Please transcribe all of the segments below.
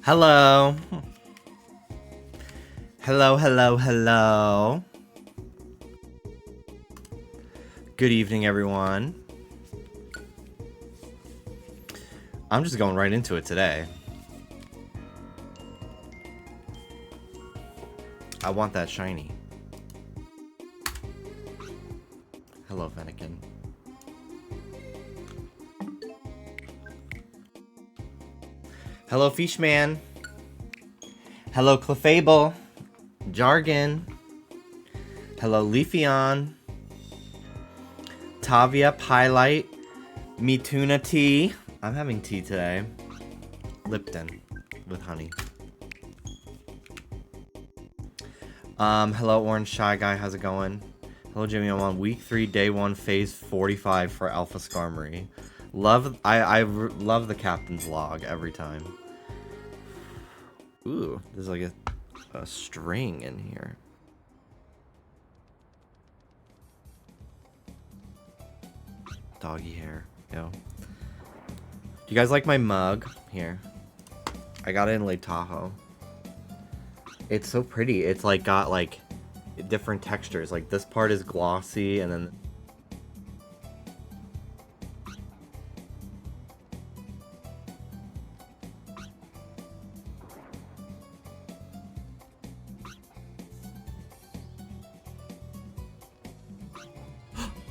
Hello. Hello, hello, hello. Good evening, everyone. I'm just going right into it today. I want that shiny. Hello, Fennekin. Hello, Fishman. Hello, Clefable. Jargon. Hello, Leafeon. Tavia, Pylite. Mituna tea. I'm having tea today. Lipton with honey. Hello, Orange Shy Guy. How's it going? Hello, Jimmy. I'm on week 3, day 1, phase 45 for Alpha Skarmory. I love the captain's log every time. Ooh, there's like a string in here. Doggy hair, yo. Do you guys like my mug? Here. I got it in Lake Tahoe. It's so pretty. It's like got like different textures. Like this part is glossy and then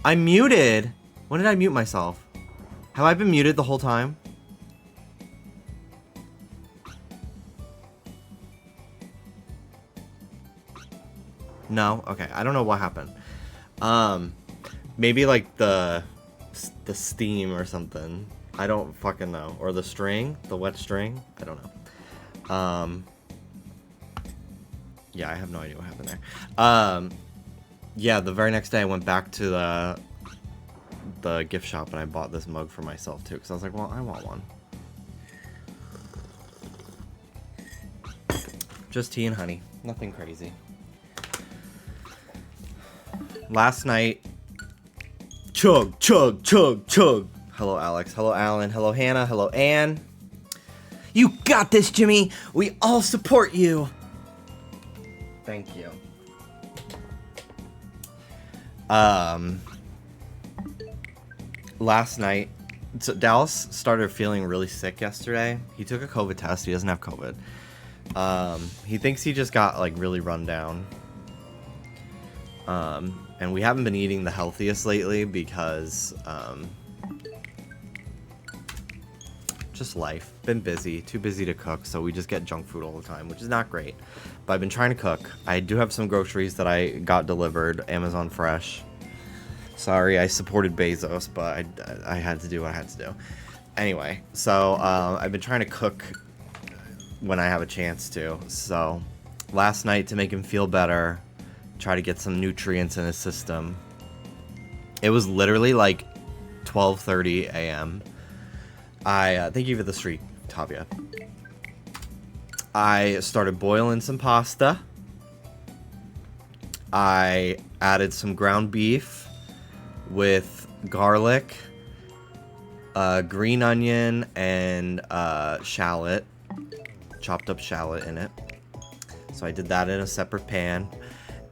I'm muted! When did I mute myself? Have I been muted the whole time? No? Okay, I don't know what happened. Maybe like the steam or something. I don't fucking know. Or the string? The wet string? I don't know. Yeah, I have no idea what happened there. Yeah, the very next day I went back to the gift shop and I bought this mug for myself too, because I was like, well, I want one. Just tea and honey. Nothing crazy. Last night... Chug, chug, chug, chug. Hello, Alex. Hello, Alan. Hello, Hannah. Hello, Anne. You got this, Jimmy! We all support you! Thank you. Last night, so Dallas started feeling really sick yesterday. He took a COVID test. He doesn't have COVID. He thinks he just got like really run down. And we haven't been eating the healthiest lately because, just life. Been busy. Too busy to cook, so we just get junk food all the time, which is not great. But I've been trying to cook. I do have some groceries that I got delivered, Amazon Fresh. Sorry, I supported Bezos, but I had to do what I had to do. Anyway, so I've been trying to cook when I have a chance to. So last night, to make him feel better, try to get some nutrients in his system. It was literally like 12:30 a.m. Thank you for the streak, Tavia. I started boiling some pasta. I added some ground beef with garlic, green onion, and shallot, chopped up shallot in it. So I did that in a separate pan.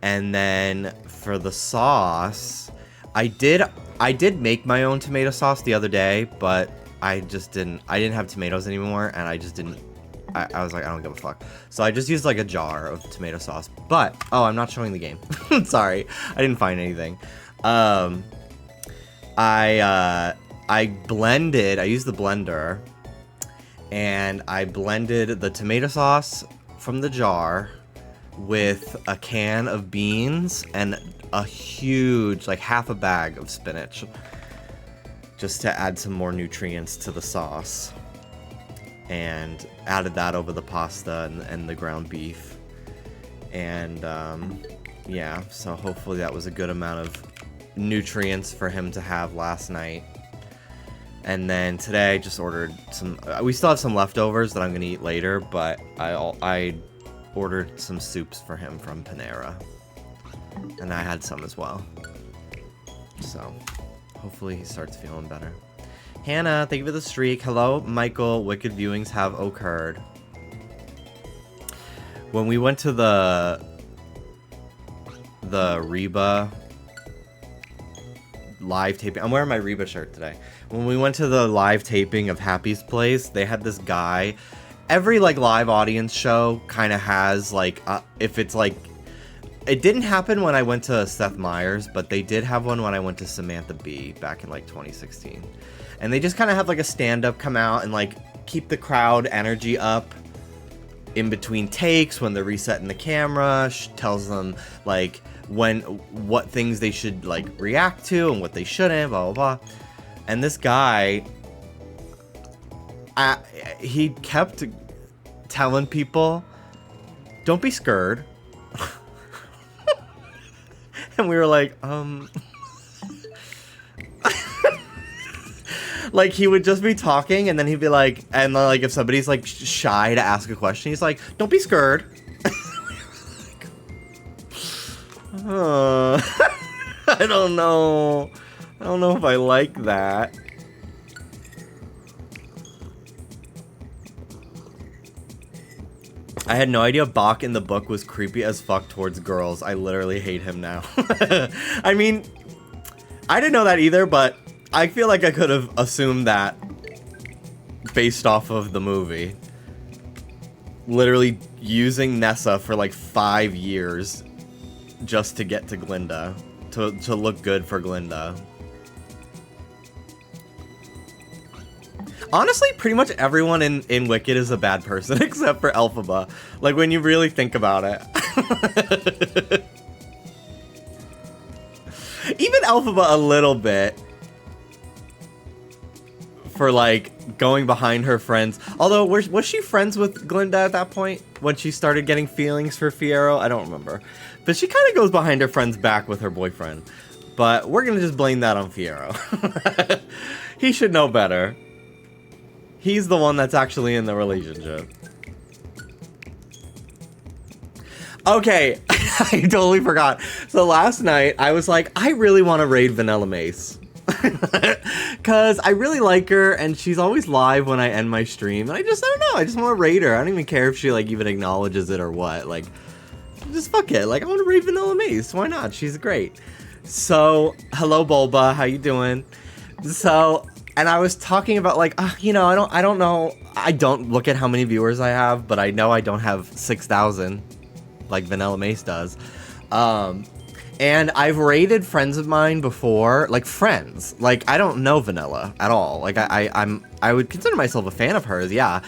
And then for the sauce, I did make my own tomato sauce the other day, but I didn't have tomatoes anymore, and I just didn't. I was like, I don't give a fuck. So I just used like a jar of tomato sauce. But oh, I'm not showing the game. Sorry, I didn't find anything. I blended. I used the blender, and I blended the tomato sauce from the jar with a can of beans and a huge, like half a bag of spinach, just to add some more nutrients to the sauce, and added that over the pasta and the ground beef. And yeah, so hopefully that was a good amount of nutrients for him to have last night. And then today I just ordered some, we still have some leftovers that I'm gonna eat later, but I ordered some soups for him from Panera, and I had some as well. So hopefully he starts feeling better. Hannah, thank you for the streak. Hello, Michael. Wicked viewings have occurred. when we went to the Reba live taping. I'm wearing my Reba shirt today. When we went to the live taping of Happy's Place, they had this guy. Every like live audience show kind of has like if it's like, it didn't happen when I went to Seth Meyers, but they did have one when I went to Samantha Bee back in like 2016. And they just kind of have like a stand-up come out and like keep the crowd energy up in between takes when they're resetting the camera, tells them like what things they should like react to and what they shouldn't, blah blah blah. And this guy, he kept telling people, don't be scared. And we were like, like he would just be talking and then he'd be like, and like if somebody's like shy to ask a question, he's like, don't be scared. I don't know. I don't know if I like that. I had no idea Bach in the book was creepy as fuck towards girls. I literally hate him now. I mean, I didn't know that either, but I feel like I could have assumed that based off of the movie. Literally using Nessa for like 5 years just to get to Glinda. To look good for Glinda. Honestly, pretty much everyone in Wicked is a bad person except for Elphaba. Like, when you really think about it. Even Elphaba a little bit. For, like, going behind her friends. Although, was she friends with Glinda at that point? When she started getting feelings for Fiero? I don't remember. But she kind of goes behind her friend's back with her boyfriend. But we're going to just blame that on Fiero. He should know better. He's the one that's actually in the relationship. Okay, I totally forgot. So last night, I was like, I really want to raid Vanilla Mace. Because I really like her, and she's always live when I end my stream. And I don't know, I just want to raid her. I don't even care if she, like, even acknowledges it or what. Like, just fuck it. Like, I want to raid Vanilla Mace. Why not? She's great. So, hello, Bulba. How you doing? So... And I was talking about like, you know, I don't know. I don't look at how many viewers I have, but I know I don't have 6,000 like Vanilla Mace does. And I've raided friends of mine before, like friends. Like I don't know Vanilla at all. Like I would consider myself a fan of hers, yeah.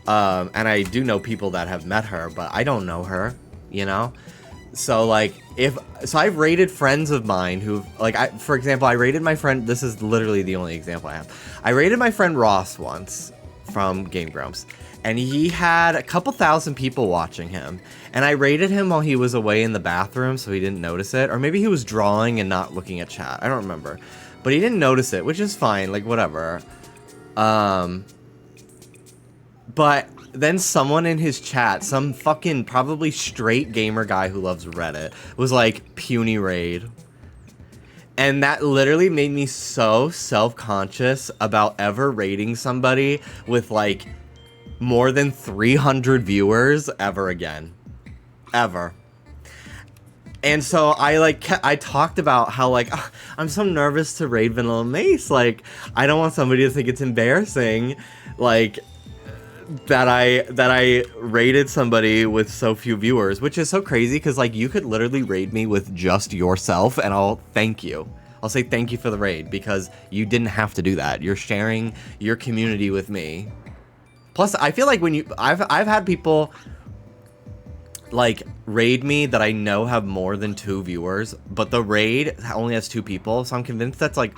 And I do know people that have met her, but I don't know her, you know? So like so I've raided friends of mine who've like for example, I raided my friend, this is literally the only example I have. I raided my friend Ross once from Game Grumps, and he had a couple thousand people watching him, and I raided him while he was away in the bathroom so he didn't notice it, or maybe he was drawing and not looking at chat. I don't remember. But he didn't notice it, which is fine, like whatever. But then someone in his chat, some fucking probably straight gamer guy who loves Reddit, was like, puny raid. And that literally made me so self-conscious about ever raiding somebody with like more than 300 viewers ever again. Ever. And so I talked about how like, I'm so nervous to raid Vanilla Mace. Like, I don't want somebody to think it's embarrassing. Like... that I raided somebody with so few viewers, which is so crazy because like you could literally raid me with just yourself and I'll thank you. I'll say thank you for the raid because you didn't have to do that. You're sharing your community with me. Plus, I feel like when I've had people like raid me that I know have more than 2 viewers, but the raid only has 2 people, so I'm convinced that's like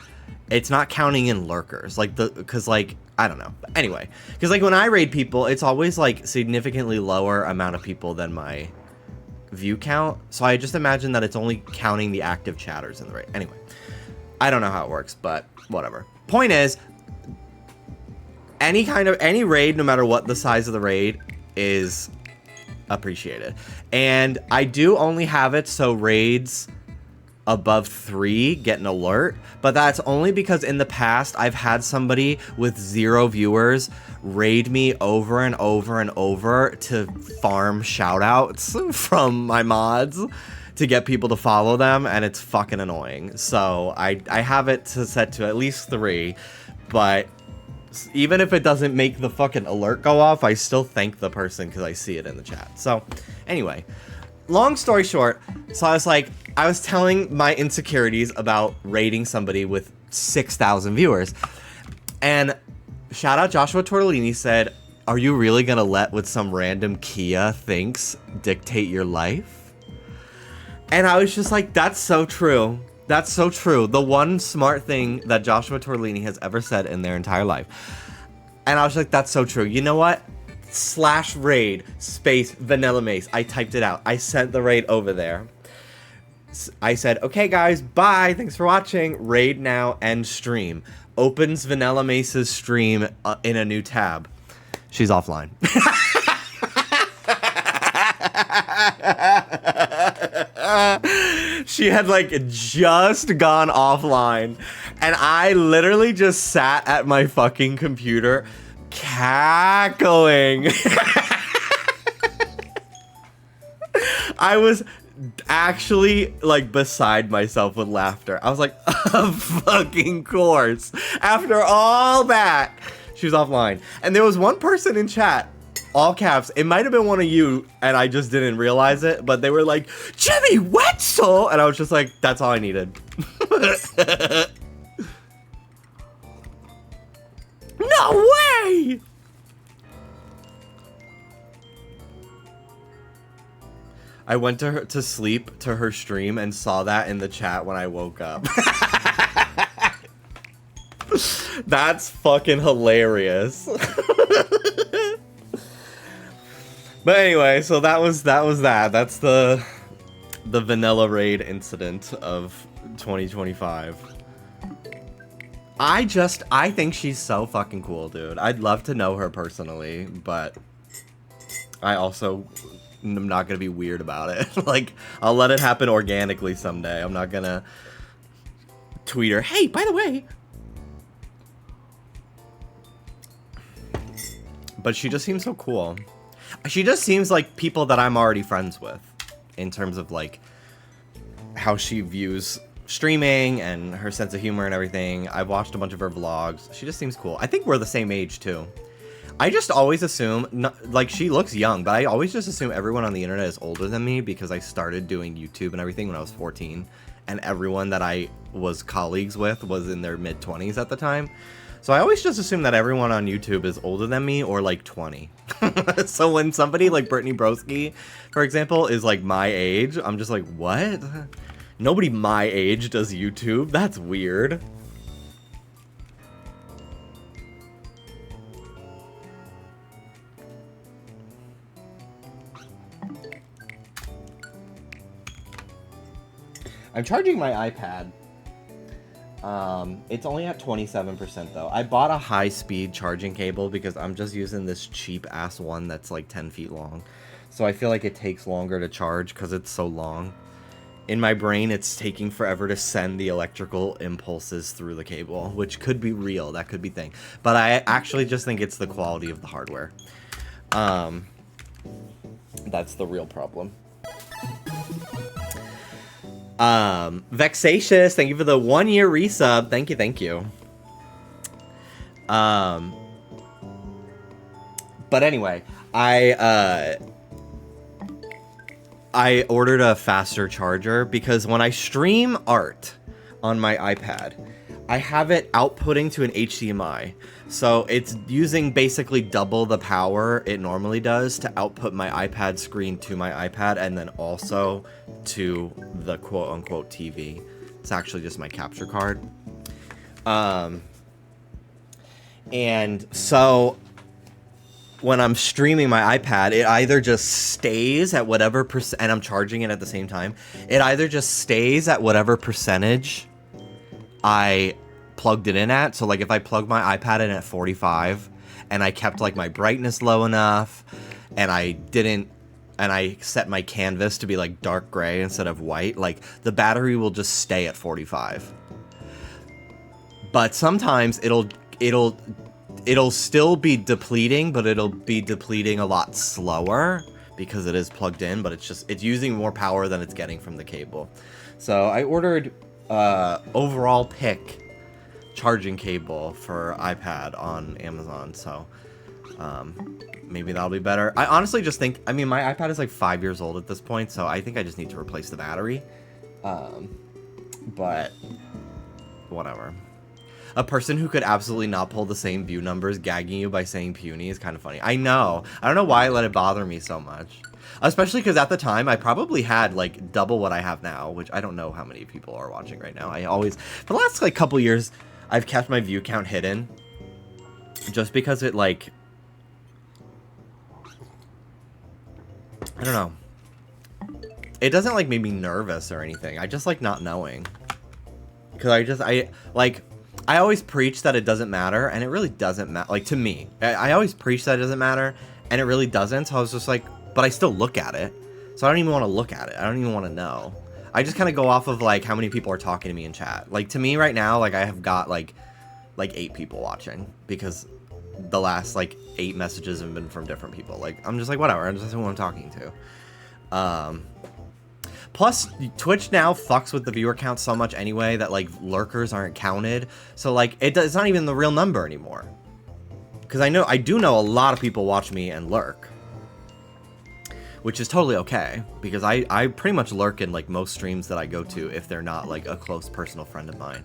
it's not counting in lurkers, like because like I don't know. But anyway, because like when I raid people, it's always like significantly lower amount of people than my view count. So I just imagine that it's only counting the active chatters in the raid. Anyway, I don't know how it works, but whatever. Point is, any raid, no matter what the size of the raid, is appreciated. And I do only have it so raids above 3 get an alert, but that's only because in the past I've had somebody with 0 viewers raid me over and over and over to farm shoutouts from my mods to get people to follow them, and it's fucking annoying. So I have it set to at least 3, but even if it doesn't make the fucking alert go off, I still thank the person because I see it in the chat. So anyway, long story short, so I was telling my insecurities about raiding somebody with 6,000 viewers, and shout out Joshua Tortellini said, "Are you really gonna let what some random Kia thinks dictate your life?" And I was just like, that's so true. That's so true. The one smart thing that Joshua Tortellini has ever said in their entire life. And I was like, that's so true. You know what? /raid space Vanilla Mace. I typed it out. I sent the raid over there. I said, okay guys, bye. Thanks for watching. Raid now, end stream. Opens Vanilla Mace's stream in a new tab. She's offline. She had like just gone offline, and I literally just sat at my fucking computer cackling. I was actually like beside myself with laughter. I was like, of fucking course. After all that, she was offline. And there was one person in chat, all caps, it might have been one of you, and I just didn't realize it, but they were like, Jimmy Wetzel! And I was just like, that's all I needed. No way! I went to sleep to her stream and saw that in the chat when I woke up. That's fucking hilarious. But anyway, so that was that. That's the vanilla raid incident of 2025. I think she's so fucking cool, dude. I'd love to know her personally, but I also am not gonna be weird about it. Like, I'll let it happen organically someday. I'm not gonna tweet her, hey, by the way. But she just seems so cool. She just seems like people that I'm already friends with in terms of like how she views streaming and her sense of humor and everything. I've watched a bunch of her vlogs. She just seems cool. I think we're the same age too. I just always assume, like, she looks young, but I always just assume everyone on the internet is older than me because I started doing YouTube and everything when I was 14, and everyone that I was colleagues with was in their mid-20s at the time. So I always just assume that everyone on YouTube is older than me or like 20. So when somebody like Brittany Broski, for example, is like my age, I'm just like, what? Nobody my age does YouTube. That's weird. I'm charging my iPad. It's only at 27% though. I bought a high-speed charging cable because I'm just using this cheap-ass one that's like 10 feet long. So I feel like it takes longer to charge because it's so long. In my brain, it's taking forever to send the electrical impulses through the cable, which could be real. That could be thing. But I actually just think it's the quality of the hardware. That's the real problem. Vexatious, thank you for the 1-year resub. Thank you, thank you. But anyway, I ordered a faster charger because when I stream art on my iPad, I have it outputting to an HDMI. So it's using basically double the power it normally does to output my iPad screen to my iPad and then also to the quote-unquote TV. It's actually just my capture card. And so when I'm streaming my iPad, it either just stays at whatever percent, and I'm charging it at the same time, it either just stays at whatever percentage I plugged it in at. So like if I plug my iPad in at 45 and I kept like my brightness low enough and I set my canvas to be like dark gray instead of white, like the battery will just stay at 45. But sometimes it'll it'll still be depleting, but it'll be depleting a lot slower because it is plugged in, but it's using more power than it's getting from the cable. So I ordered overall pick charging cable for iPad on Amazon, so maybe that'll be better. I honestly just think, I mean, my iPad is like 5 years old at this point, so I think I just need to replace the battery. But whatever. A person who could absolutely not pull the same view numbers gagging you by saying puny is kind of funny. I know. I don't know why I let it bother me so much. Especially because at the time, I probably had, like, double what I have now, which I don't know how many people are watching right now. I always, for the last, like, couple years, I've kept my view count hidden. Just because it, like, I don't know. It doesn't, like, make me nervous or anything. I just like not knowing. Because I always preach that it doesn't matter, and it really doesn't matter. Like, to me. I always preach that it doesn't matter, and it really doesn't. So I was just like, but I still look at it. So I don't even want to look at it. I don't even want to know. I just kind of go off of, like, how many people are talking to me in chat. Like, to me right now, like, I have got, like 8 people watching. Because the last, like, 8 messages have been from different people. Like, I'm just like, whatever. I'm just who I'm talking to. Plus, Twitch now fucks with the viewer count so much anyway that, like, lurkers aren't counted. So, like, it's not even the real number anymore. Because I do know a lot of people watch me and lurk. Which is totally okay. Because I pretty much lurk in, like, most streams that I go to if they're not, like, a close personal friend of mine.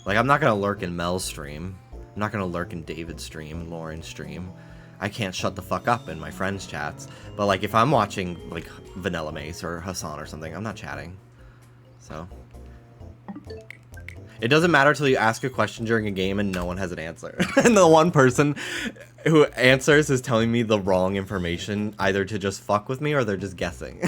Like, I'm not going to lurk in Mel's stream. I'm not going to lurk in David's stream, Lauren's stream. I can't shut the fuck up in my friends' chats. But, like, if I'm watching, like, Vanilla Mace or Hassan or something, I'm not chatting. So. It doesn't matter till you ask a question during a game and no one has an answer. And the one person who answers is telling me the wrong information, either to just fuck with me or they're just guessing.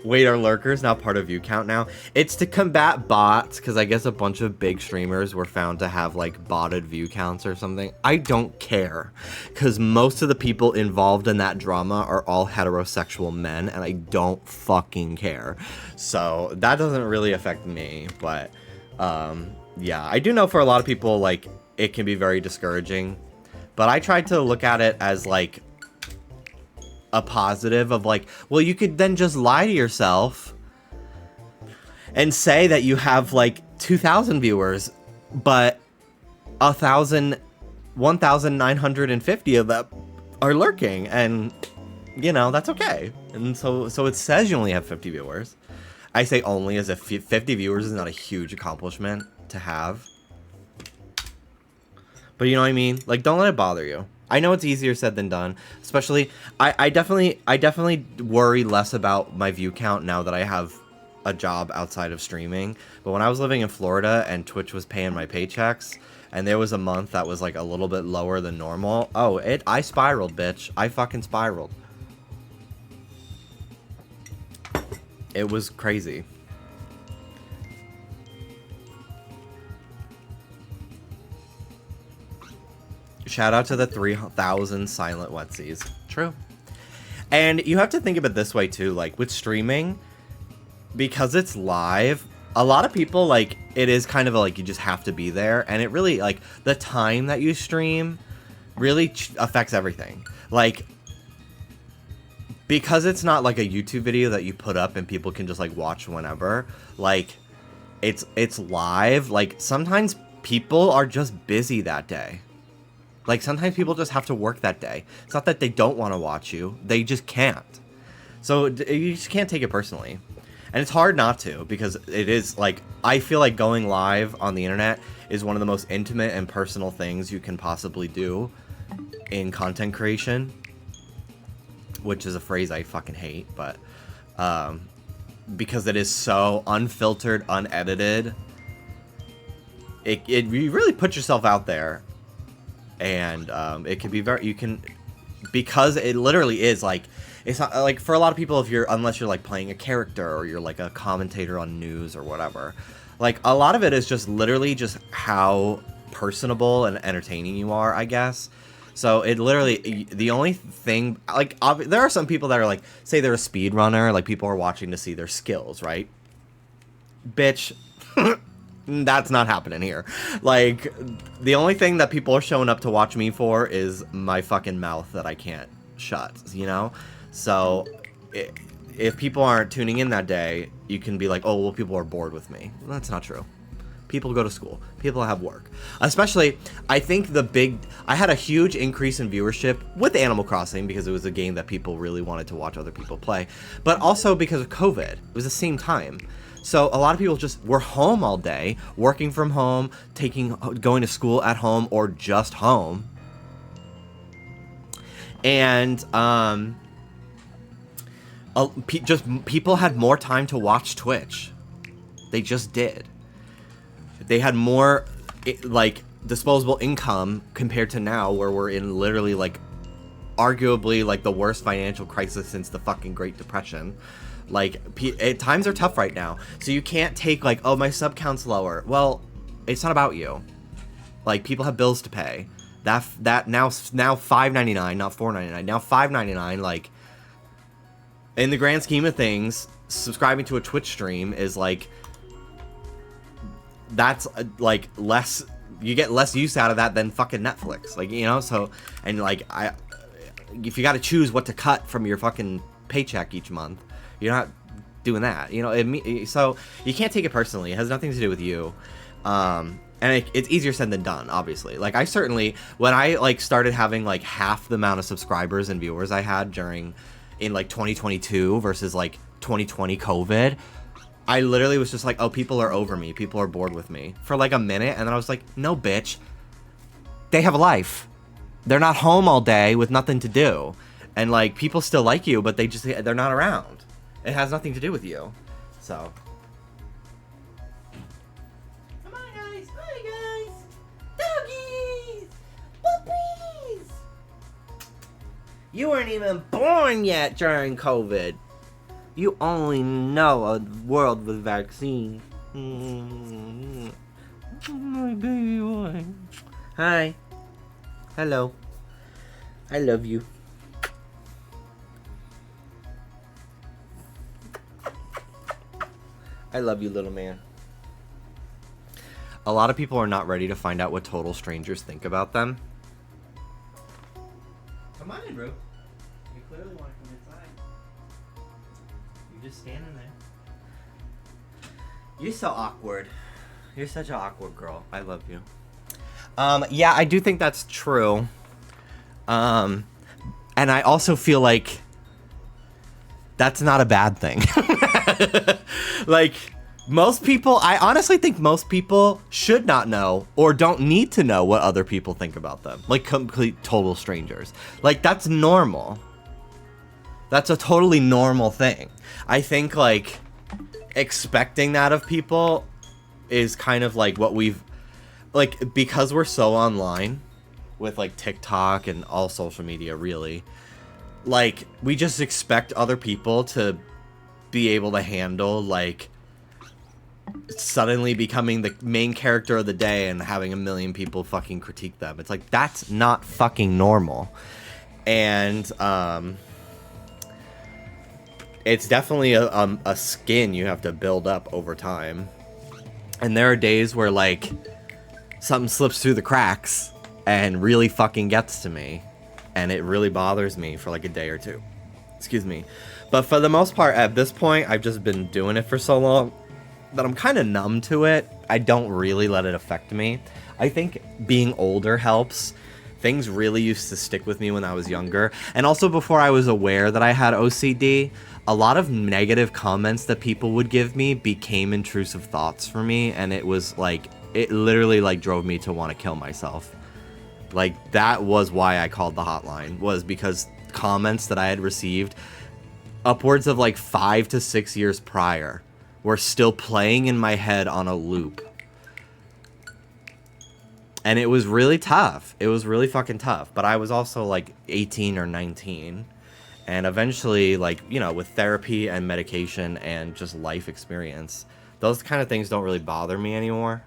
Wait, are lurkers now part of view count now? It's to combat bots, because I guess a bunch of big streamers were found to have, like, botted view counts or something. I don't care, because most of the people involved in that drama are all heterosexual men, and I don't fucking care. So that doesn't really affect me, but yeah, I do know for a lot of people, like, it can be very discouraging, but I tried to look at it as, like, a positive of, like, well, you could then just lie to yourself and say that you have, like, 2,000 viewers, but 1,950 of them are lurking, and, you know, that's okay. And so it says you only have 50 viewers. I say only as if 50 viewers is not a huge accomplishment to have. But you know what I mean? Like, don't let it bother you. I know it's easier said than done, especially, I definitely worry less about my view count now that I have a job outside of streaming. But when I was living in Florida and Twitch was paying my paychecks, and there was a month that was, like, a little bit lower than normal, I spiraled, bitch. I fucking spiraled. It was crazy. Shout out to the 3,000 silent Wetsies. True. And you have to think of it this way too, like with streaming, because it's live, a lot of people, like, it is kind of like you just have to be there, and it really, like, the time that you stream really affects everything. Like, because it's not like a YouTube video that you put up and people can just, like, watch whenever, like, it's live, like, sometimes people are just busy that day. Like, sometimes people just have to work that day. It's not that they don't want to watch you. They just can't. So, you just can't take it personally. And it's hard not to, because it is, like, I feel like going live on the internet is one of the most intimate and personal things you can possibly do in content creation. Which is a phrase I fucking hate, but, because it is so unfiltered, unedited. You really put yourself out there. And it can be because it literally is, like, it's not, like, for a lot of people, unless you're, like, playing a character or you're, like, a commentator on news or whatever, like, a lot of it is just literally just how personable and entertaining you are, I guess. So it literally, the only thing, like, there are some people that are, like, say they're a speedrunner, like, people are watching to see their skills, right? Bitch. That's not happening here. Like, the only thing that people are showing up to watch me for is my fucking mouth that I can't shut, you know? So, if people aren't tuning in that day, you can be like, oh, well, people are bored with me. Well, that's not true. People go to school. People have work. Especially, I think I had a huge increase in viewership with Animal Crossing because it was a game that people really wanted to watch other people play. But also because of COVID. It was the same time. So a lot of people just were home all day, working from home, going to school at home, or just home. And people had more time to watch Twitch. They just did. They had more, like, disposable income compared to now, where we're in literally, like, arguably, like, the worst financial crisis since the fucking Great Depression. Like, times are tough right now. So you can't take, like, oh, my sub count's lower. Well, it's not about you. Like, people have bills to pay. That now $5.99, not $4.99. Now $5.99, like, in the grand scheme of things, subscribing to a Twitch stream is, like, that's, like, less, you get less use out of that than fucking Netflix. Like, you know, so, and, like, if you gotta choose what to cut from your fucking paycheck each month, you're not doing that, you know. So you can't take it personally. It has nothing to do with you. And it's easier said than done, obviously. Like, I certainly, when I, like, started having, like, half the amount of subscribers and viewers I had in like 2022 versus like 2020 COVID, I literally was just like, oh, people are over me. People are bored with me for like a minute. And then I was like, no, bitch. They have a life. They're not home all day with nothing to do. And, like, people still like you, but they're not around. It has nothing to do with you. So. Come on, guys. Hi, guys. Doggies. Puppies. You weren't even born yet during COVID. You only know a world with vaccines. My baby boy. Hi. Hello. I love you. I love you, little man. A lot of people are not ready to find out what total strangers think about them. Come on in, bro. You clearly want to come inside. You're just standing there. You're so awkward. You're such an awkward girl. I love you. Yeah, I do think that's true. And I also feel like that's not a bad thing. Like, I honestly think most people should not know or don't need to know what other people think about them. Like, complete, total strangers. Like, that's normal. That's a totally normal thing. I think, like, expecting that of people is kind of like what we've, like, because we're so online with, like, TikTok and all social media, really, like, we just expect other people to be able to handle, like, suddenly becoming the main character of the day and having a million people fucking critique them. It's like, that's not fucking normal. And, it's definitely a skin you have to build up over time. And there are days where, like, something slips through the cracks and really fucking gets to me. And it really bothers me for, like, a day or two. Excuse me. But for the most part, at this point, I've just been doing it for so long that I'm kind of numb to it. I don't really let it affect me. I think being older helps. Things really used to stick with me when I was younger. And also before I was aware that I had OCD, a lot of negative comments that people would give me became intrusive thoughts for me. And it was like, it literally, like, drove me to want to kill myself. Like, that was why I called the hotline, was because comments that I had received upwards of, like, 5 to 6 years prior were still playing in my head on a loop. And it was really tough. It was really fucking tough. But I was also, like, 18 or 19. And eventually, like, you know, with therapy and medication and just life experience, those kind of things don't really bother me anymore.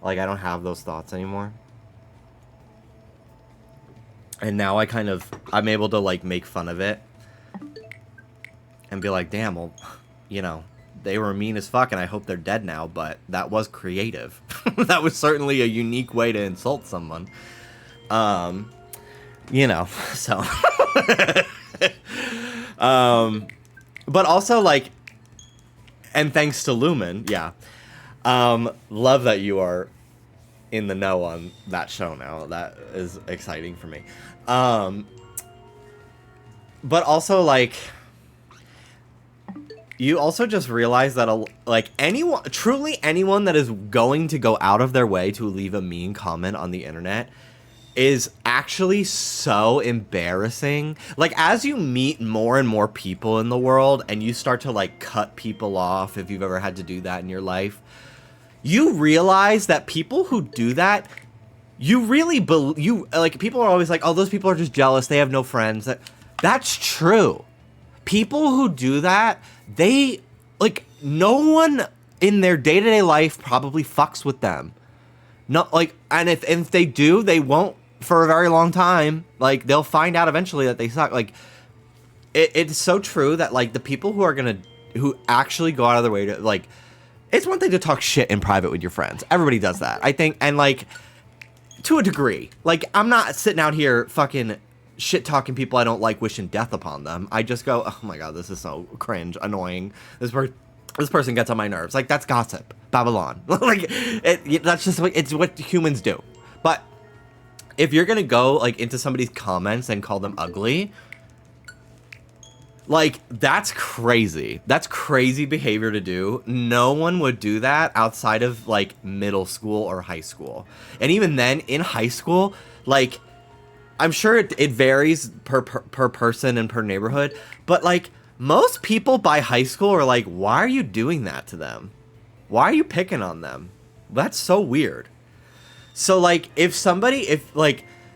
Like, I don't have those thoughts anymore. And now I'm able to, like, make fun of it. And be like, damn, well, you know, they were mean as fuck, and I hope they're dead now, but that was creative. That was certainly a unique way to insult someone. You know, so. But also, like, and thanks to Lumen, yeah. Love that you are in the know on that show now. That is exciting for me. But also, like, you also just realize that, like, truly anyone that is going to go out of their way to leave a mean comment on the internet is actually so embarrassing. Like, as you meet more and more people in the world and you start to, like, cut people off, if you've ever had to do that in your life, you realize that people who do that, you really like, people are always like, oh, those people are just jealous, they have no friends. That's true. People who do that, they, like, no one in their day-to-day life probably fucks with them. No, like, and if they do, they won't for a very long time. Like, they'll find out eventually that they suck. Like, it's so true that, like, the people who actually go out of their way to, like, it's one thing to talk shit in private with your friends. Everybody does that, I think, and, like, to a degree. Like, I'm not sitting out here fucking shit-talking people I don't like, wishing death upon them. I just go, oh my god, this is so cringe, annoying. This person gets on my nerves. Like, that's gossip. Babylon. Like, that's just, like, it's what humans do. But if you're gonna go, like, into somebody's comments and call them ugly, like, that's crazy. That's crazy behavior to do. No one would do that outside of, like, middle school or high school. And even then, in high school, like, I'm sure it varies per person and per neighborhood, but, like, most people by high school are like, why are you doing that to them? Why are you picking on them? That's so weird. So, like,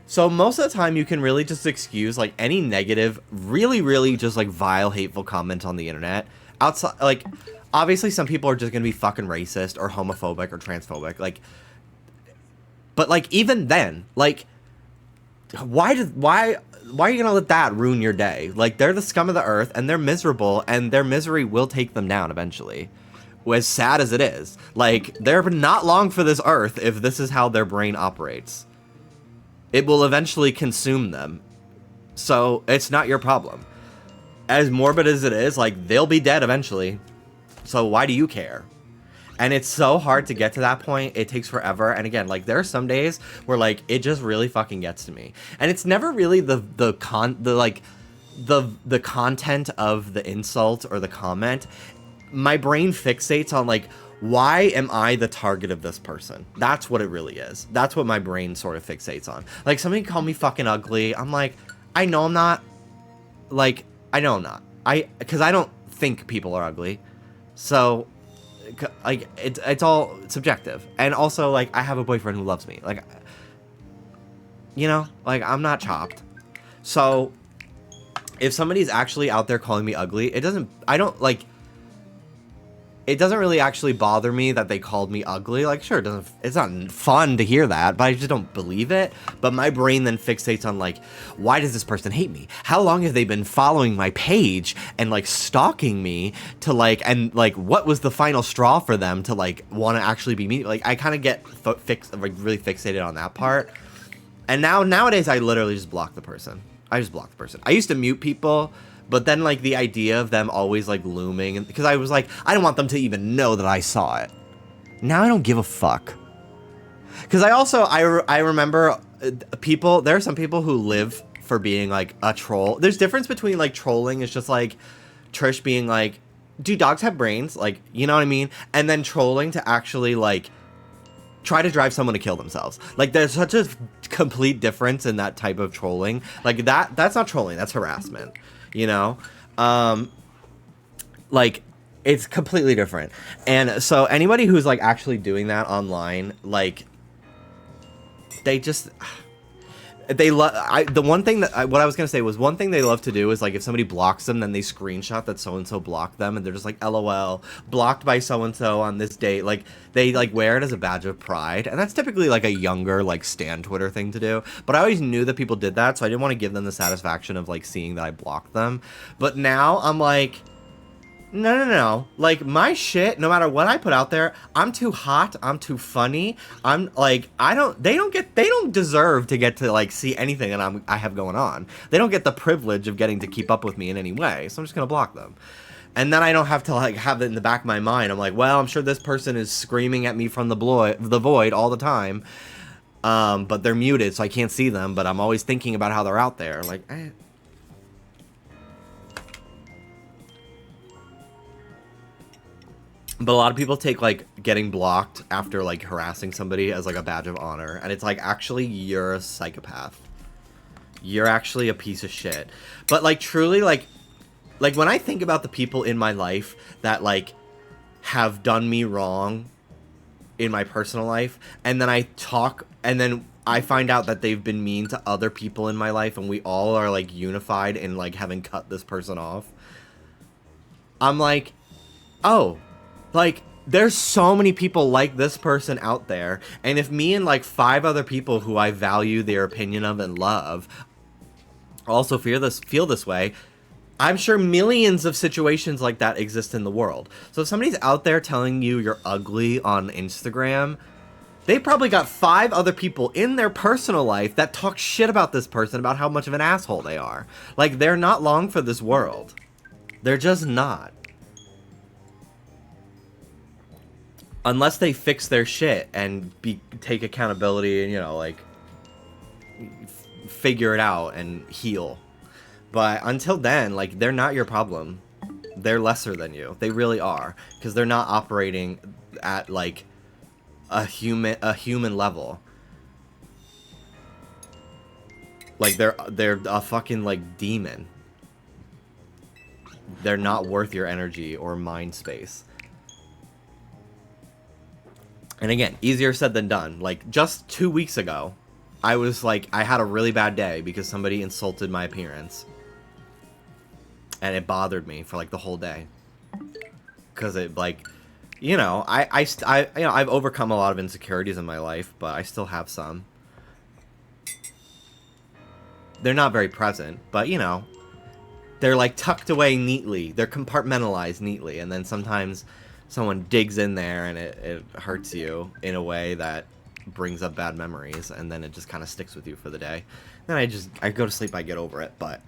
so most of the time you can really just excuse, like, any negative, really, really just, like, vile, hateful comments on the internet. Outside, like, obviously some people are just gonna be fucking racist or homophobic or transphobic, like, but, like, even then, like, why are you gonna let that ruin your day? Like, they're the scum of the earth, and they're miserable, and their misery will take them down eventually. As sad as it is. Like, they're not long for this earth if this is how their brain operates. It will eventually consume them. So, it's not your problem. As morbid as it is, like, they'll be dead eventually. So, why do you care? And it's so hard to get to that point. It takes forever. And again, like, there are some days where, like, it just really fucking gets to me. And it's never really the content of the insult or the comment. My brain fixates on, like, why am I the target of this person? That's what it really is. That's what my brain sort of fixates on. Like, somebody call me fucking ugly. I'm like, I know I'm not. Like, I know I'm not. Because I don't think people are ugly. So, like, it's all subjective. And also, like, I have a boyfriend who loves me. Like, you know, like, I'm not chopped. So, if somebody's actually out there calling me ugly, it doesn't really actually bother me that they called me ugly. Like, sure, it's not fun to hear that, but I just don't believe it. But my brain then fixates on, like, why does this person hate me? How long have they been following my page and, like, stalking me to, like, and, like, what was the final straw for them to, like, want to actually be me? Like, I kind of get really fixated on that part. And nowadays, I literally just block the person. I just block the person. I used to mute people, but then, like, the idea of them always, like, looming, because I was like, I don't want them to even know that I saw it. Now I don't give a fuck. Because I remember there are some people who live for being, like, a troll. There's difference between, like, trolling is just, like, Trish being like, do dogs have brains? Like, you know what I mean? And then trolling to actually, like, try to drive someone to kill themselves. Like, there's such a complete difference in that type of trolling. Like, that's not trolling, that's harassment. You know, like, it's completely different. And so anybody who's, like, actually doing that online, like, the one thing that what I was gonna say was, one thing they love to do is, like, if somebody blocks them, then they screenshot that so-and-so blocked them, and they're just like, LOL, blocked by so-and-so on this date. Like, they, like, wear it as a badge of pride, and that's typically, like, a younger, like, Stan Twitter thing to do. But I always knew that people did that, so I didn't want to give them the satisfaction of, like, seeing that I blocked them. But now I'm like, No. Like, my shit, no matter what I put out there, I'm too hot, I'm too funny. I'm like, they don't deserve to get to like see anything that I have going on. They don't get the privilege of getting to keep up with me in any way. So I'm just gonna block them. And then I don't have to like have it in the back of my mind. I'm like, well, I'm sure this person is screaming at me from the void all the time. But they're muted, so I can't see them, but I'm always thinking about how they're out there. Like, But a lot of people take, like, getting blocked after, like, harassing somebody as, like, a badge of honor. And it's like, actually, you're a psychopath. You're actually a piece of shit. But, like, truly, like, when I think about the people in my life that, like, have done me wrong in my personal life, and then I find out that they've been mean to other people in my life, and we all are, like, unified in, like, having cut this person off, I'm like, oh, like, there's so many people like this person out there, and if me and, like, 5 other people who I value their opinion of and love also feel this way, I'm sure millions of situations like that exist in the world. So if somebody's out there telling you you're ugly on Instagram, they probably got 5 other people in their personal life that talk shit about this person, about how much of an asshole they are. Like, they're not long for this world. They're just not. Unless they fix their shit and take accountability and, you know, like, figure it out and heal. But until then, like, they're not your problem. They're lesser than you. They really are. Because they're not operating at, like, a human level. Like, they're a fucking, like, demon. They're not worth your energy or mind space. And again, easier said than done. Like, just 2 weeks ago, I was like, I had a really bad day because somebody insulted my appearance. And it bothered me for, like, the whole day. Because it, like, you know, I've overcome a lot of insecurities in my life, but I still have some. They're not very present, but, you know, they're, like, tucked away neatly. They're compartmentalized neatly. And then sometimes someone digs in there and it hurts you in a way that brings up bad memories, and then it just kind of sticks with you for the day. Then I go to sleep, I get over it, but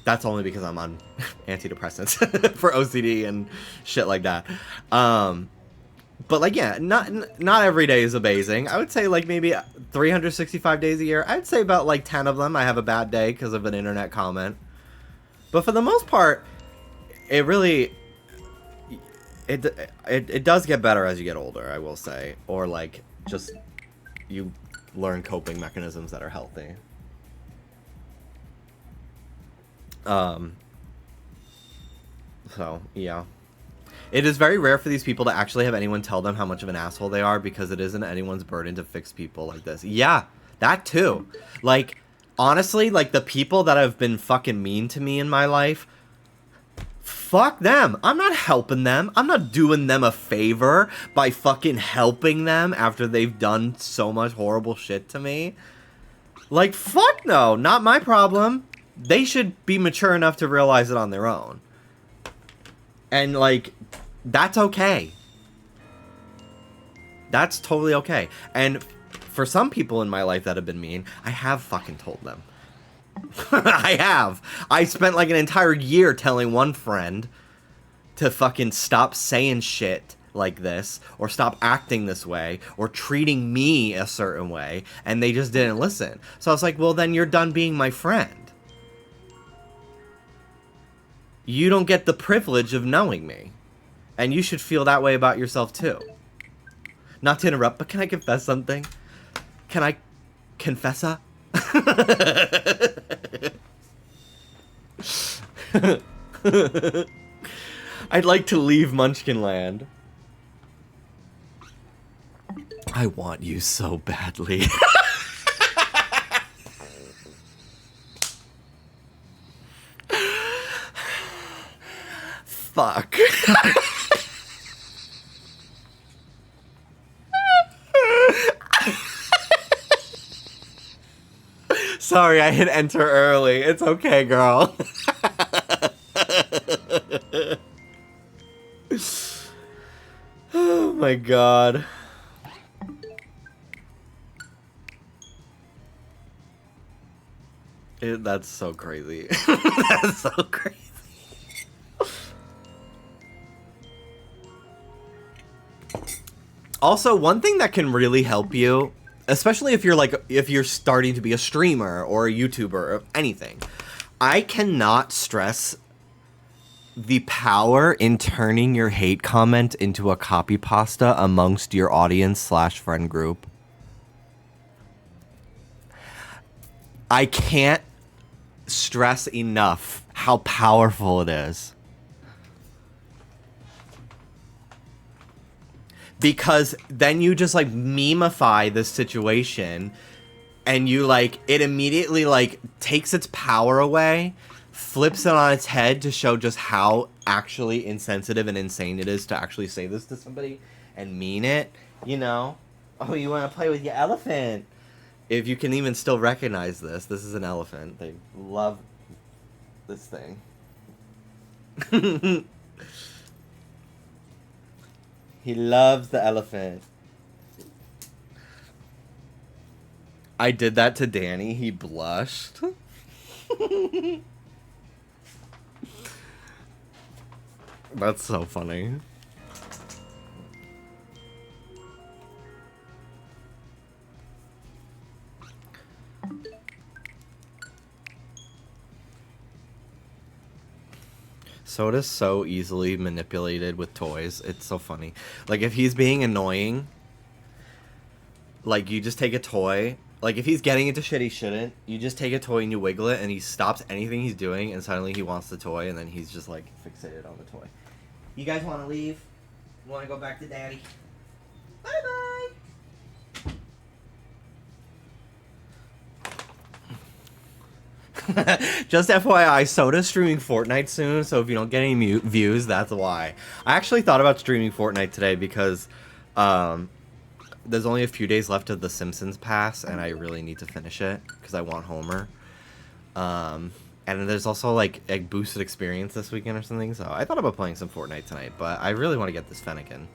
that's only because I'm on antidepressants for OCD and shit like that. But, like, yeah, not every day is amazing. I would say, like, maybe 365 days a year. I'd say about, like, 10 of them I have a bad day because of an internet comment. But for the most part, it really... It does get better as you get older, I will say. Or, like, just you learn coping mechanisms that are healthy. So, yeah. It is very rare for these people to actually have anyone tell them how much of an asshole they are, because it isn't anyone's burden to fix people like this. Yeah, that too. Like, honestly, like, the people that have been fucking mean to me in my life, fuck them. I'm not helping them. I'm not doing them a favor by fucking helping them after they've done so much horrible shit to me. Like, fuck no. Not my problem. They should be mature enough to realize it on their own. And, like, that's okay. That's totally okay. And for some people in my life that have been mean, I have fucking told them. I have. I spent like an entire year telling one friend to fucking stop saying shit like this, or stop acting this way, or treating me a certain way, and they just didn't listen. So I was like, well, then you're done being my friend. You don't get the privilege of knowing me. And you should feel that way about yourself too. Not to interrupt, but can I confess something? Can I confessa? I'd like to leave Munchkinland. I want you so badly. Fuck. Sorry, I hit enter early. It's okay, girl. my god. That's so crazy. That's so crazy. Also, one thing that can really help you, especially if you're starting to be a streamer or a YouTuber or anything, I cannot stress the power in turning your hate comment into a copy pasta amongst your audience / friend group. I can't stress enough how powerful it is. Because then you just like memeify this situation and you like, it immediately like takes its power away, flips it on its head to show just how actually insensitive and insane it is to actually say this to somebody and mean it, you know? Oh, you want to play with your elephant? If you can even still recognize this, this is an elephant. They love this thing. He loves the elephant. I did that to Danny. He blushed. That's so funny. Soda's so easily manipulated with toys. It's so funny. Like, if he's being annoying, like, you just take a toy. Like, if he's getting into shit he shouldn't, you just take a toy and you wiggle it, and he stops anything he's doing, and suddenly he wants the toy, and then he's just, like, fixated on the toy. You guys want to leave? Want to go back to Daddy? Bye-bye! Just FYI, Soda's streaming Fortnite soon, so if you don't get any views, that's why. I actually thought about streaming Fortnite today because there's only a few days left of the Simpsons pass, and I really need to finish it because I want Homer. And there's also like a boosted experience this weekend or something, so I thought about playing some Fortnite tonight, but I really want to get this Fennekin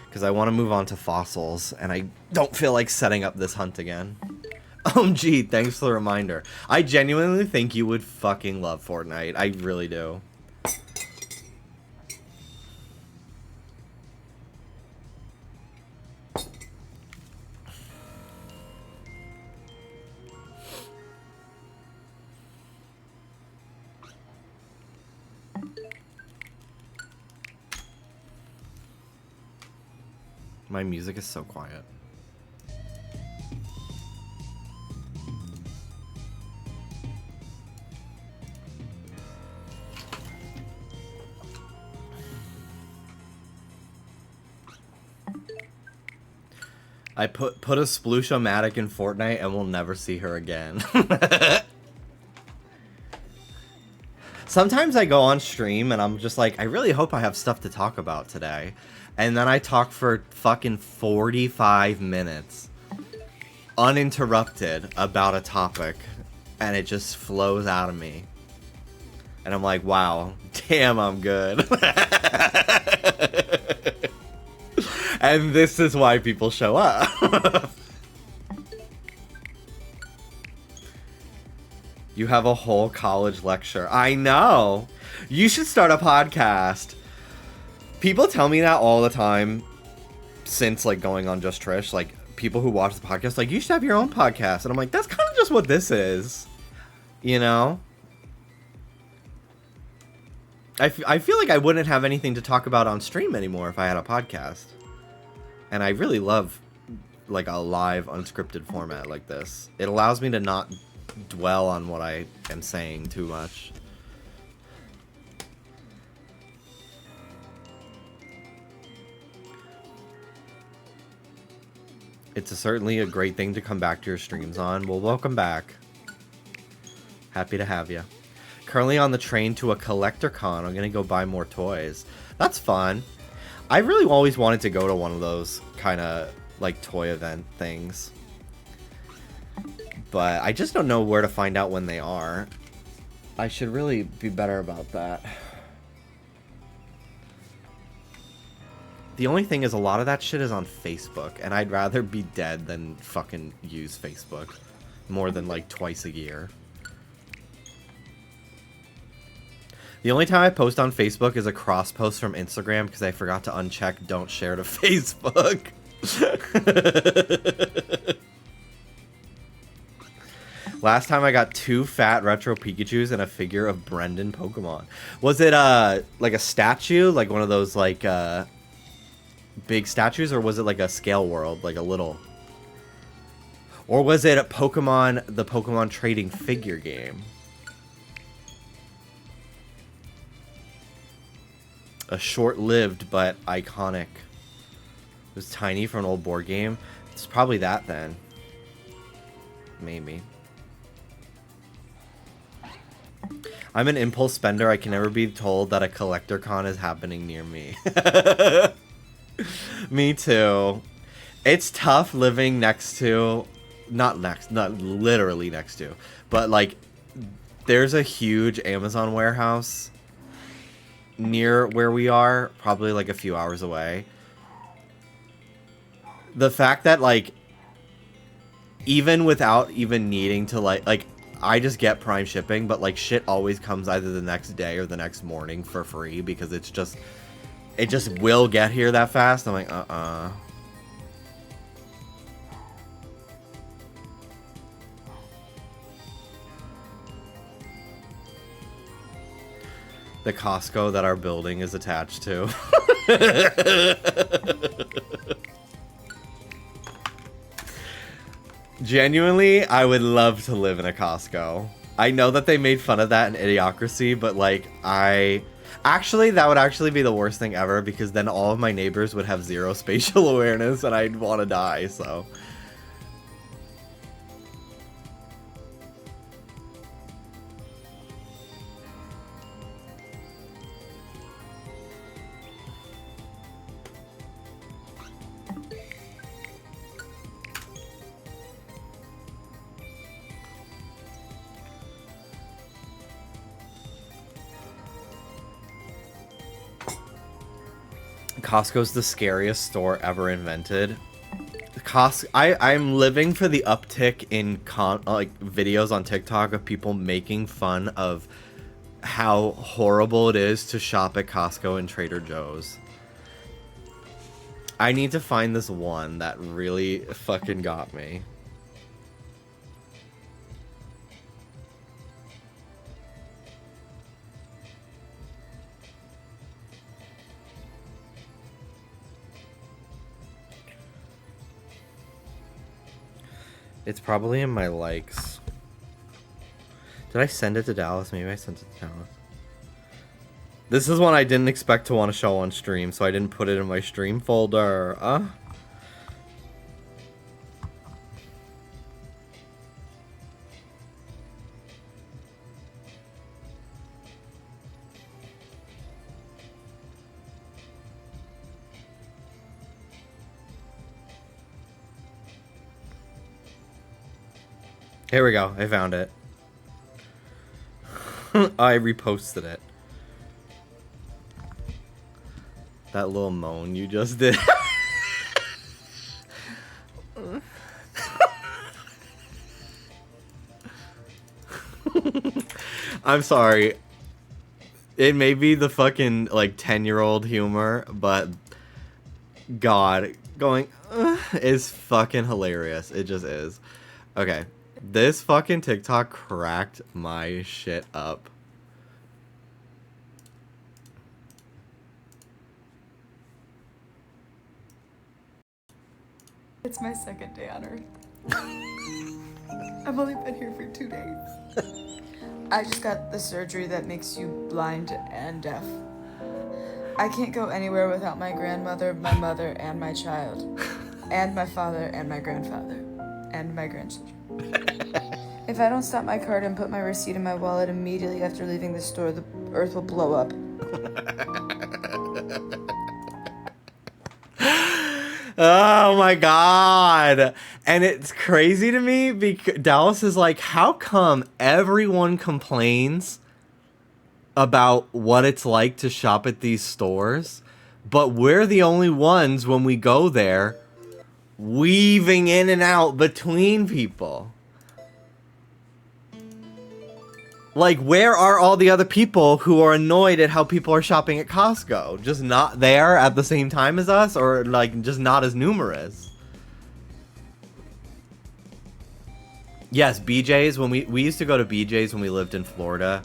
because I want to move on to fossils, and I don't feel like setting up this hunt again. Gee, thanks for the reminder. I genuinely think you would fucking love Fortnite. I really do. My music is so quiet. I put a Sploosh-O-Matic in Fortnite and we'll never see her again. Sometimes I go on stream and I'm just like, I really hope I have stuff to talk about today. And then I talk for fucking 45 minutes, uninterrupted, about a topic. And it just flows out of me. And I'm like, wow, damn, I'm good. And this is why people show up. You have a whole college lecture. I know. You should start a podcast. People tell me that all the time since, like, going on Just Trish. Like, people who watch the podcast, like, you should have your own podcast. And I'm like, that's kind of just what this is. You know? I feel like I wouldn't have anything to talk about on stream anymore if I had a podcast. And I really love, like, a live, unscripted format like this. It allows me to not dwell on what I am saying too much. It's certainly a great thing to come back to your streams on. Well, welcome back. Happy to have you. Currently on the train to a collector con. I'm gonna go buy more toys. That's fun. I really always wanted to go to one of those kind of like toy event things, but I just don't know where to find out when they are. I should really be better about that. The only thing is a lot of that shit is on Facebook, and I'd rather be dead than fucking use Facebook more than like twice a year. The only time I post on Facebook is a cross post from Instagram because I forgot to uncheck don't share to Facebook. Last time I got 2 fat retro Pikachus and a figure of Brendan Pokemon. Was it like a statue, like one of those like big statues, or was it like a scale world, like a little? Or was it a Pokemon, the Pokemon trading figure game? A short-lived but iconic. It was tiny for an old board game. It's probably that then. Maybe. I'm an impulse spender. I can never be told that a collector con is happening near me. Me too. It's tough living next to, not literally next to, but like there's a huge Amazon warehouse near where we are, probably like a few hours away. The fact that like even without even needing to like I just get Prime shipping, but like shit always comes either the next day or the next morning for free because it just will get here that fast. I'm like, The Costco that our building is attached to. Genuinely, I would love to live in a Costco. I know that they made fun of that in Idiocracy, but like actually, that would actually be the worst thing ever because then all of my neighbors would have zero spatial awareness and I'd want to die, so. Costco's the scariest store ever invented. I'm living for the uptick in videos on TikTok of people making fun of how horrible it is to shop at Costco and Trader Joe's. I need to find this one that really fucking got me. It's probably in my likes. Did I send it to Dallas? Maybe I sent it to Dallas. This is one I didn't expect to want to show on stream, so I didn't put it in my stream folder. Here we go. I found it. I reposted it. That little moan you just did. I'm sorry. It may be the fucking like 10-year-old humor, but God, going is fucking hilarious. It just is. Okay. This fucking TikTok cracked my shit up. It's my second day on Earth. I've only been here for 2 days. I just got the surgery that makes you blind and deaf. I can't go anywhere without my grandmother, my mother, and my child. And my father and my grandfather. And my grandchildren. If I don't stop my card and put my receipt in my wallet immediately after leaving the store, the Earth will blow up. Oh my God. And it's crazy to me because Dallas is like, how come everyone complains about what it's like to shop at these stores, But we're the only ones when we go there weaving in and out between people. Like, where are all the other people who are annoyed at how people are shopping at Costco? Just not there at the same time as us, or like just not as numerous? Yes, BJ's. When we used to go to BJ's when we lived in Florida,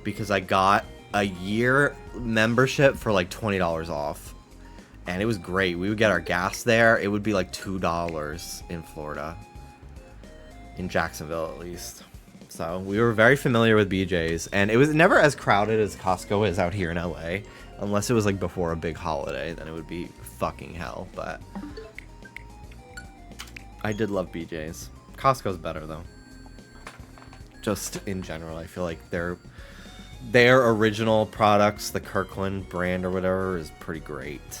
because I got a year membership for like $20 off, and it was great. We would get our gas there. It would be like $2 in Florida, in Jacksonville at least. So we were very familiar with BJ's, and it was never as crowded as Costco is out here in LA, unless it was like before a big holiday. Then it would be fucking hell. But I did love BJ's. Costco's better though. Just in general, I feel like their original products, the Kirkland brand or whatever, is pretty great.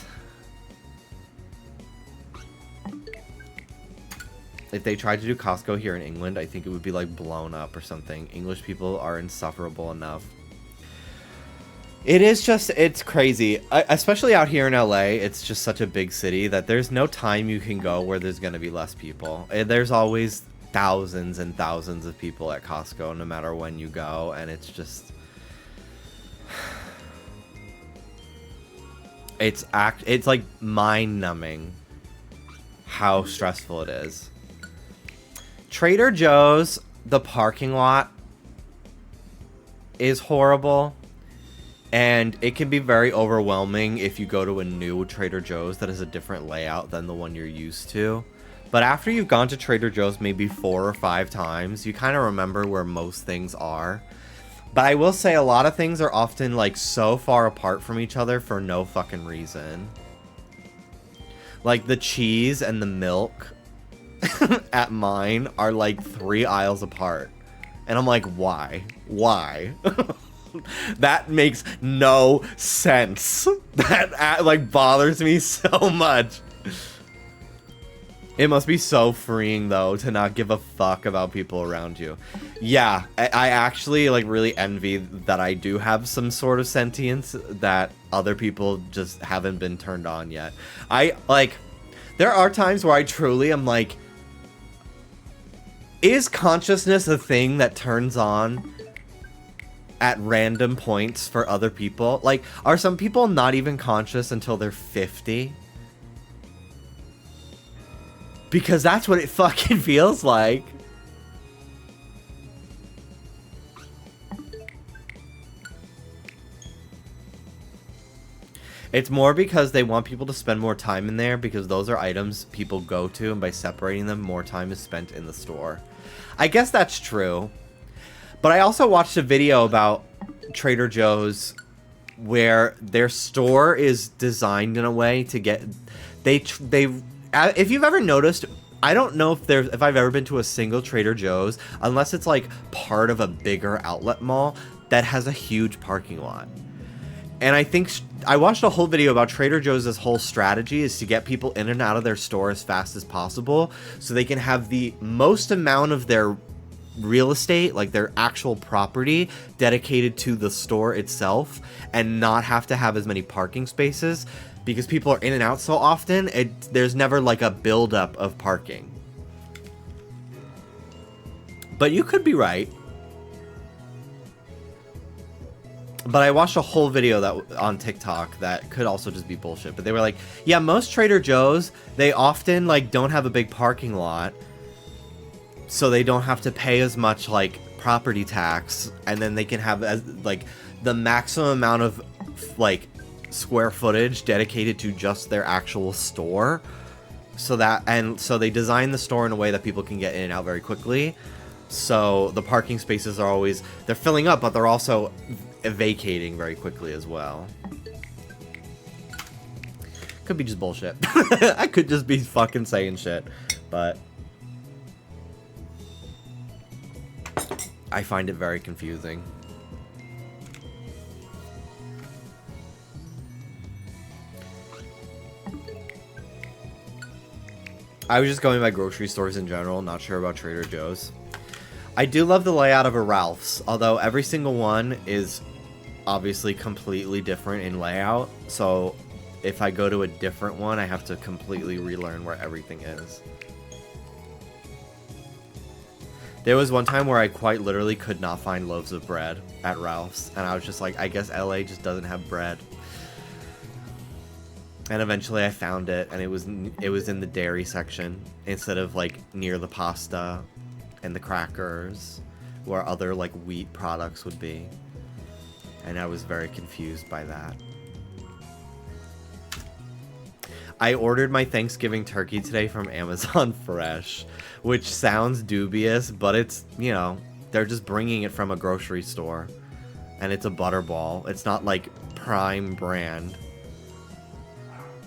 If they tried to do Costco here in England, I think it would be like blown up or something. English people are insufferable enough. It's crazy. Especially out here in LA, it's just such a big city that there's no time you can go where there's going to be less people. There's always thousands and thousands of people at Costco no matter when you go, and it's just... It's like mind-numbing how stressful it is. Trader Joe's, the parking lot is horrible, and it can be very overwhelming if you go to a new Trader Joe's that has a different layout than the one you're used to. But after you've gone to Trader Joe's maybe 4 or 5 times, you kind of remember where most things are. But I will say a lot of things are often like so far apart from each other for no fucking reason. Like the cheese and the milk at mine are like 3 aisles apart. And I'm like, why? Why? That makes no sense. That like bothers me so much. It must be so freeing though to not give a fuck about people around you. Yeah, I actually like really envy that I do have some sort of sentience that other people just haven't been turned on yet. There are times where I truly am like, is consciousness a thing that turns on at random points for other people? Like, are some people not even conscious until they're 50? Because that's what it fucking feels like. It's more because they want people to spend more time in there, because those are items people go to, and by separating them, more time is spent in the store. I guess that's true. But I also watched a video about Trader Joe's where their store is designed in a way to get... If you've ever noticed, I don't know if I've ever been to a single Trader Joe's, unless it's like part of a bigger outlet mall that has a huge parking lot. And I think I watched a whole video about Trader Joe's whole strategy is to get people in and out of their store as fast as possible so they can have the most amount of their real estate, like their actual property, dedicated to the store itself and not have to have as many parking spaces, because people are in and out so often, there's never like a buildup of parking. But you could be right. But I watched a whole video that on TikTok that could also just be bullshit. But they were like, yeah, most Trader Joe's, they often like don't have a big parking lot, so they don't have to pay as much like property tax, and then they can have like the maximum amount of like square footage dedicated to just their actual store, so they design the store in a way that people can get in and out very quickly. So the parking spaces are always, they're filling up, but they're also vacating very quickly as well. Could be just bullshit. I could just be fucking saying shit, but I find it very confusing. I was just going by grocery stores in general, not sure about Trader Joe's. I do love the layout of a Ralph's, although every single one is obviously completely different in layout, so if I go to a different one, I have to completely relearn where everything is. There was one time where I quite literally could not find loaves of bread at Ralph's, and I was just like, I guess LA just doesn't have bread. And eventually I found it, and it was in the dairy section instead of like near the pasta and the crackers where other like wheat products would be. And I was very confused by that. I ordered my Thanksgiving turkey today from Amazon Fresh, which sounds dubious, but it's, you know, they're just bringing it from a grocery store. And it's a butterball. It's not like prime brand.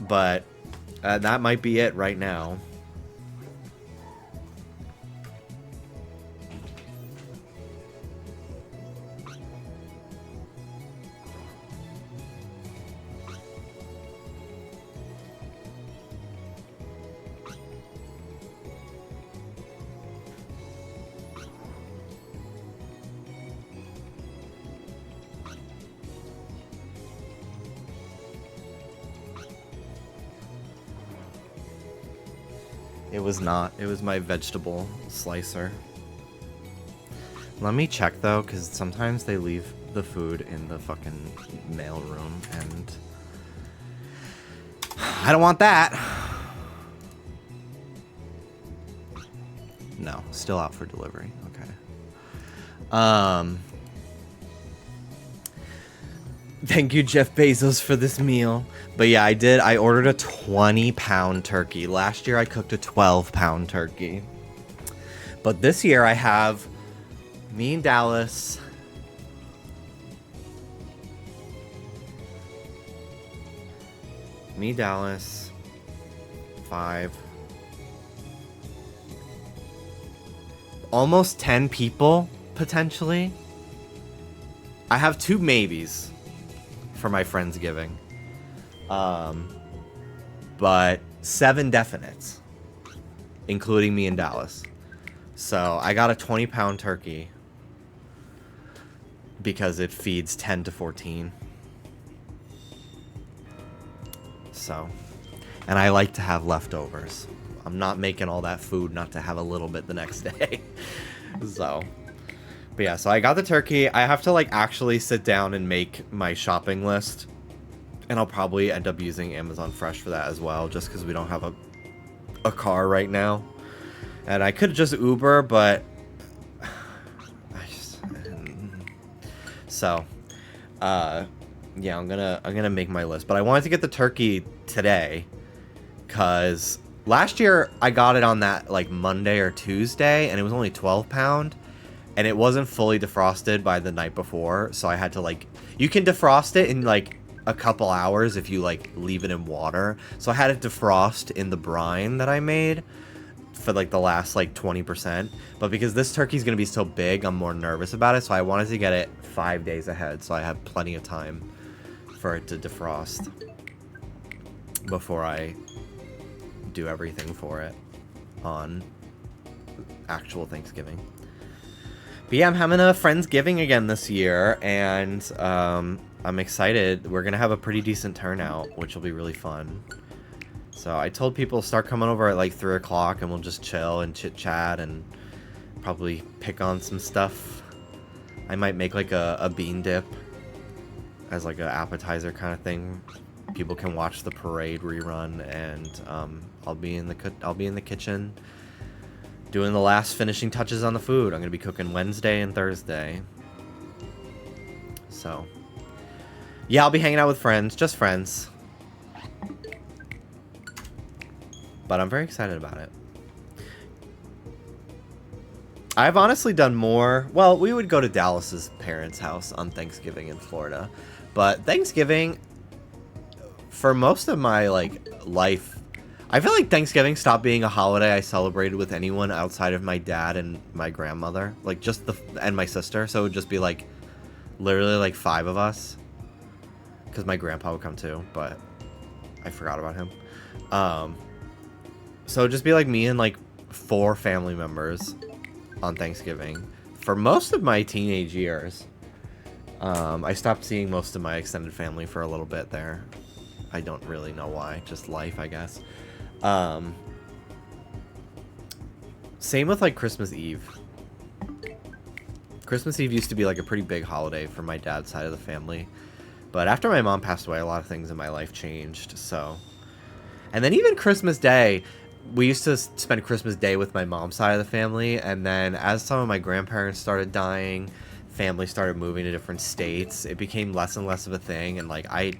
But that might be it right now. It was not. It was my vegetable slicer. Let me check though, because sometimes they leave the food in the fucking mail room, and I don't want that. No, still out for delivery. Okay. Thank you, Jeff Bezos, for this meal. But yeah, I ordered a 20-pound turkey. Last year I cooked a 12-pound turkey. But this year I have me and Dallas. Me, Dallas. 5. Almost 10 people, potentially. I have 2 maybes for my Friendsgiving. But 7 definites, including me and Dallas. So I got a 20-pound turkey because it feeds 10 to 14. So, and I like to have leftovers. I'm not making all that food not to have a little bit the next day. So, but yeah, so I got the turkey. I have to like actually sit down and make my shopping list. And I'll probably end up using Amazon Fresh for that as well, just because we don't have a car right now. And I could just Uber, but so yeah, I'm gonna make my list. But I wanted to get the turkey today, cause last year I got it on that like Monday or Tuesday, and it was only 12-pound, and it wasn't fully defrosted by the night before, so I had to like, you can defrost it in like a couple hours if you like leave it in water. So I had it defrost in the brine that I made for like the last like 20%. But because this turkey's gonna be so big, I'm more nervous about it. So I wanted to get it 5 days ahead, so I have plenty of time for it to defrost before I do everything for it on actual Thanksgiving. But yeah, I'm having a Friendsgiving again this year, and I'm excited. We're gonna have a pretty decent turnout, which will be really fun. So I told people start coming over at like 3 o'clock, and we'll just chill and chit chat and probably pick on some stuff. I might make like a bean dip as like an appetizer kind of thing. People can watch the parade rerun, and I'll be in the kitchen doing the last finishing touches on the food. I'm gonna be cooking Wednesday and Thursday. So yeah, I'll be hanging out with friends, just friends. But I'm very excited about it. I've honestly done more. Well, we would go to Dallas's parents' house on Thanksgiving in Florida. But Thanksgiving, for most of my like life, I feel like Thanksgiving stopped being a holiday I celebrated with anyone outside of my dad and my grandmother. Like just and my sister. So it would just be like literally like 5 of us. Because my grandpa would come too, but I forgot about him. So it'd just be like me and like 4 family members on Thanksgiving for most of my teenage years. I stopped seeing most of my extended family for a little bit there. I don't really know why. Just life, I guess. Same with like Christmas Eve. Christmas Eve used to be like a pretty big holiday for my dad's side of the family. But after my mom passed away, a lot of things in my life changed, so. And then even Christmas Day, we used to spend Christmas Day with my mom's side of the family, and then as some of my grandparents started dying, family started moving to different states, it became less and less of a thing, and like I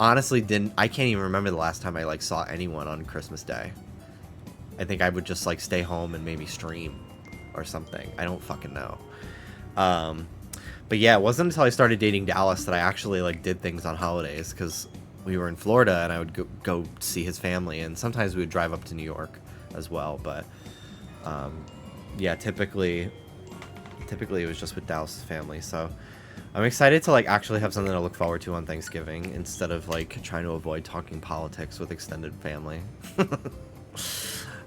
honestly I can't even remember the last time I like saw anyone on Christmas Day. I think I would just like stay home and maybe stream or something. I don't fucking know. But yeah, it wasn't until I started dating Dallas that I actually like did things on holidays, because we were in Florida and I would go see his family, and sometimes we would drive up to New York as well. But yeah, typically it was just with Dallas' family. So I'm excited to like actually have something to look forward to on Thanksgiving instead of like trying to avoid talking politics with extended family.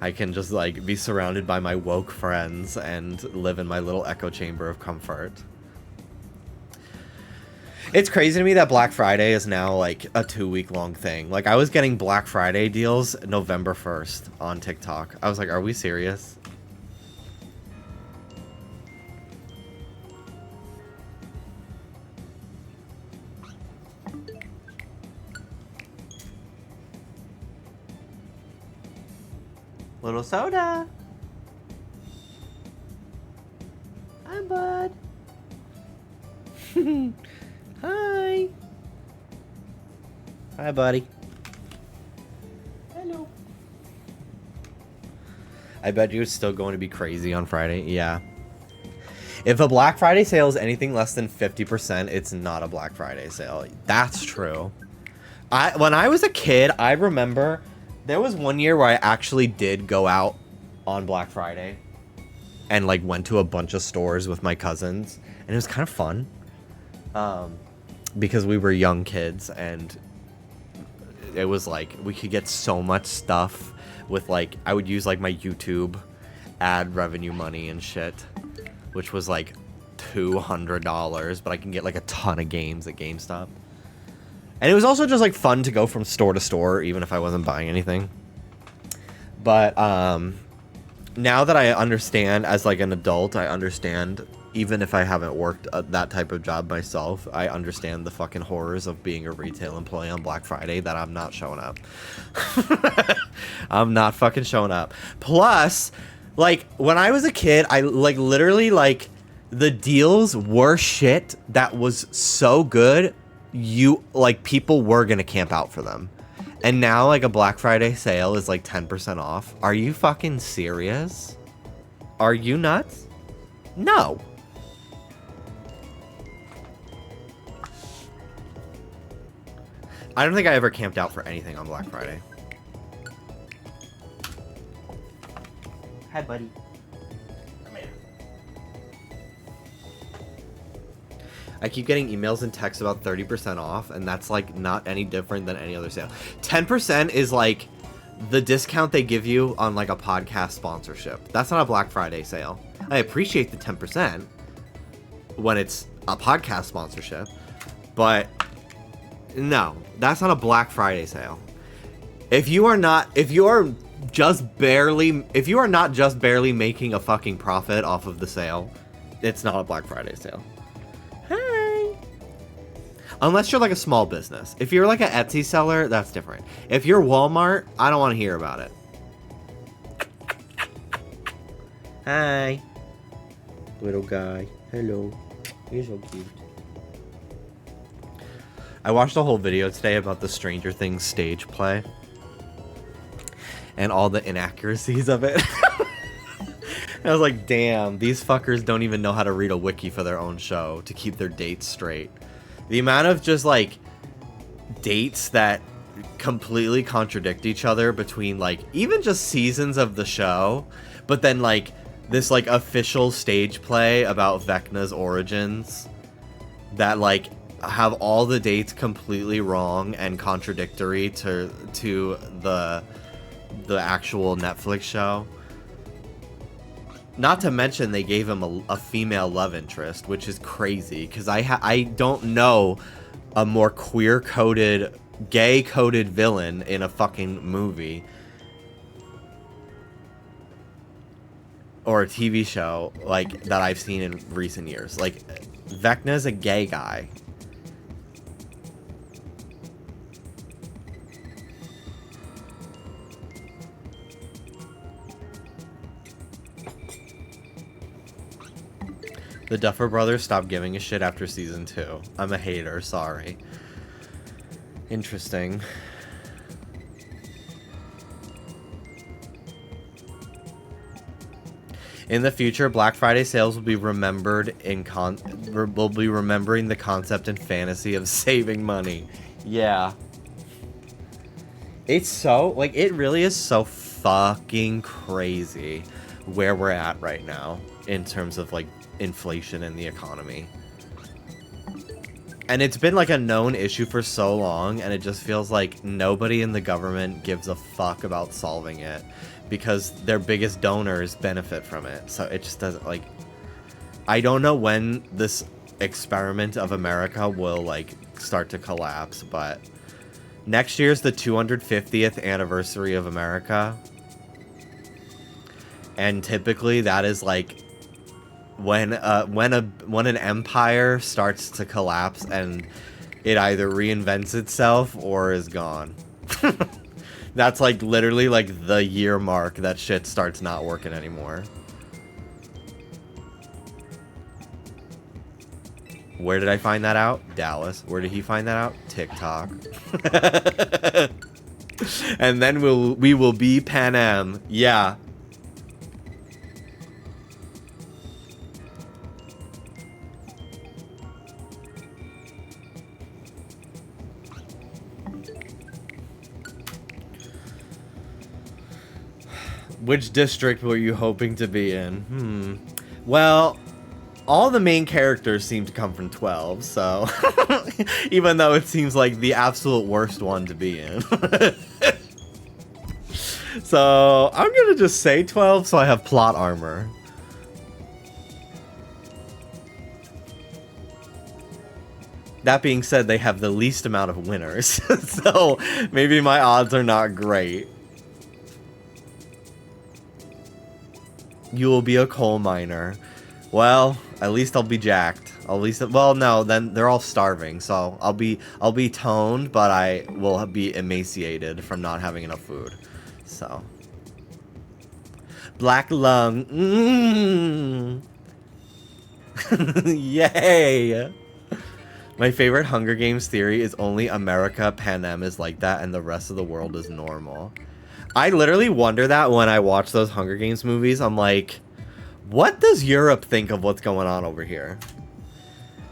I can just like be surrounded by my woke friends and live in my little echo chamber of comfort. It's crazy to me that Black Friday is now like a 2-week long thing. Like I was getting Black Friday deals November 1st on TikTok. I was like, are we serious? Little soda. Hi, bud. Hi. Hi, buddy. Hello. I bet you're still going to be crazy on Friday. Yeah. If a Black Friday sale is anything less than 50%, it's not a Black Friday sale. That's true. When I was a kid, I remember there was one year where I actually did go out on Black Friday and like went to a bunch of stores with my cousins, and it was kind of fun. Because we were young kids, and it was like we could get so much stuff with like I would use like my YouTube ad revenue money and shit, which was like $200, but I can get like a ton of games at GameStop. And it was also just like fun to go from store to store even if I wasn't buying anything. But now that I understand as like an adult, I understand. Even if I haven't worked that type of job myself, I understand the fucking horrors of being a retail employee on Black Friday, that I'm not showing up. I'm not fucking showing up. Plus, like, when I was a kid, I, like, literally, like, the deals were shit that was so good, people were gonna camp out for them. And now, like, a Black Friday sale is, like, 10% off. Are you fucking serious? Are you nuts? No. I don't think I ever camped out for anything on Black Friday. Hi, buddy. Come here. I keep getting emails and texts about 30% off, and that's like not any different than any other sale. 10% is like the discount they give you on like a podcast sponsorship. That's not a Black Friday sale. I appreciate the 10% when it's a podcast sponsorship, but no, that's not a Black Friday sale. If you are not just barely making a fucking profit off of the sale, it's not a Black Friday sale. Hi. Unless you're like a small business. If you're like an Etsy seller, that's different. If you're Walmart, I don't want to hear about it. Hi. Little guy. Hello. You're so cute. I watched a whole video today about the Stranger Things stage play and all the inaccuracies of it. I was like, damn, these fuckers don't even know how to read a wiki for their own show to keep their dates straight. The amount of just like dates that completely contradict each other between like even just seasons of the show, but then like this like official stage play about Vecna's origins that like have all the dates completely wrong and contradictory to the actual Netflix show. Not to mention they gave him a female love interest, which is crazy because I don't know a more queer-coded gay-coded villain in a fucking movie. Or a TV show, like, that I've seen in recent years. Like, Vecna's a gay guy. The Duffer Brothers stopped giving a shit after season 2. I'm a hater, sorry. Interesting. In the future, Black Friday sales will be remembered will be remembering the concept and fantasy of saving money. Yeah. It's so, like, it really is so fucking crazy where we're at right now in terms of, like, inflation in the economy. And it's been, like, a known issue for so long, and it just feels like nobody in the government gives a fuck about solving it. Because their biggest donors benefit from it. So it just doesn't, like... I don't know when this experiment of America will, like, start to collapse, but... Next year's the 250th anniversary of America. And typically that is, like... When an empire starts to collapse and it either reinvents itself or is gone. That's, like, literally, like, the year mark that shit starts not working anymore. Where did I find that out? Dallas. Where did he find that out? TikTok. And then we will be Pan Am. Yeah. Which district were you hoping to be in? Well, all the main characters seem to come from 12, so... Even though it seems like the absolute worst one to be in. So, I'm gonna just say 12 so I have plot armor. That being said, they have the least amount of winners, so maybe my odds are not great. You will be a coal miner. Well, at least I'll be jacked. At least, well, no, then they're all starving. So I'll be toned, but I will be emaciated from not having enough food. So, black lung. Yay! My favorite Hunger Games theory is only America, Pan Am is like that, and the rest of the world is normal. I literally wonder that when I watch those Hunger Games movies. I'm like, what does Europe think of what's going on over here?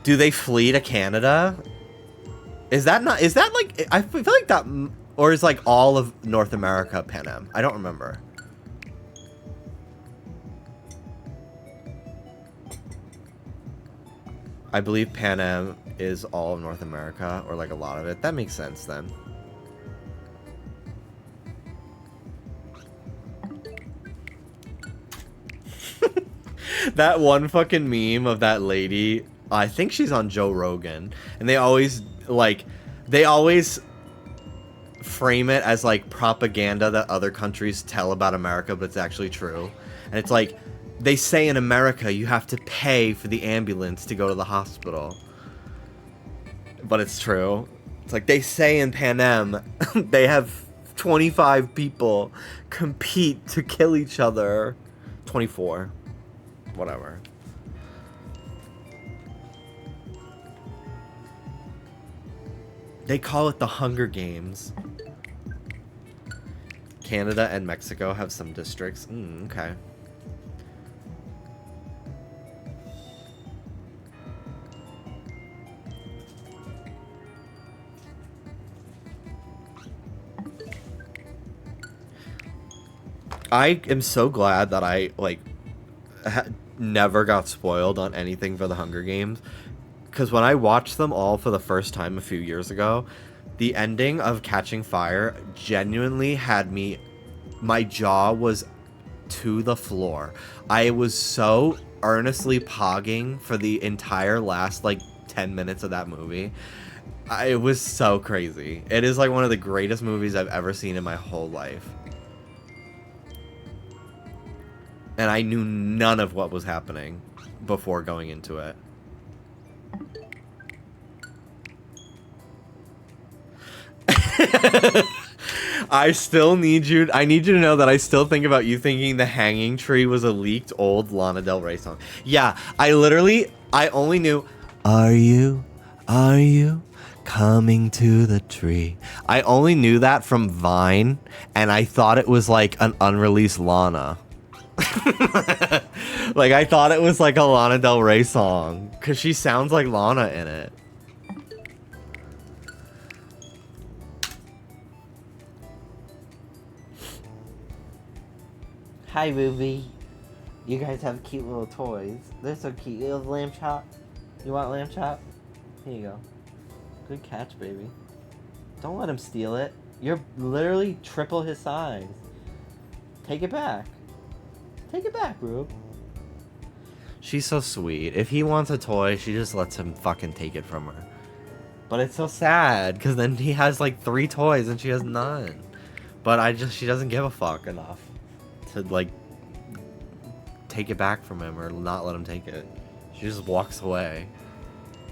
Do they flee to Canada? Is that like, I feel like that, or is like all of North America Pan Am? I don't remember. I believe Pan Am is all of North America, or like a lot of it. That makes sense then. That one fucking meme of that lady, I think she's on Joe Rogan, and they always frame it as like propaganda that other countries tell about America, but it's actually true. And it's like, they say in America you have to pay for the ambulance to go to the hospital, but it's true. It's like they say in Pan Am they have 25 people compete to kill each other. 24. Whatever. They call it the Hunger Games. Canada and Mexico have some districts. Okay. I am so glad that I, like, never got spoiled on anything for the Hunger Games, because when I watched them all for the first time a few years ago, the ending of Catching Fire genuinely had me, my jaw was to the floor. I was so earnestly pogging for the entire last, like, 10 minutes of that movie. It was so crazy. It is like one of the greatest movies I've ever seen in my whole life. And I knew none of what was happening before going into it. I need you to know that I still think about you thinking The Hanging Tree was a leaked old Lana Del Rey song. Yeah, I only knew, are you coming to the tree? I only knew that from Vine, and I thought it was like an unreleased Lana. Like, I thought it was like a Lana Del Rey song, because she sounds like Lana in it. Hi, Ruby. You guys have cute little toys. They're so cute. You love lamb chop? You want lamb chop? Here you go. Good catch, baby. Don't let him steal it. You're literally triple his size. Take it back. Take it back, Rube. She's so sweet. If he wants a toy, she just lets him fucking take it from her. But it's so sad, because then he has like 3 toys and she has none. But she doesn't give a fuck enough to like take it back from him or not let him take it. She just walks away.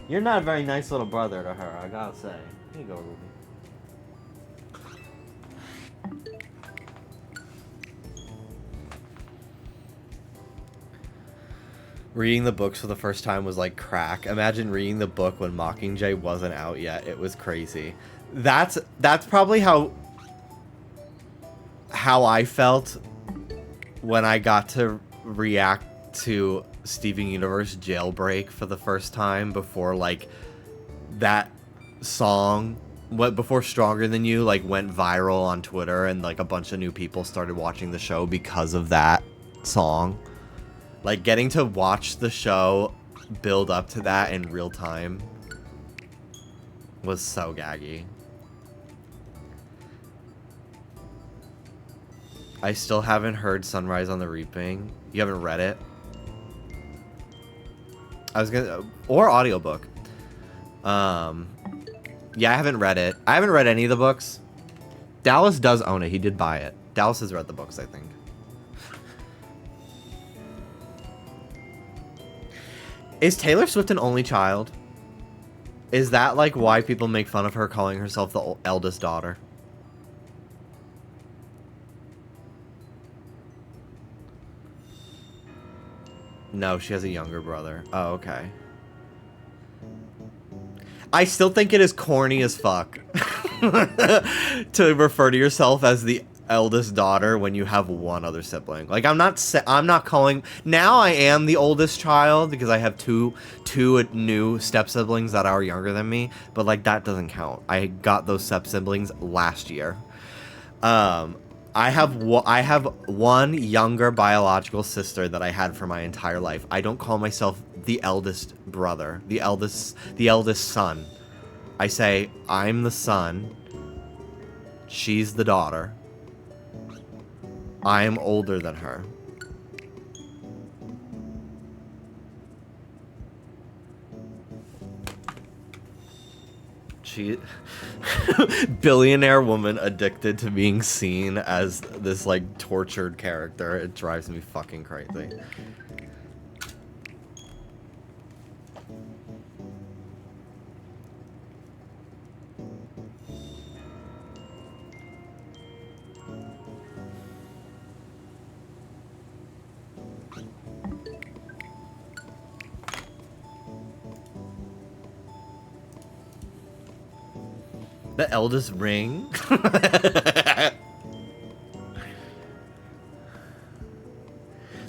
You're not a very nice little brother to her, I gotta say. Here you go, Ruby. Reading the books for the first time was like crack. Imagine reading the book when Mockingjay wasn't out yet. It was crazy. That's probably how I felt when I got to react to Steven Universe Jailbreak for the first time before like that song before Stronger Than You like went viral on Twitter and like a bunch of new people started watching the show because of that song. Like getting to watch the show build up to that in real time was so gaggy. I still haven't heard Sunrise on the Reaping. You haven't read it? Or audiobook. Yeah, I haven't read it. I haven't read any of the books. Dallas does own it. He did buy it. Dallas has read the books, I think. Is Taylor Swift an only child? Is that like why people make fun of her calling herself the eldest daughter? No, she has a younger brother. Oh, okay. I still think it is corny as fuck to refer to yourself as the eldest daughter when you have one other sibling. Like, I'm not calling... Now I am the oldest child because I have two new step-siblings that are younger than me, but, like, that doesn't count. I got those step-siblings last year. I have one younger biological sister that I had for my entire life. I don't call myself the eldest brother, the eldest son. I say, I'm the son. She's the daughter. I am older than her. She... Billionaire woman addicted to being seen as this, like, tortured character. It drives me fucking crazy. The eldest ring?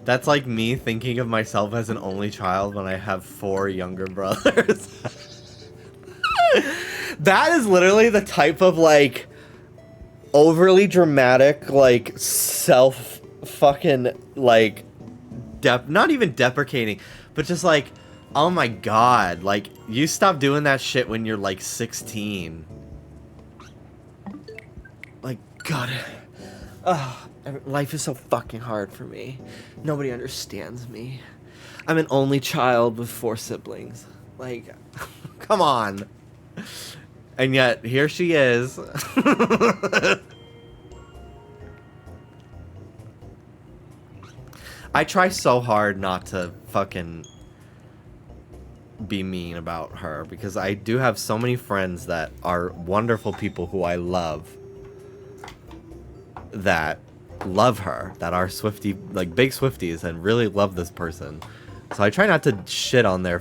That's like me thinking of myself as an only child when I have 4 younger brothers. That is literally the type of, like, overly dramatic, like, fucking, like, not even deprecating, but just like, oh my god, like, you stop doing that shit when you're, like, 16. Like, God, life is so fucking hard for me. Nobody understands me. I'm an only child with 4 siblings. Like, come on. And yet, here she is. I try so hard not to fucking be mean about her because I do have so many friends that are wonderful people who I love that love her, that are Swiftie, like big Swifties and really love this person. So I try not to shit on their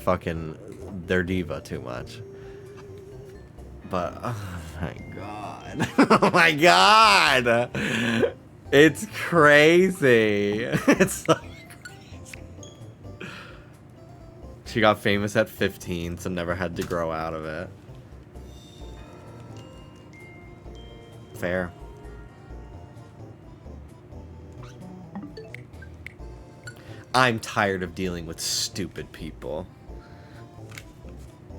diva too much. But, oh my god. Oh my god! It's crazy. It's so crazy. She got famous at 15, so never had to grow out of it. Fair. I'm tired of dealing with stupid people.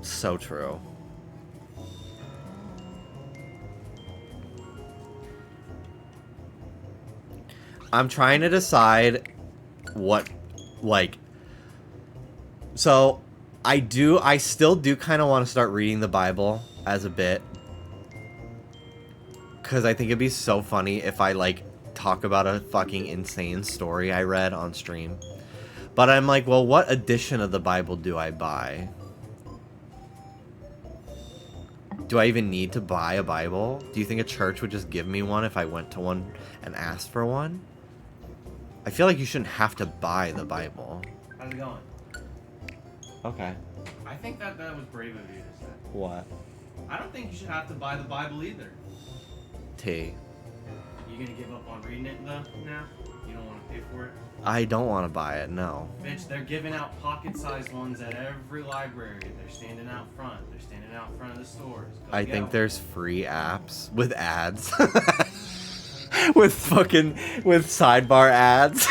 So true. I'm trying to decide what, like, so I still do kind of want to start reading the Bible as a bit. Because I think it'd be so funny if I, like, talk about a fucking insane story I read on stream. But I'm like, well, what edition of the Bible do I buy? Do I even need to buy a Bible? Do you think a church would just give me one if I went to one and asked for one? I feel like you shouldn't have to buy the Bible. How's it going? Okay. I think that was brave of you to say. What? I don't think you should have to buy the Bible either. T. You gonna give up on reading it though now? You don't want to pay for it? I don't want to buy it, no. Bitch, they're giving out pocket-sized ones at every library. They're standing out front. They're standing out front of the stores. I think there's free apps with ads. with sidebar ads.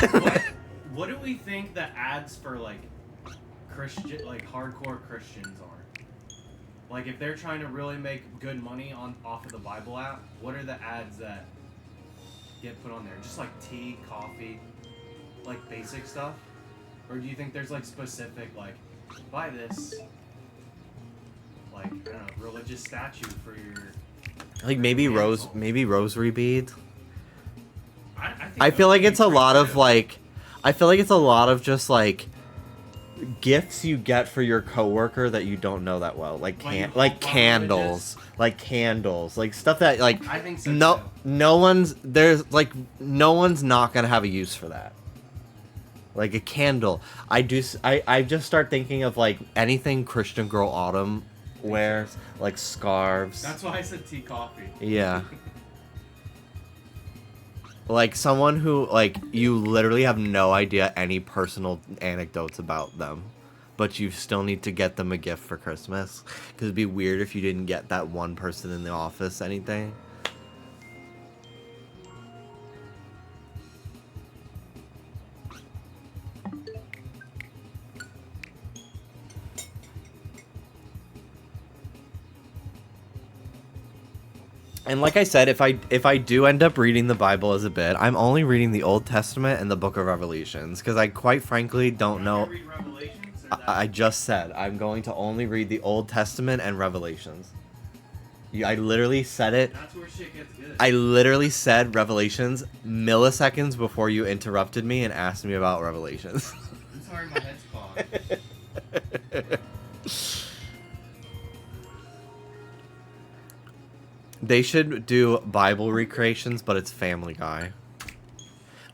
What do we think the ads for like hardcore Christians are? Like if they're trying to really make good money off of the Bible app, what are the ads that get put on there? Just like tea, coffee, like basic stuff? Or do you think there's like specific like buy this like I don't know, religious statue for your like maybe rosary beads? I feel like it's a lot of like I feel like it's a lot of just like gifts you get for your coworker that you don't know that well, like candles, like stuff that like I think so no one's not gonna have a use for that. Like a candle, I just start thinking of like anything Christian Girl Autumn wears, like scarves. That's why I said tea, coffee. Yeah. Like someone who, like, you literally have no idea any personal anecdotes about them, but you still need to get them a gift for Christmas. Because it'd be weird if you didn't get that one person in the office anything. And like I said, if I do end up reading the Bible as a bit, I'm only reading the Old Testament and the Book of Revelations because I quite frankly don't know. Read Revelations, I just said I'm going to only read the Old Testament and Revelations. I literally said it. That's where shit gets good. I literally said Revelations milliseconds before you interrupted me and asked me about Revelations. I'm sorry, my head's clogged. They should do Bible recreations, but it's Family Guy.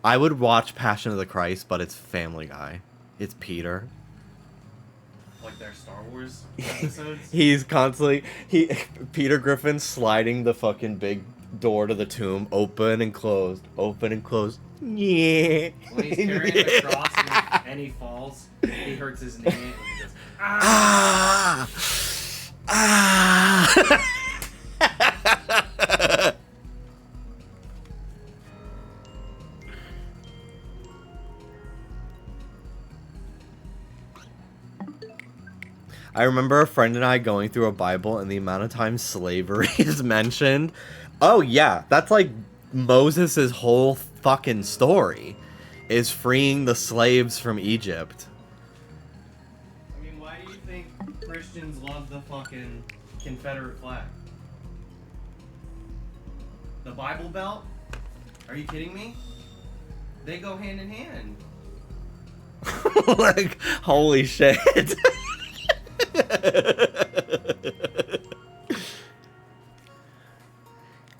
I would watch Passion of the Christ, but it's Family Guy. It's Peter. Like their Star Wars episodes? He's constantly... Peter Griffin sliding the fucking big door to the tomb, open and closed, open and closed. Yeah. When he's carrying the cross and he falls, he hurts his knee and he goes, Ah! Ah! I remember a friend and I going through a Bible and the amount of times slavery is mentioned. Oh yeah, that's like Moses' whole fucking story is freeing the slaves from Egypt. I mean, why do you think Christians Christians love the fucking Confederate flag. The Bible Belt? Are you kidding me? They go hand in hand. Like, holy shit.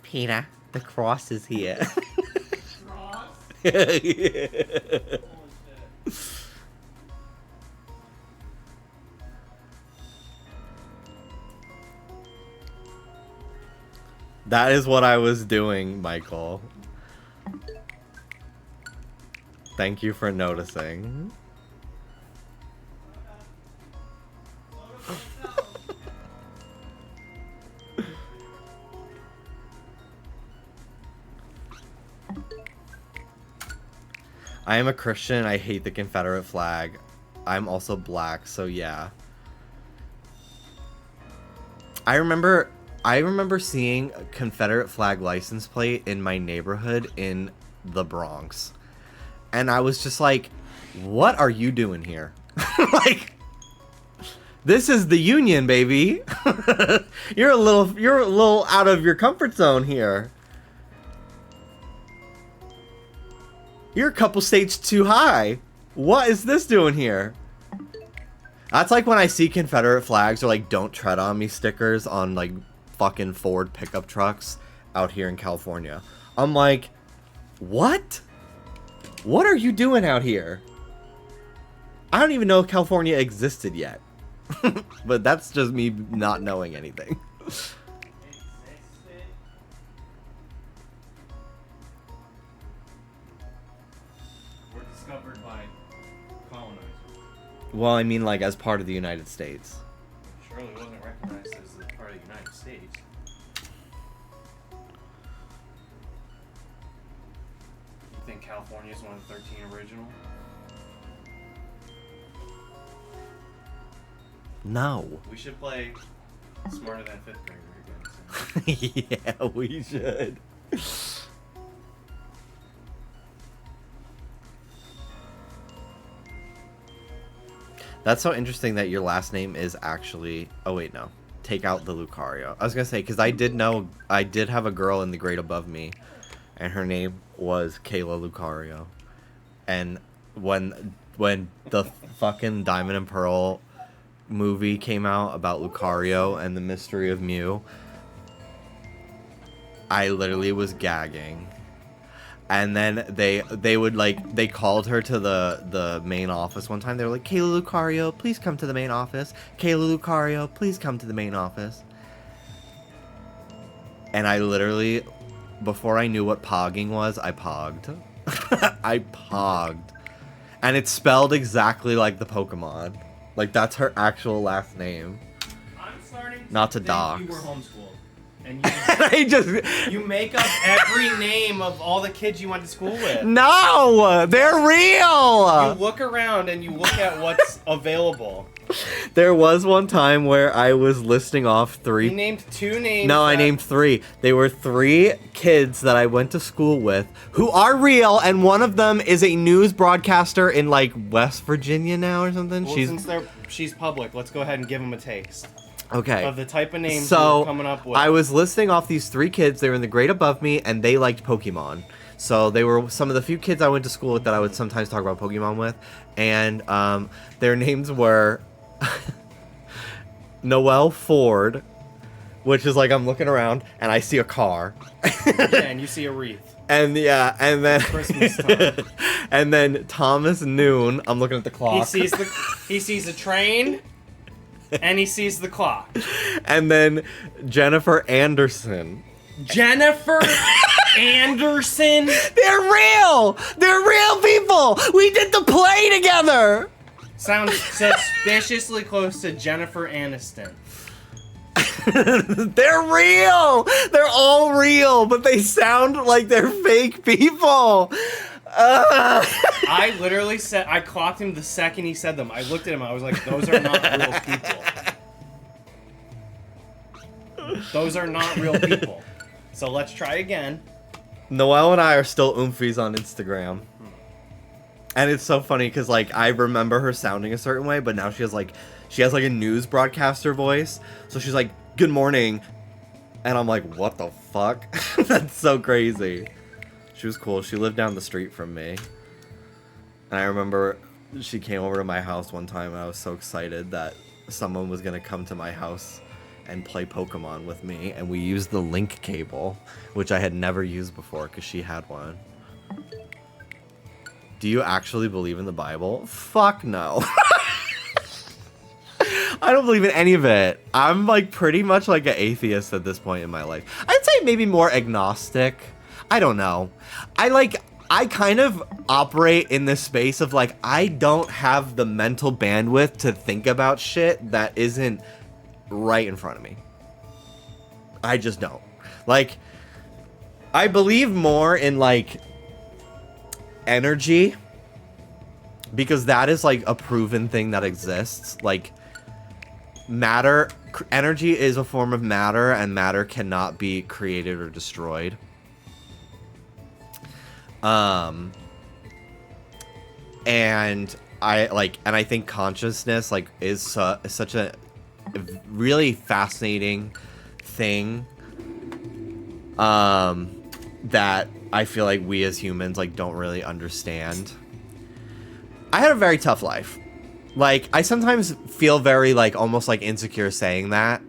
Peter, the cross is here. Cross? Yeah. Holy shit. That is what I was doing, Michael. Thank you for noticing. I am a Christian. I hate the Confederate flag. I'm also black, so yeah. I remember seeing a Confederate flag license plate in my neighborhood in the Bronx. And I was just like, what are you doing here? Like, this is the Union, baby. You're a little out of your comfort zone here. You're a couple states too high. What is this doing here? That's like when I see Confederate flags or like "Don't Tread on Me" stickers on like fucking Ford pickup trucks out here in California. I'm like, what? What are you doing out here? I don't even know if California existed yet. But that's just me not knowing anything. Were discovered by colonizers. Well, I mean, like, as part of the United States. Surely wasn't recognized as a part of the United States. You think California is one of the 13 original? No. We should play Smarter Than a Fifth Grader again. Yeah, we should. That's so interesting that your last name is actually... Oh, wait, no. Take out the Lucario. I was going to say, because I did have a girl in the grade above me, and her name was Kayla Lucario. And when the fucking Diamond and Pearl movie came out about Lucario and the Mystery of Mew, I literally was gagging. And then they called her to the main office one time. They were like, Kayla Lucario, please come to the main office. Kayla Lucario, please come to the main office. And I literally, before I knew what pogging was, I pogged. I pogged. And it's spelled exactly like the Pokemon. Like, that's her actual last name. I'm starting to Not to think dox. you were homeschooled. And I just... you make up every name of all the kids you went to school with. No! They're real! You look around and you look at what's available. There was one time where I was listing off three... You named 2 names. No, I named 3. They were 3 kids that I went to school with who are real, and one of them is a news broadcaster in, like, West Virginia now or something. Well, since she's public, let's go ahead and give them a taste. Okay. Of the type of names so you're coming up with. I was listing off these 3 kids. They were in the grade above me, and they liked Pokemon. So they were some of the few kids I went to school with that I would sometimes talk about Pokemon with. And their names were Noelle Ford, which is like I'm looking around, and I see a car. Yeah, and you see a wreath. And yeah, and then Christmas time. And then Thomas Noon. I'm looking at the clock. He sees a train. And he sees the clock. And then Jennifer Anderson. Jennifer Anderson? They're real! They're real people! We did the play together! Sounds suspiciously close to Jennifer Aniston. They're real! They're all real, but they sound like they're fake people! I literally said, I clocked him the second he said them. I looked at him, I was like, those are not real people. Those are not real people. So let's try again. Noelle and I are still oomfies on Instagram. And it's so funny because, like, I remember her sounding a certain way, but now she has, like, She has like a news broadcaster voice. So she's like, "Good morning." And I'm like, "What the fuck?" That's so crazy. She was cool. She lived down the street from me. And I remember she came over to my house one time and I was so excited that someone was going to come to my house and play Pokemon with me. And we used the link cable, which I had never used before because she had one. Do you actually believe in the Bible? Fuck no. I don't believe in any of it. I'm like pretty much like an atheist at this point in my life. I'd say maybe more agnostic. I don't know. I kind of operate in this space of like, I don't have the mental bandwidth to think about shit that isn't right in front of me. I just don't. Like, I believe more in like energy because that is like a proven thing that exists. Like, matter, energy is a form of matter, and matter cannot be created or destroyed. And I think consciousness like is such a really fascinating thing that I feel like we as humans like don't really understand. I had a very tough life. Like, I sometimes feel very like almost like insecure saying that,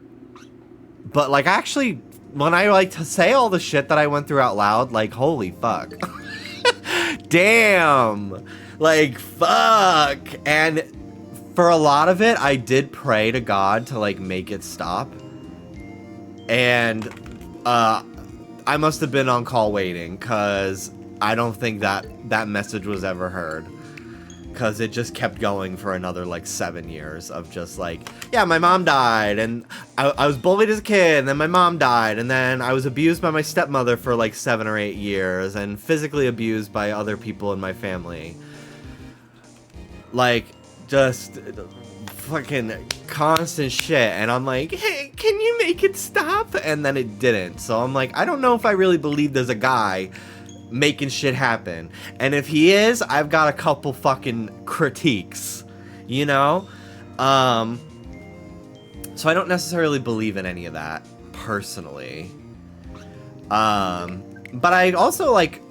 but like actually when I like to say all the shit that I went through out loud, like holy fuck. Damn, like fuck. And for a lot of it I did pray to God to like make it stop, and I must have been on call waiting, because I don't think that message was ever heard, because it just kept going for another like 7 years of just like, yeah, my mom died, and I was bullied as a kid, and then my mom died, and then I was abused by my stepmother for like 7 or 8 years, and physically abused by other people in my family. Like, just fucking constant shit. And I'm like, hey, can you make it stop? And then it didn't. So I'm like, I don't know if I really believe there's a guy making shit happen. And if he is, I've got a couple fucking critiques, you know? So I don't necessarily believe in any of that personally. But I also like,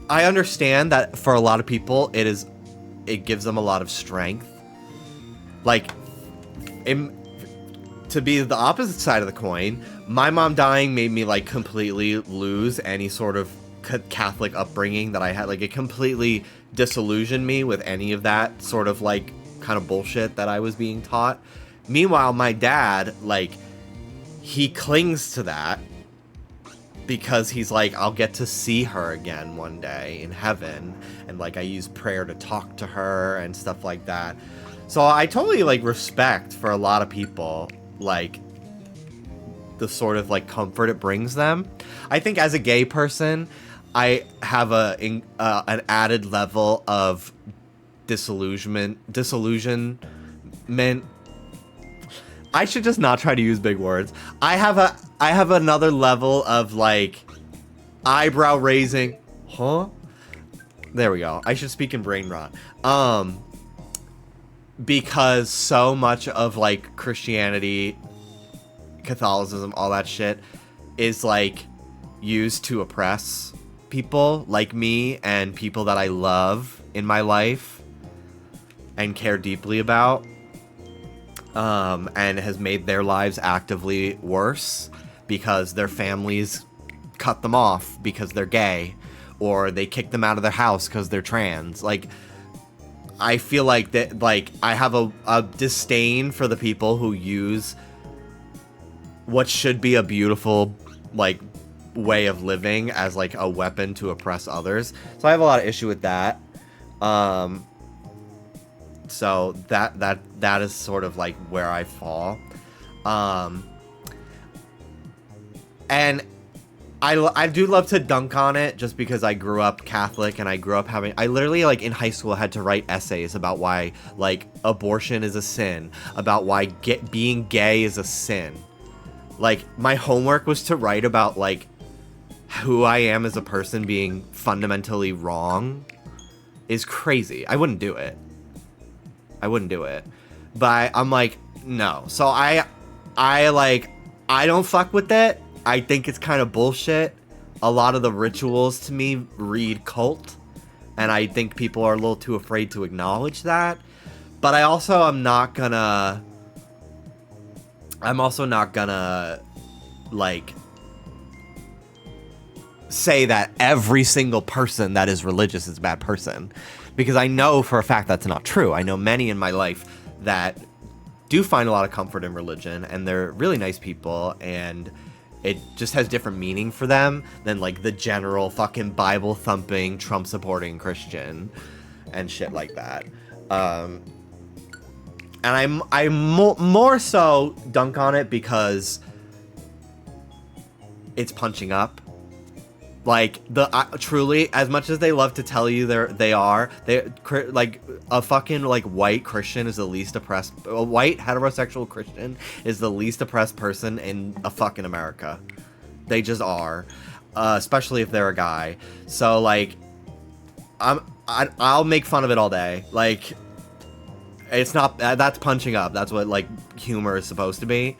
I understand that for a lot of people it gives them a lot of strength. Like, to be the opposite side of the coin, my mom dying made me like completely lose any sort of Catholic upbringing that I had. Like, it completely disillusioned me with any of that sort of like kind of bullshit that I was being taught. Meanwhile, my dad, like, he clings to that because he's like, I'll get to see her again one day in heaven, and like I use prayer to talk to her and stuff like that. So I totally like respect for a lot of people like the sort of like comfort it brings them. I think as a gay person, I have an added level of disillusionment. I should just not try to use big words. I have another level of like eyebrow raising. Huh? There we go. I should speak in brain rot. Because so much of like Christianity, Catholicism, all that shit is like used to oppress people like me and people that I love in my life and care deeply about. And has made their lives actively worse because their families cut them off because they're gay, or they kick them out of their house because they're trans. Like, I feel like that, like, I have a disdain for the people who use what should be a beautiful, like, way of living as, like, a weapon to oppress others. So I have a lot of issue with that. So that is sort of like where I fall. And I do love to dunk on it just because I grew up Catholic, and I grew up I literally like in high school had to write essays about why like abortion is a sin, about why being gay is a sin. Like, my homework was to write about like who I am as a person being fundamentally wrong is crazy. I wouldn't do it. but I'm like, no. So I don't fuck with it. I think it's kind of bullshit. A lot of the rituals to me read cult, and I think people are a little too afraid to acknowledge that. But I'm also not gonna like say that every single person that is religious is a bad person, because I know for a fact that's not true. I know many in my life that do find a lot of comfort in religion, and they're really nice people, and it just has different meaning for them than like the general fucking Bible thumping, Trump supporting Christian and shit like that. And I'm more so dunk on it because it's punching up. Like truly, as much as they love to tell you they like a fucking like white Christian is the least oppressed. A white heterosexual Christian is the least oppressed person in a fucking America. They just are, especially if they're a guy. So like, I'll make fun of it all day. Like, it's not that's punching up. That's what like humor is supposed to be.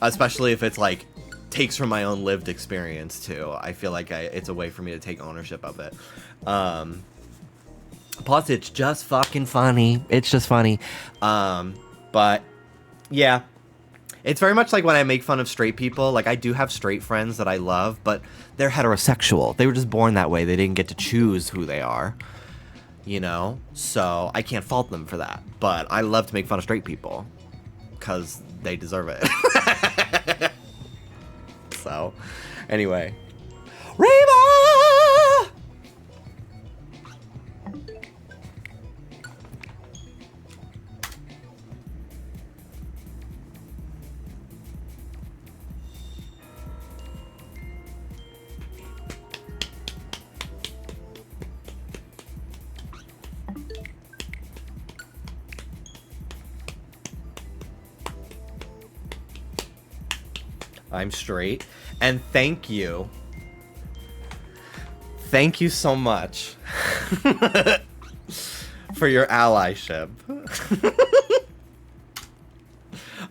Especially if it's like takes from my own lived experience too. I feel like it's a way for me to take ownership of it. Plus it's just fucking funny. It's just funny. But yeah, it's very much like when I make fun of straight people. Like, I do have straight friends that I love, but they're heterosexual. They were just born that way. They didn't get to choose who they are, you know? So I can't fault them for that. But I love to make fun of straight people because they deserve it. So, anyway. Reba! I'm straight. And thank you. Thank you so much for your allyship.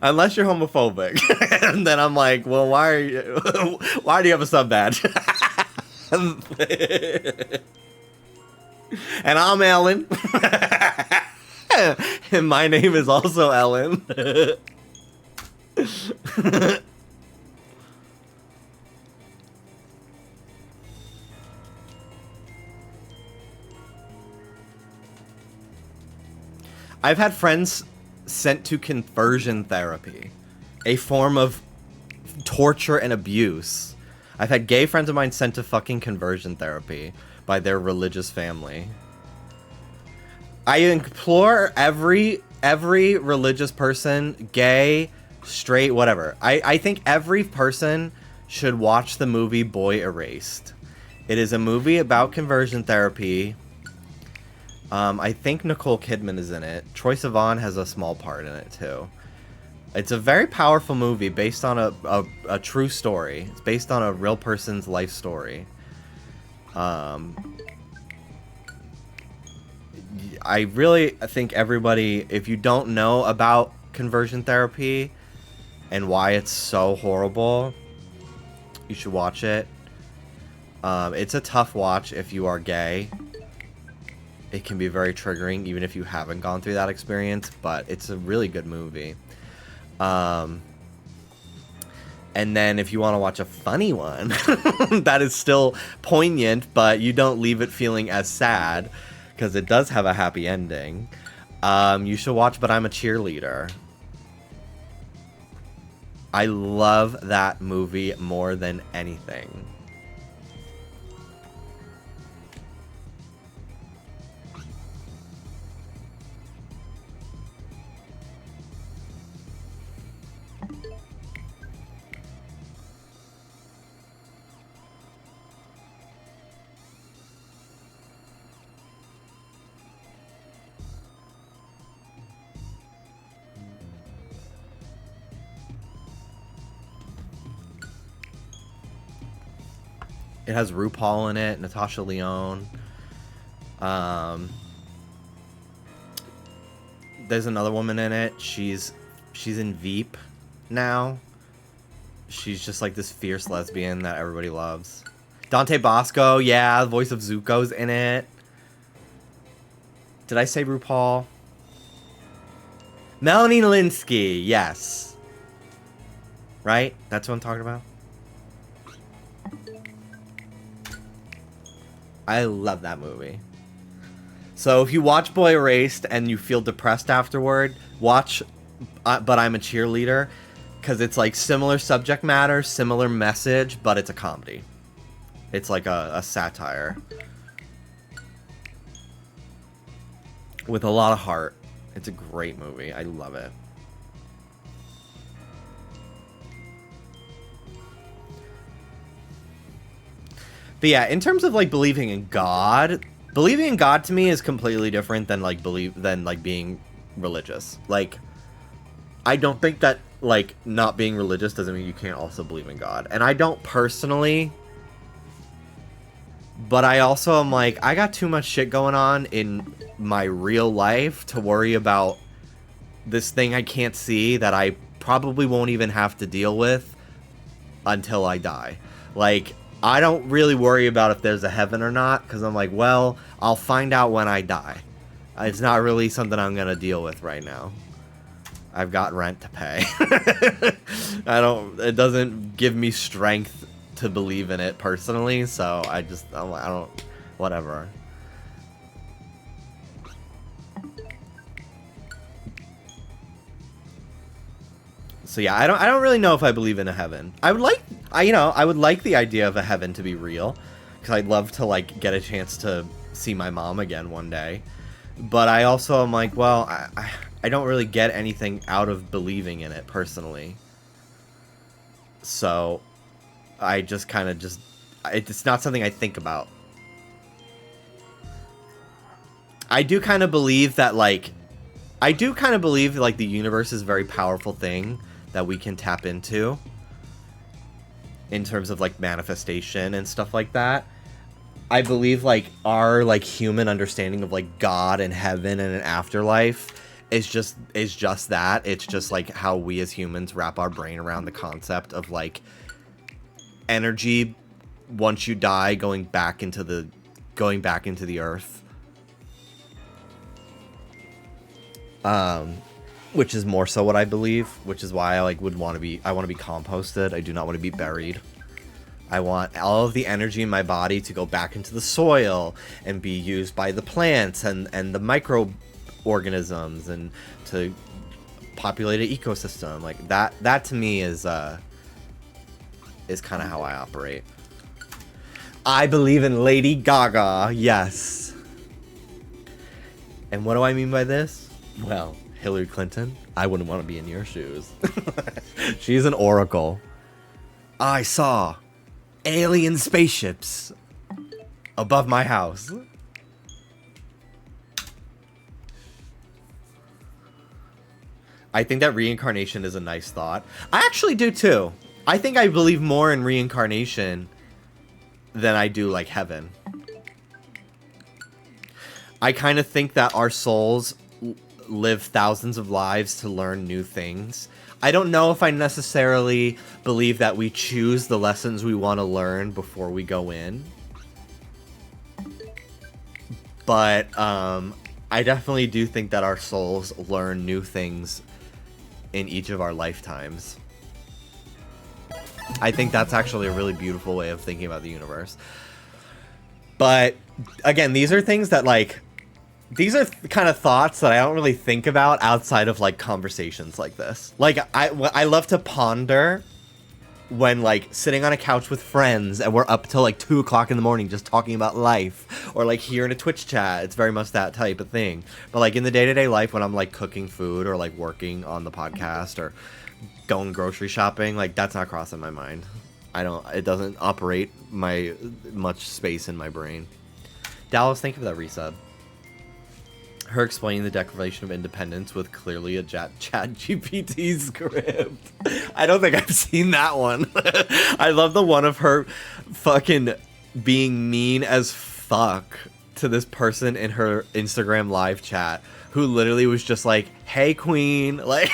Unless you're homophobic. And then I'm like, well, why do you have a sub badge? And I'm Ellen. And my name is also Ellen. I've had friends sent to conversion therapy, a form of torture and abuse. I've had gay friends of mine sent to fucking conversion therapy by their religious family. I implore every religious person, gay, straight, whatever. I think every person should watch the movie Boy Erased. It is a movie about conversion therapy. I think Nicole Kidman is in it. Troye Sivan has a small part in it too. It's a very powerful movie based on a true story. It's based on a real person's life story. I really think everybody, if you don't know about conversion therapy and why it's so horrible, you should watch it. It's a tough watch if you are gay. It can be very triggering even if you haven't gone through that experience, but it's a really good movie. And then if you want to watch a funny one that is still poignant, but you don't leave it feeling as sad, because it does have a happy ending, you should watch But I'm a Cheerleader. I love that movie more than anything. It has RuPaul in it, Natasha Lyonne. There's another woman in it. She's in Veep now. She's just like this fierce lesbian that everybody loves. Dante Bosco, yeah, the voice of Zuko's in it. Did I say RuPaul? Melanie Linsky, yes. Right? That's what I'm talking about? I love that movie. So if you watch Boy Erased and you feel depressed afterward, watch But I'm a Cheerleader, because it's like similar subject matter, similar message, but it's a comedy. It's like a satire. With a lot of heart. It's a great movie. I love it. But yeah, in terms of like believing in God to me is completely different than like being religious. Like, I don't think that like not being religious doesn't mean you can't also believe in God. And I don't personally, but I also am like, I got too much shit going on in my real life to worry about this thing I can't see that I probably won't even have to deal with until I die. Like, I don't really worry about if there's a heaven or not, because I'm like, well, I'll find out when I die. It's not really something I'm going to deal with right now. I've got rent to pay. It doesn't give me strength to believe in it personally, so I don't, whatever. So yeah, I don't really know if I believe in a heaven. I would like the idea of a heaven to be real, because I'd love to like get a chance to see my mom again one day. But I also am like, well, I don't really get anything out of believing in it personally. So I just kind of it's not something I think about. I do kind of believe that the universe is a very powerful thing that we can tap into in terms of like manifestation and stuff like that. I believe like our like human understanding of like God and heaven and an afterlife is just that. It's just like how we as humans wrap our brain around the concept of like energy once you die going back into the earth. Which is more so what I believe, which is why I want to be composted. I do not want to be buried. I want all of the energy in my body to go back into the soil and be used by the plants and the microorganisms and to populate an ecosystem. Like that to me is kind of how I operate. I believe in Lady Gaga, yes. And what do I mean by this? Well, Hillary Clinton, I wouldn't want to be in your shoes. She's an oracle. I saw alien spaceships above my house. I think that reincarnation is a nice thought. I actually do too. I think I believe more in reincarnation than I do like heaven. I kind of think that our souls live thousands of lives to learn new things. I don't know if I necessarily believe that we choose the lessons we want to learn before we go in. But I definitely do think that our souls learn new things in each of our lifetimes. I think that's actually a really beautiful way of thinking about the universe. But again, these are things that like, these are kind of thoughts that I don't really think about outside of like conversations like this. Like I love to ponder when like sitting on a couch with friends and we're up till like 2 o'clock in the morning just talking about life, or like here in a Twitch chat. It's very much that type of thing. But like in the day-to-day life when I'm like cooking food or like working on the podcast or going grocery shopping, like that's not crossing my mind. It doesn't operate much space in my brain. Dallas, thank you for that resub. Her explaining the Declaration of Independence with clearly a chat GPT script. I don't think I've seen that one. I love the one of her fucking being mean as fuck to this person in her Instagram live chat who literally was just like, "Hey, queen." Like,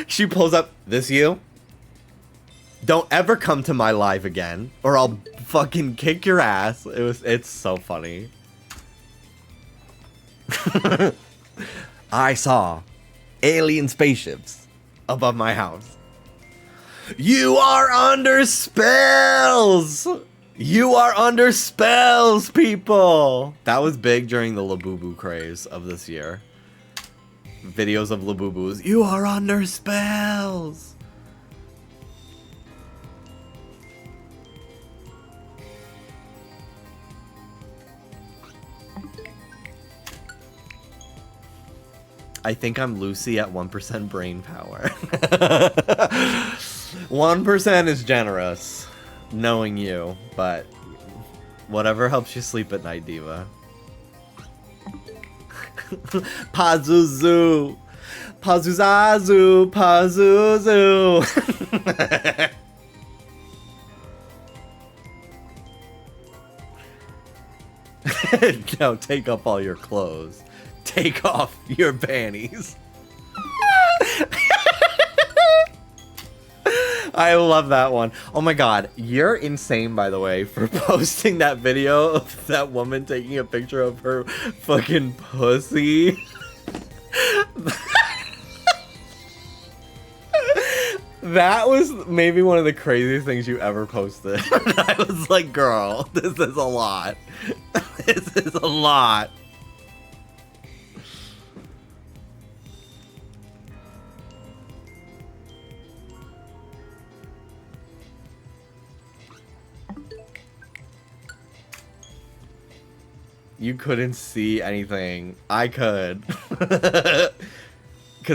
she pulls up, "This you? Don't ever come to my live again, or I'll fucking kick your ass." It's so funny. I saw alien spaceships above my house. You are under spells! You are under spells, people! That was big during the Labubu craze of this year. Videos of Labubus. You are under spells! I think I'm Lucy at 1% brain power. 1% is generous, knowing you, but whatever helps you sleep at night, Diva. Pazuzu! Pazuzazu! Pazuzu! Now take up all your clothes. Take off your panties. I love that one. Oh my god, you're insane, by the way, for posting that video of that woman taking a picture of her fucking pussy. That was maybe one of the craziest things you ever posted. I was like, girl, this is a lot. This is a lot. You couldn't see anything. I could. Because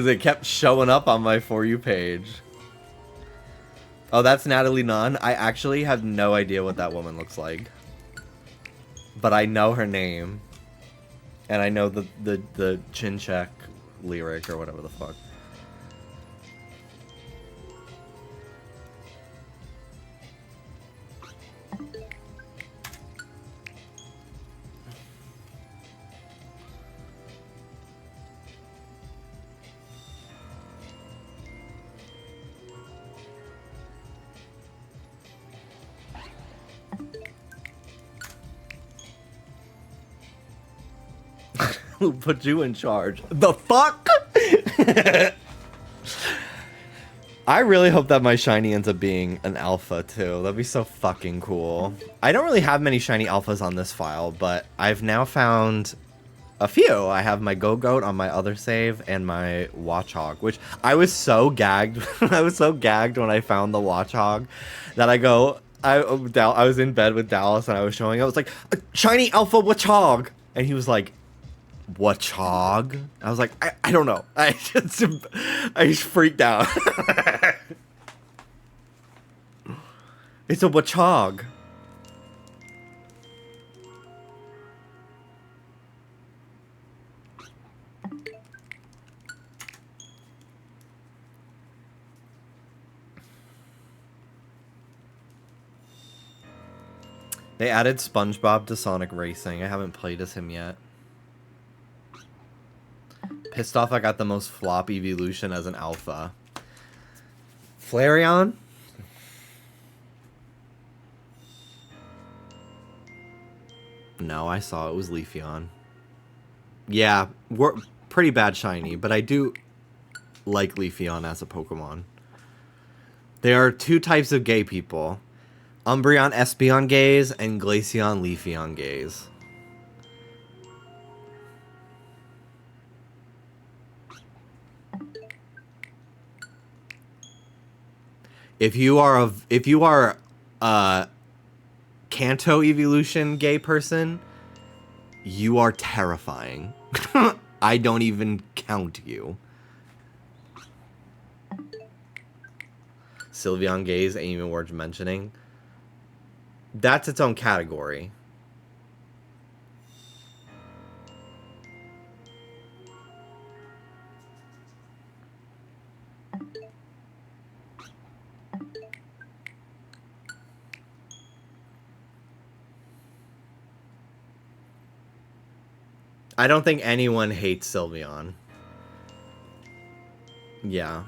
it kept showing up on my For You page. Oh, that's Natalie Nunn? I actually have no idea what that woman looks like. But I know her name. And I know the chin check lyric or whatever the fuck. Who put you in charge? The fuck? I really hope that my shiny ends up being an alpha too. That'd be so fucking cool. I don't really have many shiny alphas on this file, but I've now found a few. I have my Go-Goat on my other save and my Watchhog, which I was so gagged. I was so gagged when I found the Watchhog that I was in bed with Dallas and I was showing, I was like, a shiny alpha Watchhog. And he was like, Watchhog? I was like, I don't know. I just freaked out. It's a Watchhog. They added SpongeBob to Sonic Racing. I haven't played as him yet. Pissed off I got the most flop evolution as an alpha. Flareon? No, I saw it was Leafeon. Yeah, we're pretty bad shiny, but I do like Leafeon as a Pokemon. There are two types of gay people. Umbreon Espeon gays and Glaceon Leafeon gays. If you are a Kanto evolution gay person, you are terrifying. I don't even count you. Sylveon gays ain't even worth mentioning. That's its own category. I don't think anyone hates Sylveon. Yeah.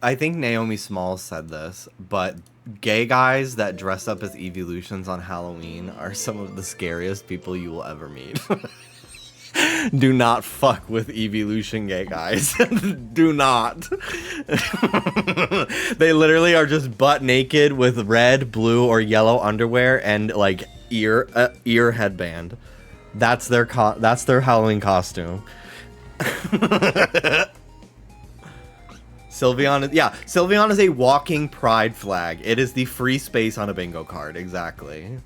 I think Naomi Smalls said this, but gay guys that dress up as evolutions on Halloween are some of the scariest people you will ever meet. Do not fuck with evolution gay guys. Do not. They literally are just butt naked with red, blue, or yellow underwear and like ear headband. That's their Halloween costume. Sylveon is a walking pride flag. It is the free space on a bingo card, exactly.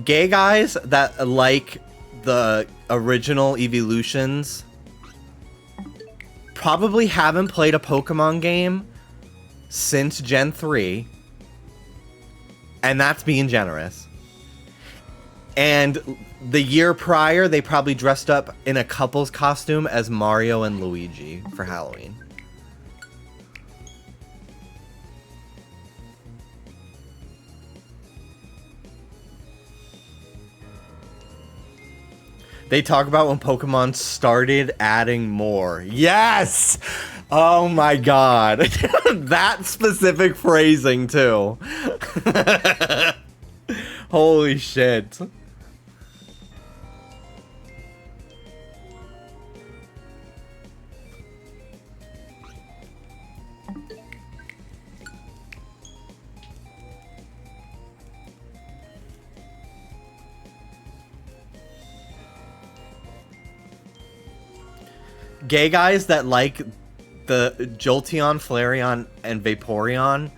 Gay guys that like the original evolutions probably haven't played a Pokemon game since Gen 3, and that's being generous. And the year prior, they probably dressed up in a couple's costume as Mario and Luigi for Halloween. They talk about when Pokemon started adding more. Yes! Oh my god. That specific phrasing, too. Holy shit. Gay guys that like the Jolteon, Flareon, and Vaporeon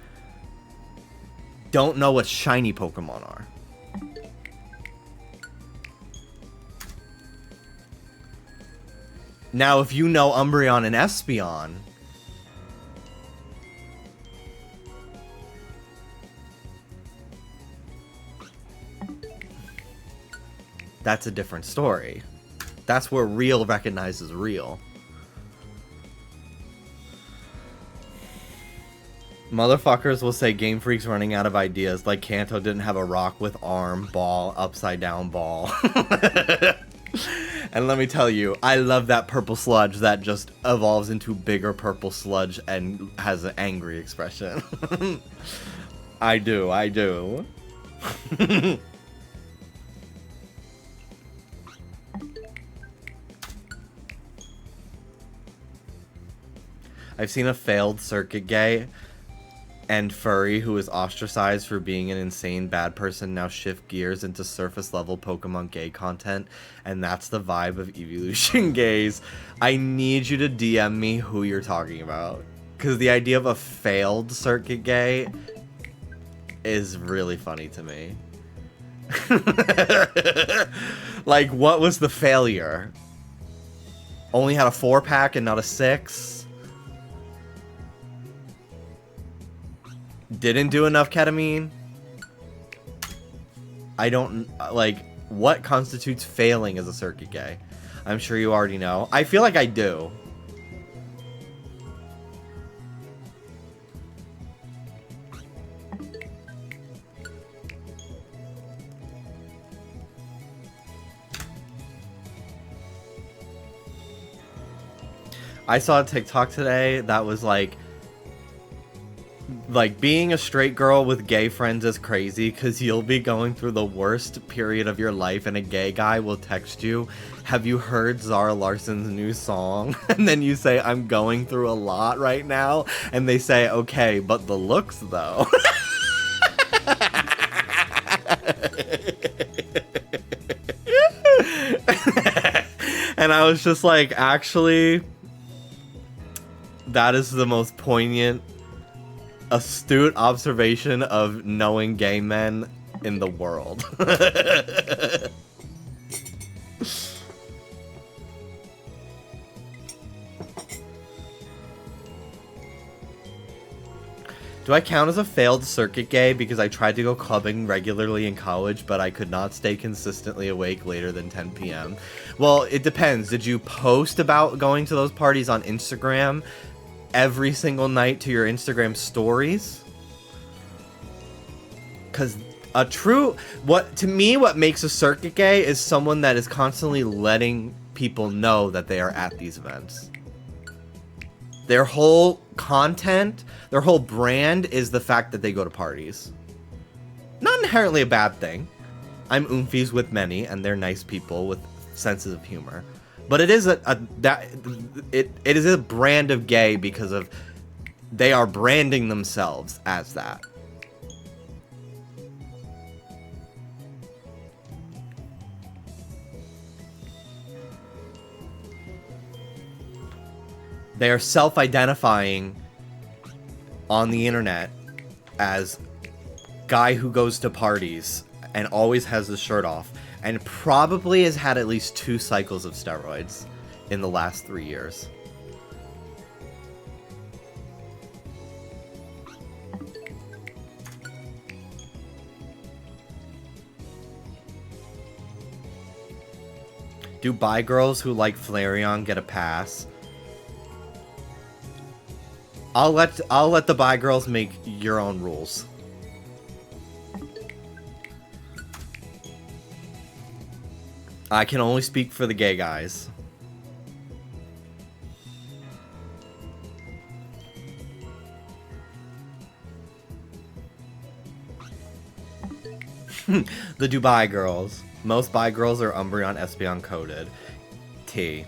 don't know what shiny Pokemon are. Now, if you know Umbreon and Espeon, that's a different story. That's where real recognizes real. Motherfuckers will say Game Freak's running out of ideas, like Kanto didn't have a rock with arm, ball, upside down ball. And let me tell you, I love that purple sludge that just evolves into bigger purple sludge and has an angry expression. I do. I've seen a failed circuit gay and furry who is ostracized for being an insane bad person now shift gears into surface level Pokemon gay content, and that's the vibe of evolution gays. I need you to DM me who you're talking about, because the idea of a failed circuit gay is really funny to me. Like, what was the failure? Only had a 4-pack and not a 6? Didn't do enough ketamine? I don't, like, what constitutes failing as a circuit gay? I'm sure you already know. I feel like I do. I saw a TikTok today that was like being a straight girl with gay friends is crazy because you'll be going through the worst period of your life and a gay guy will text you, have you heard Zara Larson's new song? And then you say, I'm going through a lot right now. And they say, okay, but the looks though. And I was just like, actually, that is the most poignant, astute observation of knowing gay men in the world. Do I count as a failed circuit gay because I tried to go clubbing regularly in college, but I could not stay consistently awake later than 10 p.m.? Well, it depends. Did you post about going to those parties on Instagram every single night to your Instagram stories? Because to me, what makes a circuit gay is someone that is constantly letting people know that they are at these events. Their whole content, their whole brand is the fact that they go to parties. Not inherently a bad thing. I'm oomfies with many, and they're nice people with senses of humor. But it is it is a brand of gay because of they are branding themselves as that. They are self-identifying on the internet as guy who goes to parties and always has his shirt off and probably has had at least 2 cycles of steroids in the last 3 years. Do bi girls who like Flareon get a pass? I'll let the bi girls make your own rules. I can only speak for the gay guys. The Dubai girls. Most bi girls are Umbreon Espeon coded. T.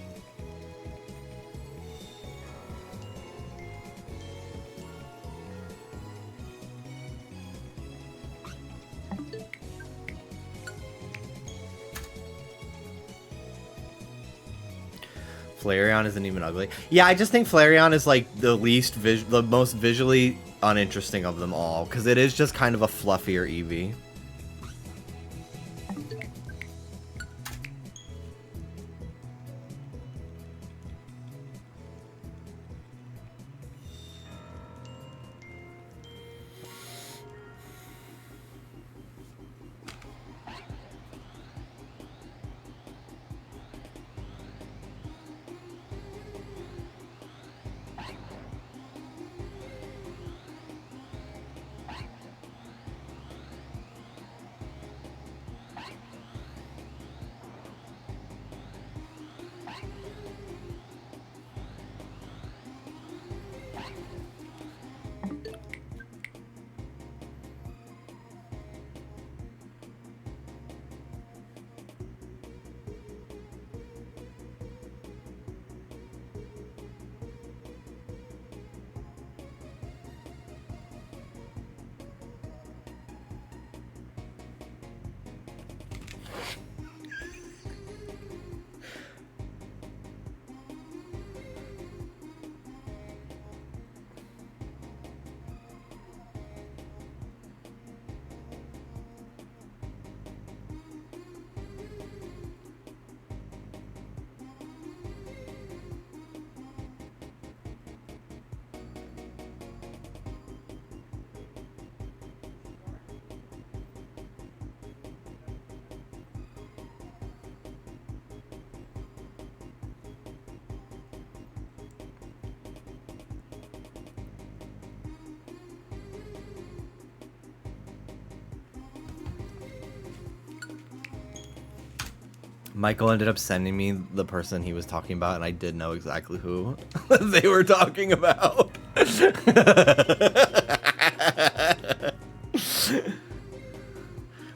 Flareon isn't even ugly. Yeah, I just think Flareon is like the most visually uninteresting of them all, because it is just kind of a fluffier Eevee. Michael ended up sending me the person he was talking about, and I did know exactly who they were talking about.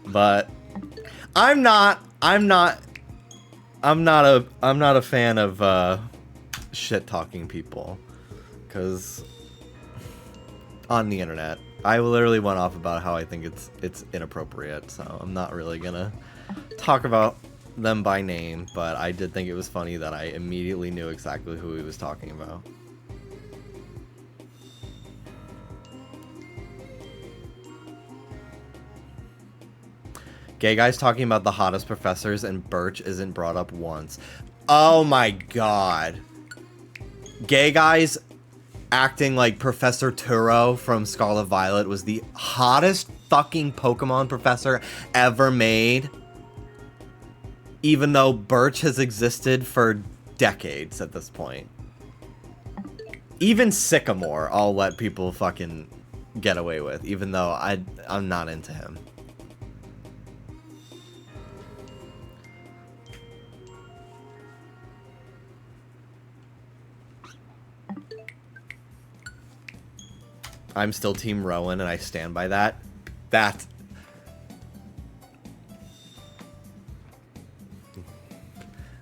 But I'm not a fan of shit talking people, because on the internet I literally went off about how I think it's inappropriate, so I'm not really gonna talk about them by name, but I did think it was funny that I immediately knew exactly who he was talking about. Gay guys talking about the hottest professors and Birch isn't brought up once. Oh my god. Gay guys acting like Professor Turo from Scarlet Violet was the hottest fucking Pokemon professor ever made. Even though Birch has existed for decades at this point. Even Sycamore, I'll let people fucking get away with, even though I'm not into him. I'm still Team Rowan, and I stand by that.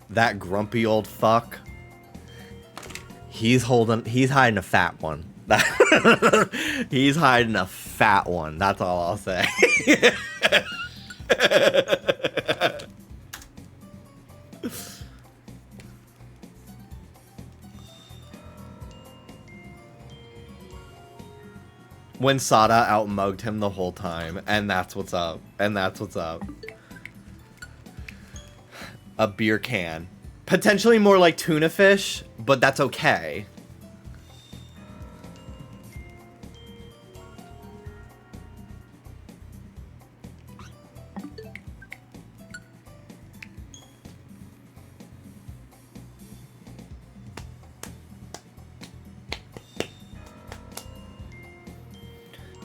That grumpy old fuck. He's hiding a fat one. He's hiding a fat one. That's all I'll say. When Sada outmugged him the whole time, and that's what's up. A beer can. Potentially more like tuna fish, but that's okay.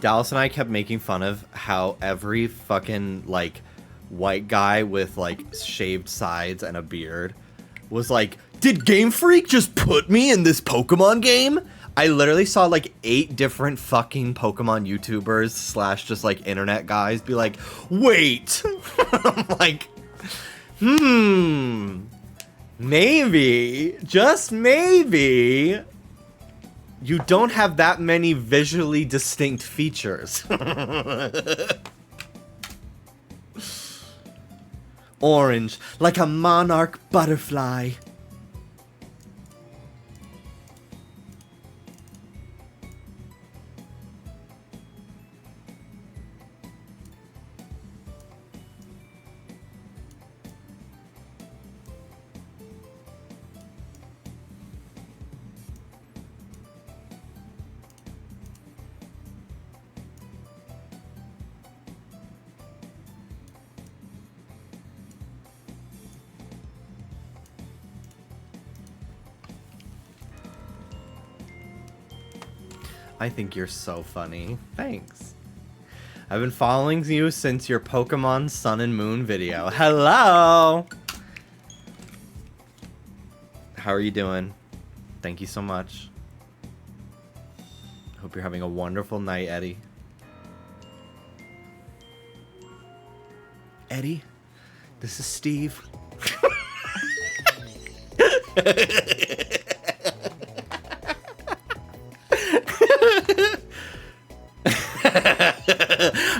Dallas and I kept making fun of how every fucking, like, white guy with, like, shaved sides and a beard was like, did Game Freak just put me in this Pokemon game? I literally saw, like, 8 different fucking Pokemon YouTubers / just, like, internet guys be like, wait! I'm like, maybe, just maybe, you don't have that many visually distinct features. Orange, like a monarch butterfly. I think you're so funny. Thanks. I've been following you since your Pokemon Sun and Moon video. Hello! How are you doing? Thank you so much. Hope you're having a wonderful night, Eddie. Eddie, this is Steve.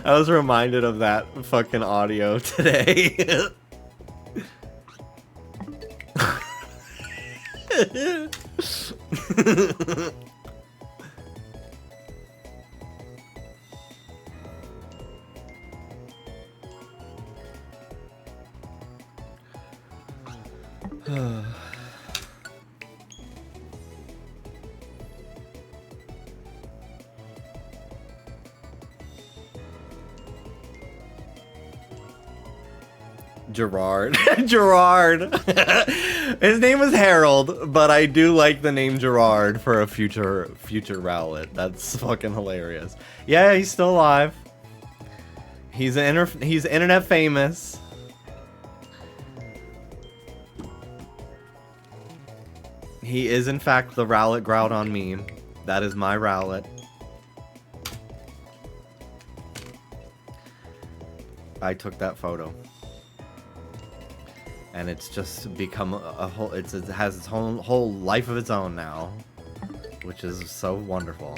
I was reminded of that fucking audio today. Gerard. Gerard. His name is Harold, but I do like the name Gerard for a future Rowlet. That's fucking hilarious. Yeah, he's still alive. He's internet famous. He is in fact the Rowlet Groudon meme. That is my Rowlet. I took that photo. And it's just become a whole, it has its whole life of its own now, which is so wonderful.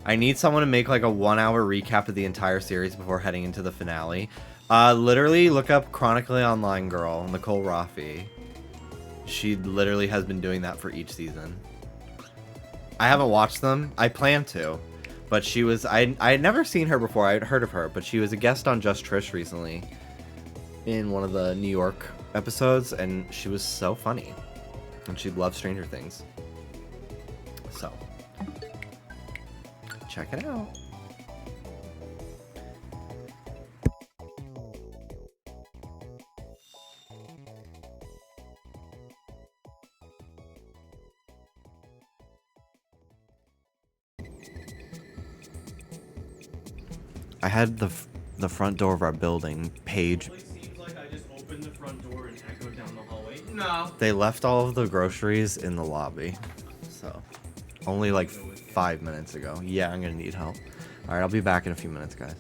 I need someone to make like a 1-hour recap of the entire series before heading into the finale. Literally look up Chronically Online Girl, Nicole Rafi. She literally has been doing that for each season. I haven't watched them. I plan to, but she was, I had never seen her before. I had heard of her, but she was a guest on Just Trish recently in one of the New York episodes, and she was so funny, and she loved Stranger Things. So, check it out. I had the front door of our building page. It seems like I just opened the front door and echoed down the hallway. No. They left all of the groceries in the lobby. So, only like 5 minutes ago. Yeah, I'm gonna need help. Alright, I'll be back in a few minutes, guys.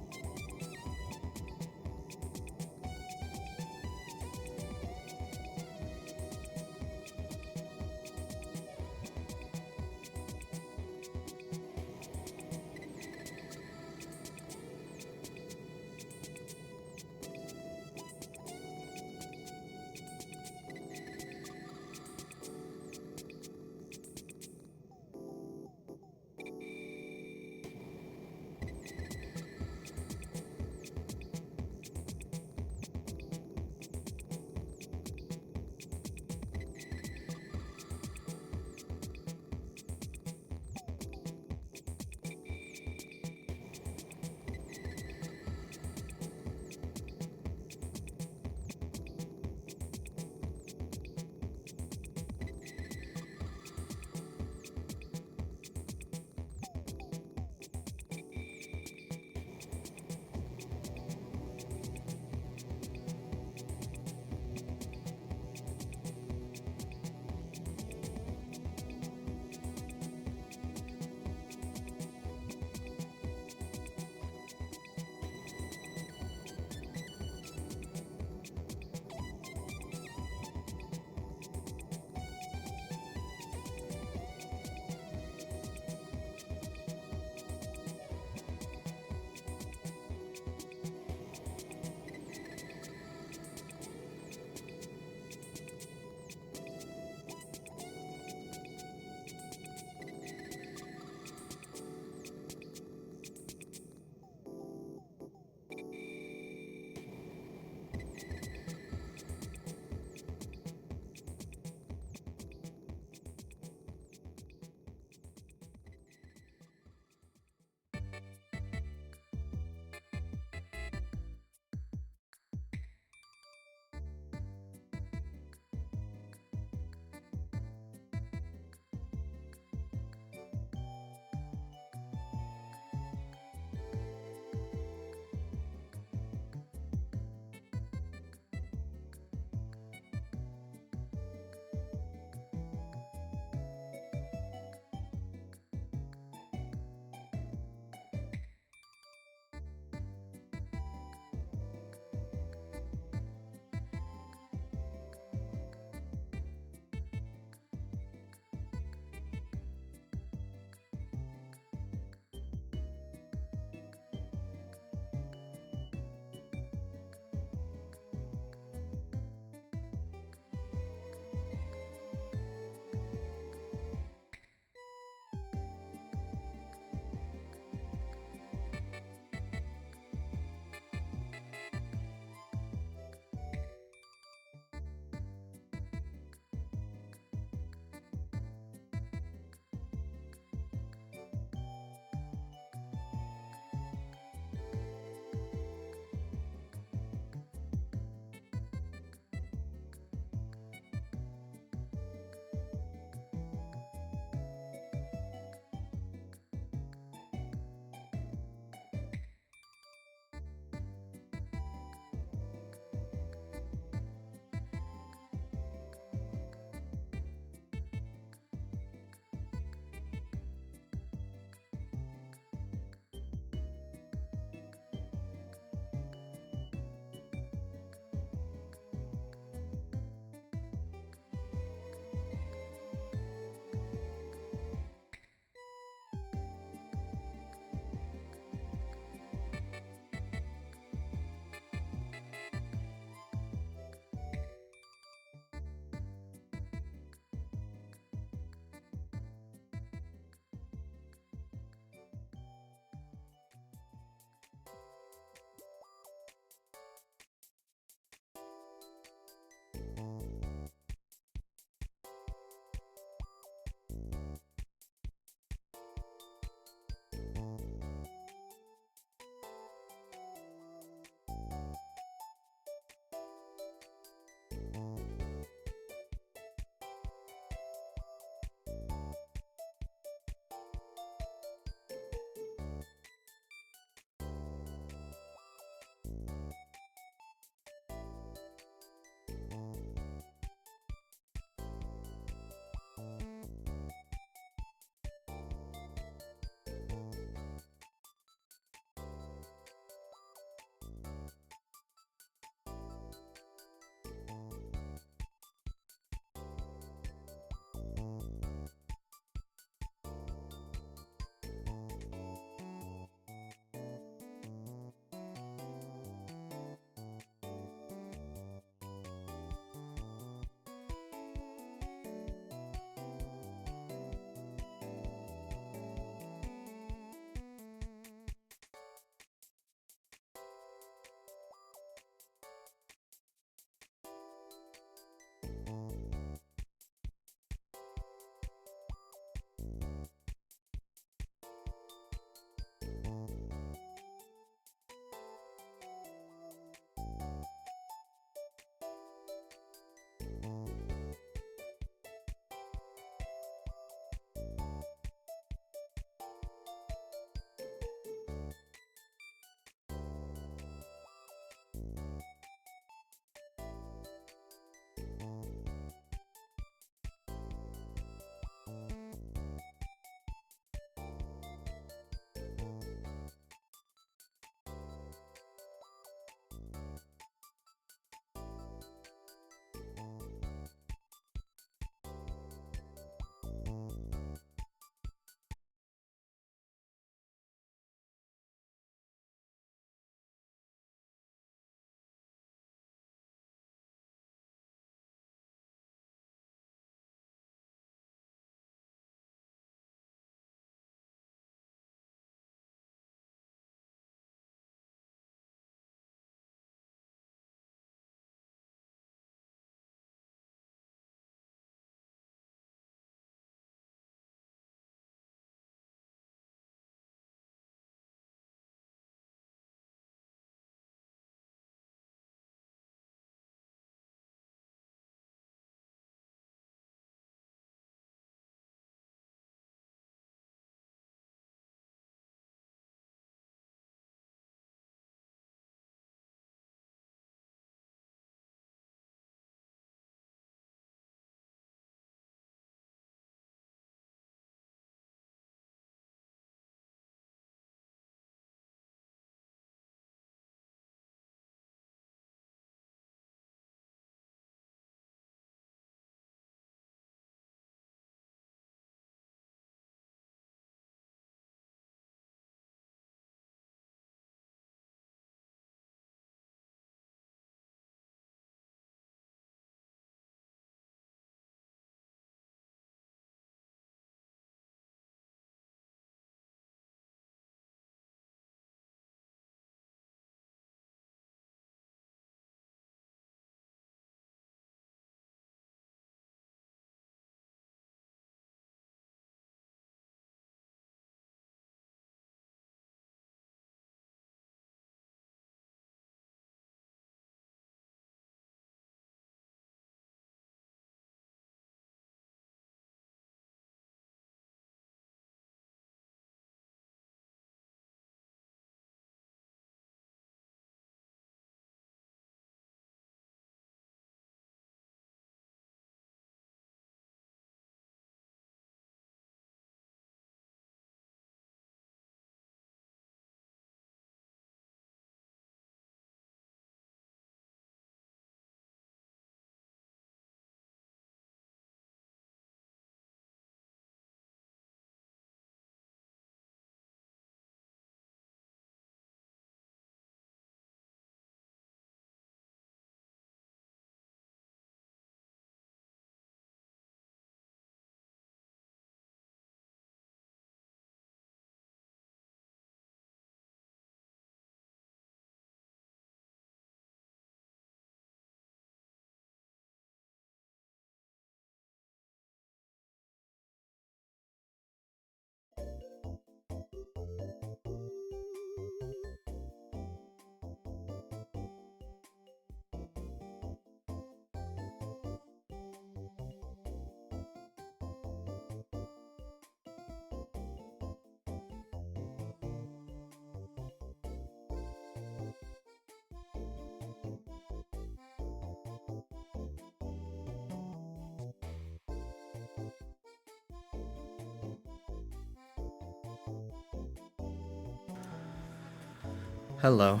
Hello.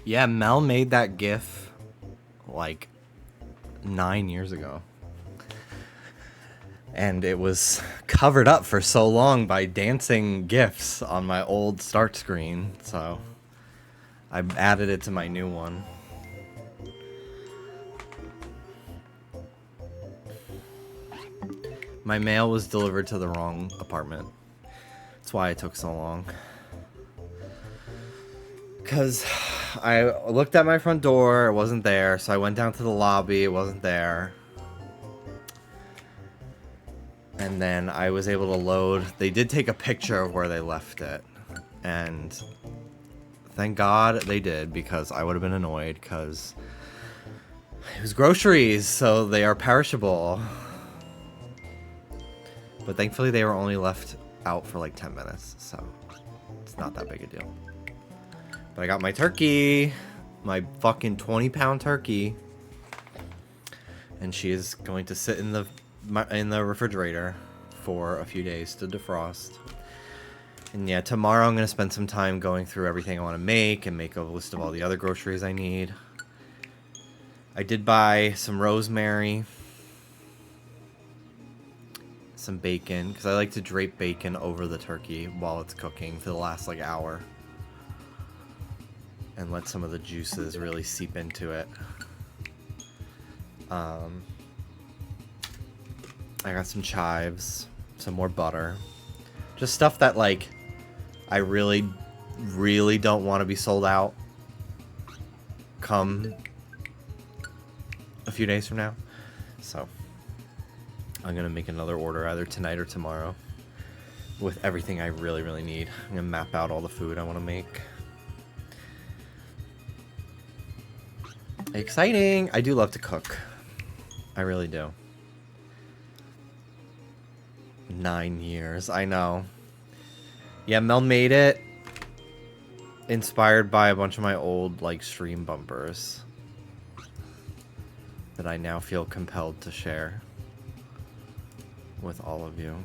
Yeah, Mel made that GIF like 9 years ago. And it was covered up for so long by dancing GIFs on my old start screen, so I added it to my new one. My mail was delivered to the wrong apartment. That's why it took so long. Because I looked at my front door, it wasn't there, so I went down to the lobby, it wasn't there. And then I was able to load. They did take a picture of where they left it. And thank God they did, because I would have been annoyed, because it was groceries, so they are perishable. But thankfully they were only left out for like 10 minutes, so it's not that big a deal. But I got my turkey, my fucking 20-pound turkey, and she is going to sit in the refrigerator for a few days to defrost. And yeah, tomorrow I'm going to spend some time going through everything I want to make and make a list of all the other groceries I need. I did buy some rosemary, some bacon, because I like to drape bacon over the turkey while it's cooking for the last like hour and let some of the juices really seep into it. I got some chives, some more butter, just stuff that like I really don't want to be sold out come a few days from now. So I'm gonna make another order either tonight or tomorrow with everything I really need. I'm gonna map out all the food I want to make. Exciting! I do love to cook. I really do. 9 years, I know. Yeah, Mel made it inspired by a bunch of my old like stream bumpers that I now feel compelled to share with all of you.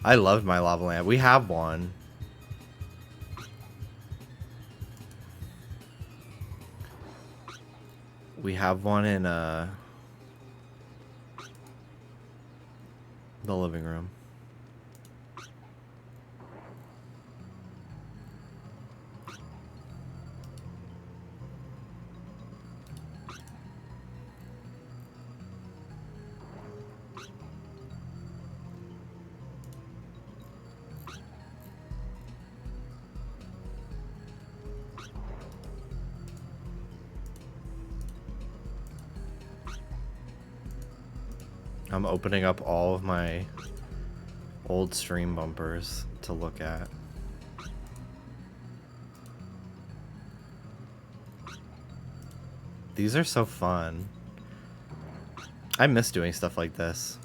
I loved my lava lamp. We have one. We have one in the living room. I'm opening up all of my old stream bumpers to look at. These are so fun. I miss doing stuff like this.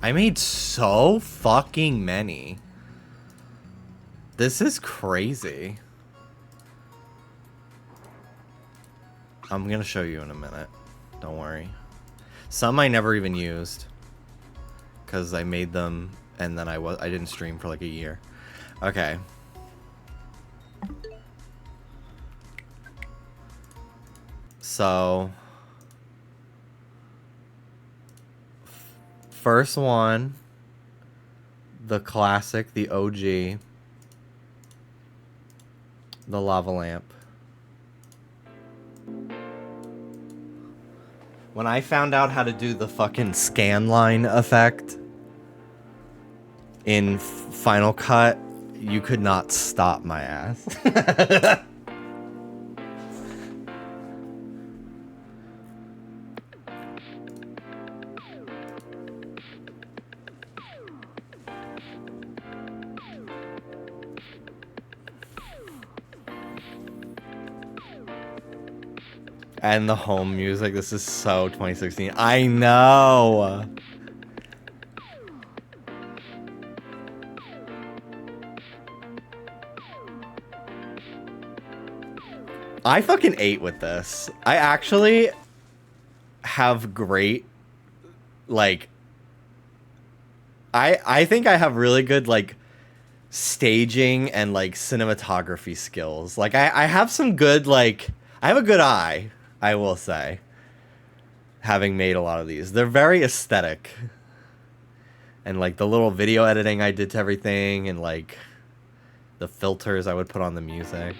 I made so fucking many. This is crazy. I'm gonna show you in a minute. Don't worry. Some I never even used, because I made them and then I didn't stream for like a year. Okay. So first one, the classic, the OG, the lava lamp. When I found out how to do the fucking scan line effect in Final Cut, you could not stop my ass. And the home music, this is so 2016. I know. I fucking ate with this. I actually have great, like, I think I have really good, like, staging and, like, cinematography skills. Like, I have some good, like, I have a good eye, I will say, having made a lot of these. They're very aesthetic. And, like, the little video editing I did to everything, and, like, the filters I would put on the music.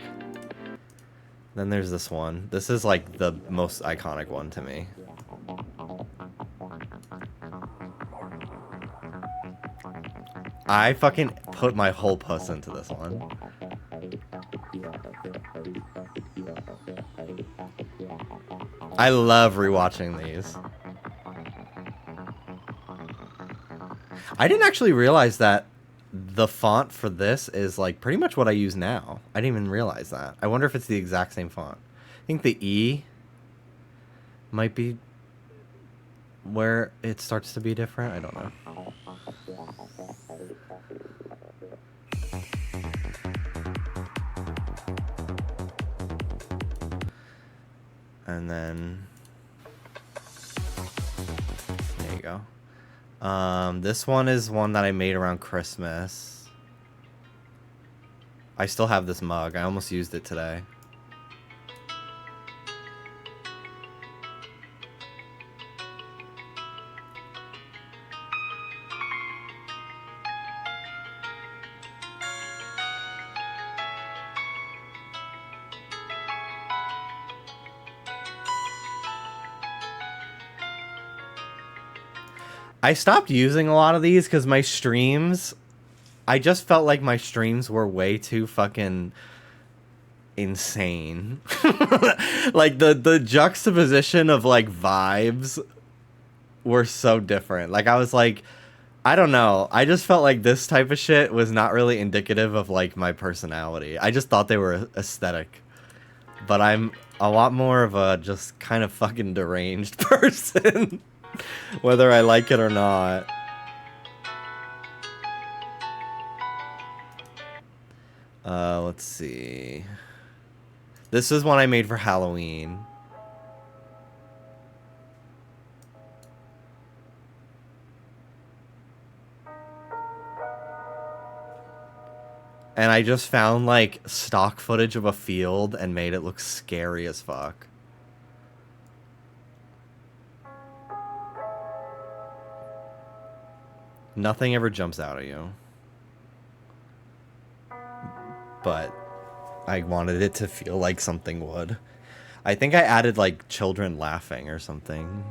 Then there's this one. This is, like, the most iconic one to me. I fucking put my whole puss into this one. I love rewatching these. I didn't actually realize that the font for this is like pretty much what I use now. I didn't even realize that. I wonder if it's the exact same font. I think the E might be where it starts to be different. I don't know. And then there you go. This one is one that I made around Christmas. I still have this mug. I almost used it today. I stopped using a lot of these because my streams, I just felt like my streams were way too fucking insane. Like the juxtaposition of like vibes were so different. Like I was like, I don't know. I just felt like this type of shit was not really indicative of like my personality. I just thought they were aesthetic. But I'm a lot more of a just kind of fucking deranged person. Whether I like it or not. Let's see. This is one I made for Halloween. And I just found like stock footage of a field and made it look scary as fuck. Nothing ever jumps out at you. But I wanted it to feel like something would. I think I added like children laughing or something.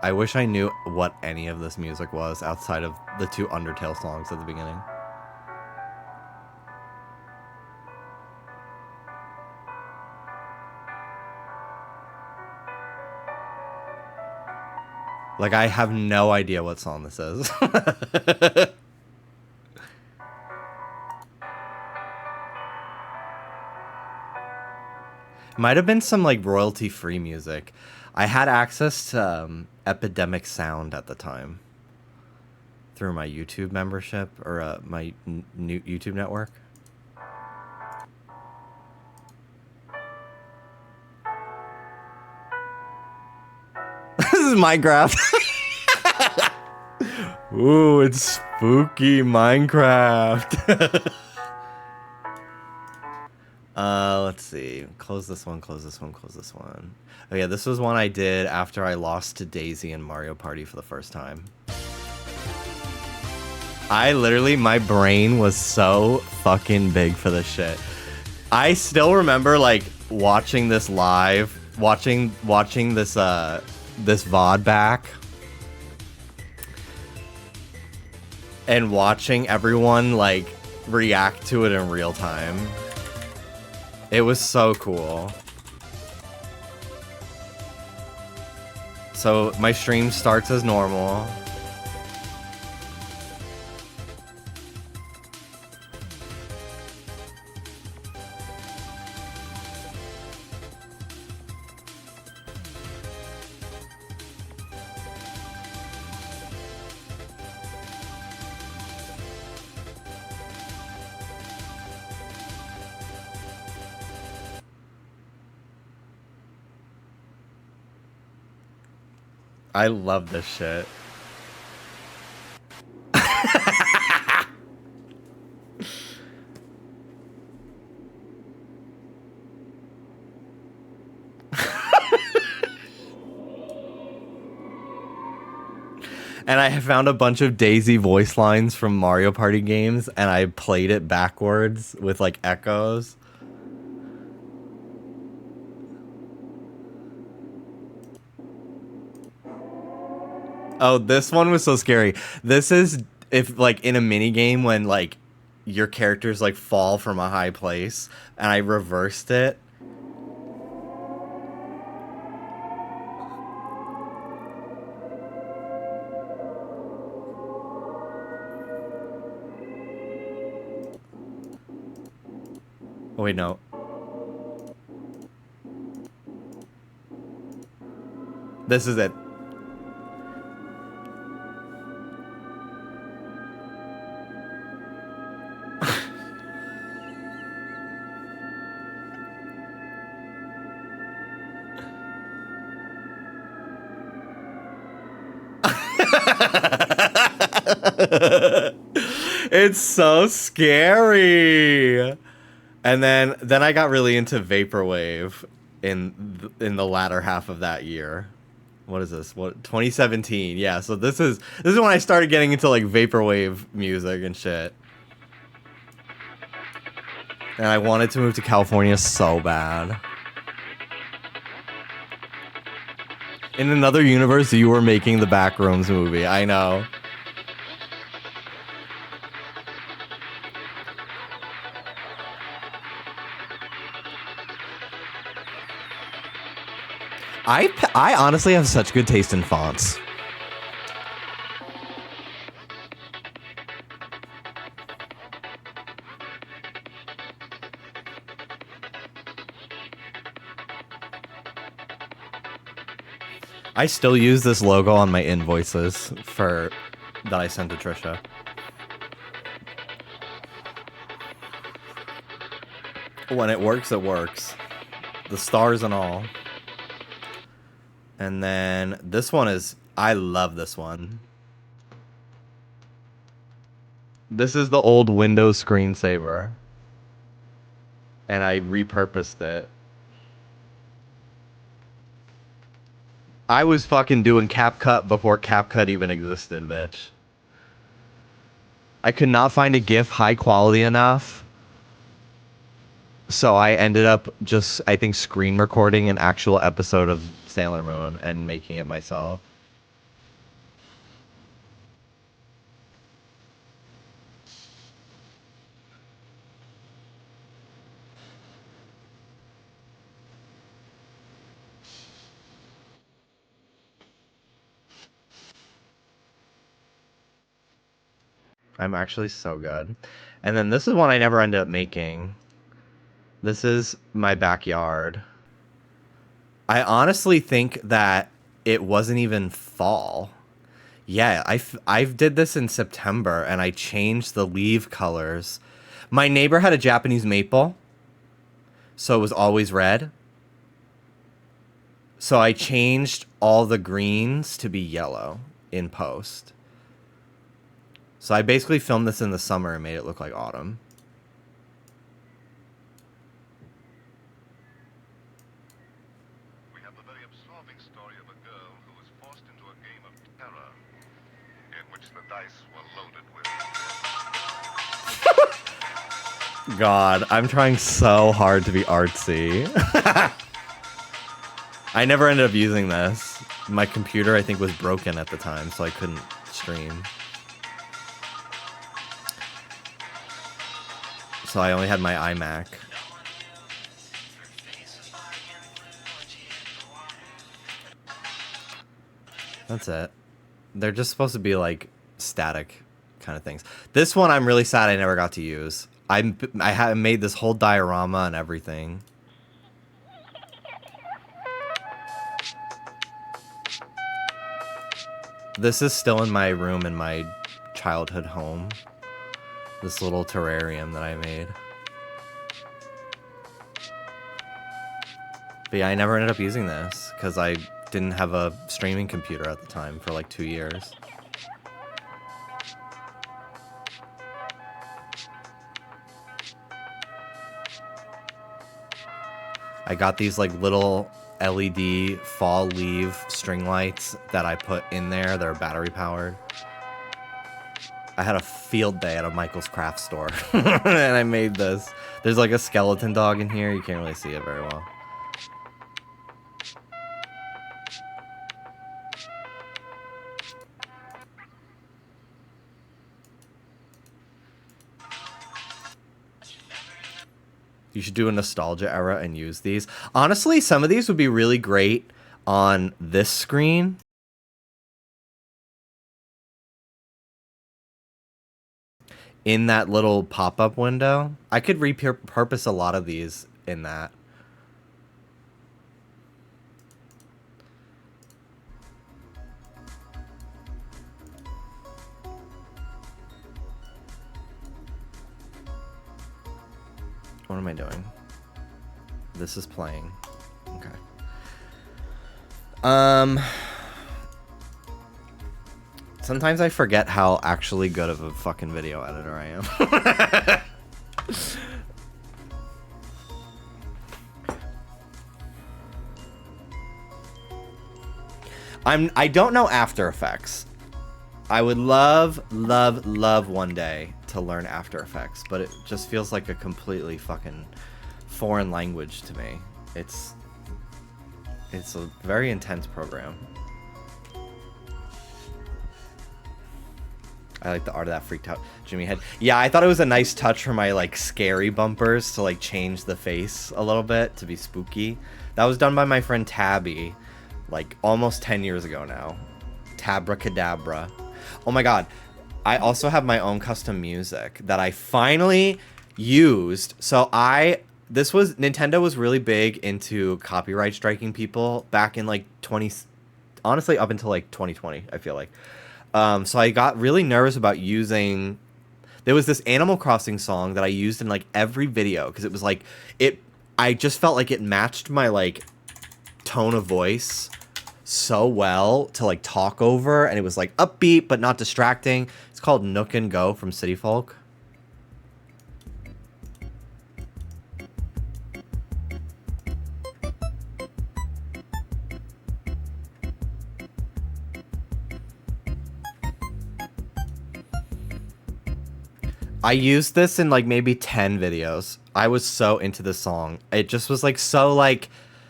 I wish I knew what any of this music was outside of the two Undertale songs at the beginning. Like, I have no idea what song this is. Might have been some, like, royalty-free music. I had access to Epidemic Sound at the time. Through my YouTube membership, or my new YouTube network. This is Minecraft. Ooh, it's spooky Minecraft. Let's see. Close this one, close this one, close this one. Oh yeah, this was one I did after I lost to Daisy in Mario Party for the first time. I literally, my brain was so fucking big for this shit. I still remember, like, watching this live watching this this VOD back and watching everyone like react to it in real time. It was so cool. So my stream starts as normal. I love this shit. And I found a bunch of Daisy voice lines from Mario Party games, and I played it backwards with like echoes. Oh, this one was so scary. This is if like in a mini game when like your characters like fall from a high place, and I reversed it. Oh wait, no. This is it. It's so scary. And then I got really into vaporwave in the latter half of that year. What is this? What 2017? Yeah, so this is when I started getting into like vaporwave music and shit. And I wanted to move to California so bad. In another universe, you were making the Backrooms movie. I know. I honestly have such good taste in fonts. I still use this logo on my invoices that I sent to Trisha. When it works, it works. The stars and all. And then this one is, I love this one. This is the old Windows screensaver. And I repurposed it. I was fucking doing CapCut before CapCut even existed, bitch. I could not find a GIF high quality enough. So I ended up just, I think, screen recording an actual episode of Sailor Moon and making it myself. I'm actually so good. And then this is one I never ended up making. This is my backyard. I honestly think that it wasn't even fall. Yeah, I did this in September, and I changed the leaf colors. My neighbor had a Japanese maple, so it was always red. So I changed all the greens to be yellow in post. So I basically filmed this in the summer and made it look like autumn. We have the very absorbing story of a girl who was forced into a game of terror in which the dice were loaded with. God, I'm trying so hard to be artsy. I never ended up using this. My computer, I think, was broken at the time, so I couldn't stream. So I only had my iMac. That's it. They're just supposed to be like static kind of things. This one I'm really sad I never got to use. I had made this whole diorama and everything. This is still in my room in my childhood home. This little terrarium that I made. But yeah, I never ended up using this because I didn't have a streaming computer at the time for like 2 years. I got these like little LED fall leaf string lights that I put in there. They're battery powered. I had a field day at a Michael's craft store and I made this. There's like a skeleton dog in here. You can't really see it very well. You should do a nostalgia era and use these. Honestly, some of these would be really great on this screen. In that little pop-up window. I could repurpose a lot of these in that. What am I doing? This is playing. Okay. Sometimes I forget how actually good of a fucking video editor I am. I don't know After Effects. I would love one day to learn After Effects, but it just feels like a completely fucking foreign language to me. It's a very intense program. I like the art of that freaked out Jimmy head. Yeah, I thought it was a nice touch for my like scary bumpers to like change the face a little bit to be spooky. That was done by my friend Tabby like almost 10 years ago now. Tabracadabra. Oh my god. I also have my own custom music that I finally used. So Nintendo was really big into copyright striking people back in like honestly up until like 2020, I feel like. So I got really nervous about using. There was this Animal Crossing song that I used in like every video because it was like I just felt like it matched my like tone of voice so well to like talk over, and it was like upbeat but not distracting. It's called Nook and Go from City Folk. I used this in like maybe 10 videos. I was so into this song. It just was like so like,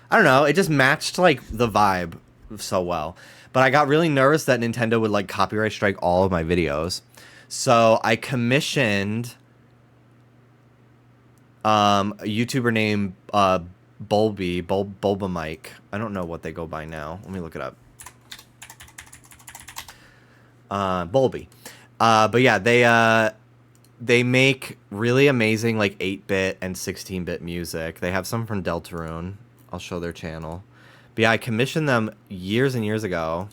I don't know, it just matched like the vibe so well. But I got really nervous that Nintendo would like copyright strike all of my videos. So I commissioned a YouTuber named Bulba Mike. I don't know what they go by now. Let me look it up. Bulby. But yeah, they make really amazing like 8-bit and 16-bit music. They have some from Deltarune. I'll show their channel. But yeah, I commissioned them years and years ago.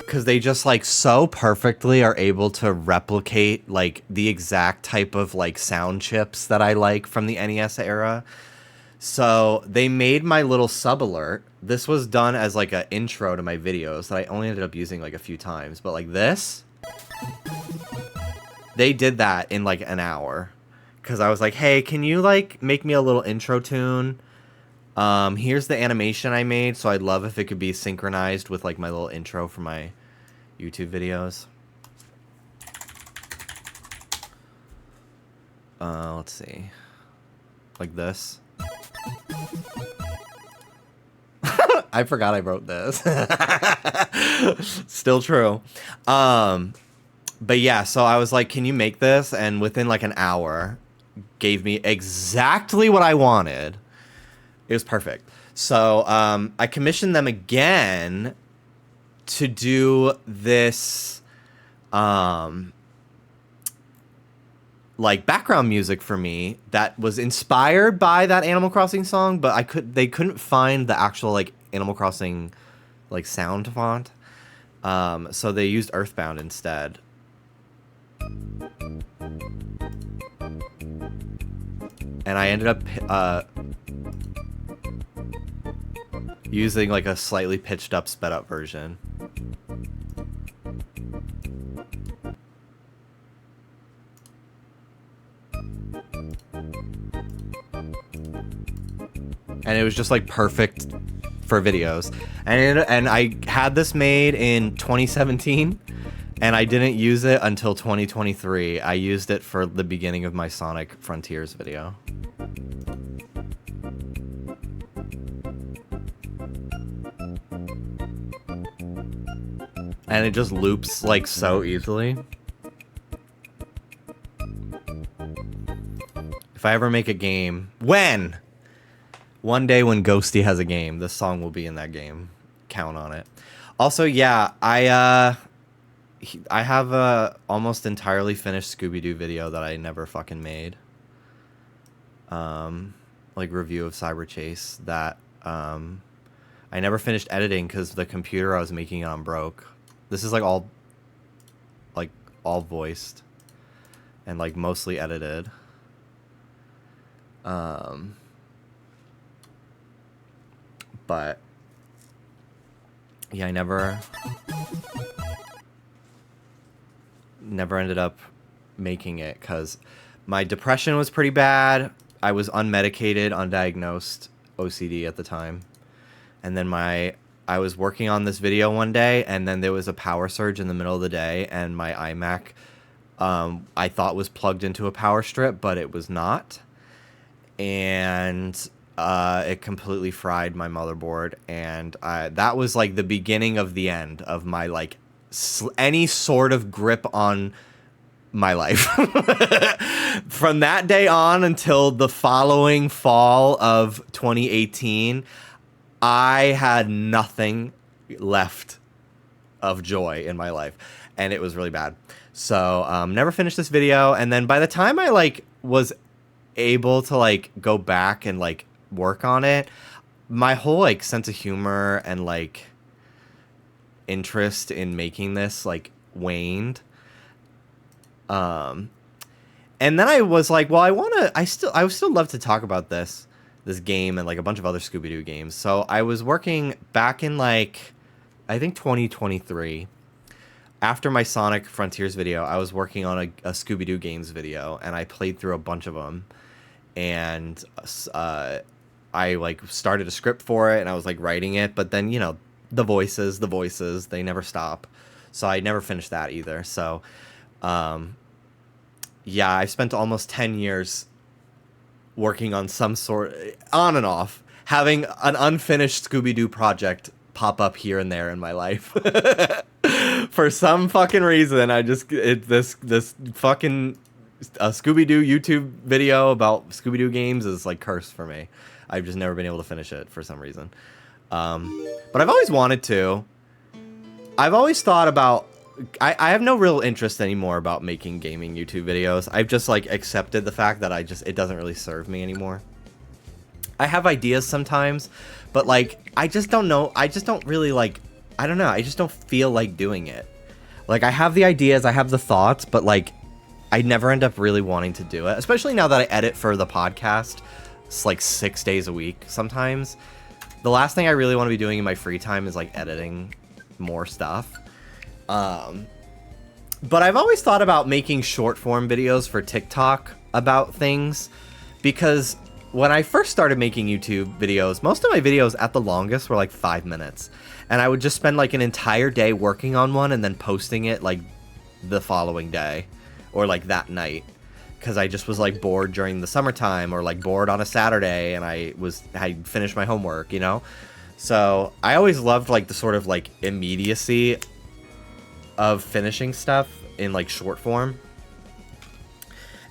Because they just like so perfectly are able to replicate like the exact type of like sound chips that I like from the NES era. So they made my little sub alert. This was done as like an intro to my videos that I only ended up using like a few times. But like this, they did that in like an hour. Because I was like, hey, can you like make me a little intro tune? Here's the animation I made. So I'd love if it could be synchronized with like my little intro for my YouTube videos. let's see. Like this. I forgot I wrote this. Still true. But yeah, so I was like, can you make this? And within like an hour, gave me exactly what I wanted. It was perfect. So I commissioned them again to do this like background music for me that was inspired by that Animal Crossing song, but they couldn't find the actual like Animal Crossing like sound font. So they used Earthbound instead. And I ended up using like a slightly pitched up, sped up version. And it was just like perfect for videos. And I had this made in 2017, and I didn't use it until 2023. I used it for the beginning of my Sonic Frontiers video. And it just loops like so easily. If I ever make a game, one day when Ghosty has a game, this song will be in that game. Count on it. Also, yeah, I have a almost entirely finished Scooby-Doo video that I never fucking made. Like review of Cyber Chase that I never finished editing because the computer I was making it on broke. This is like all voiced and like mostly edited. But yeah, I never ended up making it because my depression was pretty bad. I was unmedicated, undiagnosed OCD at the time. And then I was working on this video one day, and then there was a power surge in the middle of the day, and my iMac I thought was plugged into a power strip, but it was not. And it completely fried my motherboard, and that was like the beginning of the end of my like any sort of grip on my life. From that day on until the following fall of 2018, I had nothing left of joy in my life, and it was really bad. So never finished this video, and then by the time I like was able to like go back and like work on it, my whole like sense of humor and like interest in making this like waned. And then I was like, well, I would still love to talk about this game and like a bunch of other Scooby-Doo games. So I was working back in like I think 2023. After my Sonic Frontiers video, I was working on a Scooby-Doo games video, and I played through a bunch of them. And I like started a script for it, and I was like writing it, but then, you know, the voices, they never stop. So I never finished that either. So yeah, I've spent almost 10 years working on some sort, on and off, having an unfinished Scooby-Doo project pop up here and there in my life. For some fucking reason, this fucking Scooby-Doo YouTube video about Scooby-Doo games is like cursed for me. I've just never been able to finish it for some reason. But I've always wanted to. I've always thought about... I have no real interest anymore about making gaming YouTube videos. I've just like accepted the fact that it doesn't really serve me anymore. I have ideas sometimes, but like I just don't know. I just don't really like... I don't know. I just don't feel like doing it. Like I have the ideas, I have the thoughts, but like I never end up really wanting to do it. Especially now that I edit for the podcast. It's like 6 days a week sometimes. The last thing I really want to be doing in my free time is like editing more stuff. But I've always thought about making short form videos for TikTok about things, because when I first started making YouTube videos, most of my videos at the longest were like 5 minutes. And I would just spend like an entire day working on one and then posting it like the following day or like that night. because I just was like bored during the summertime, or like bored on a Saturday, and I had finished my homework, you know. So I always loved like the sort of like immediacy of finishing stuff in like short form,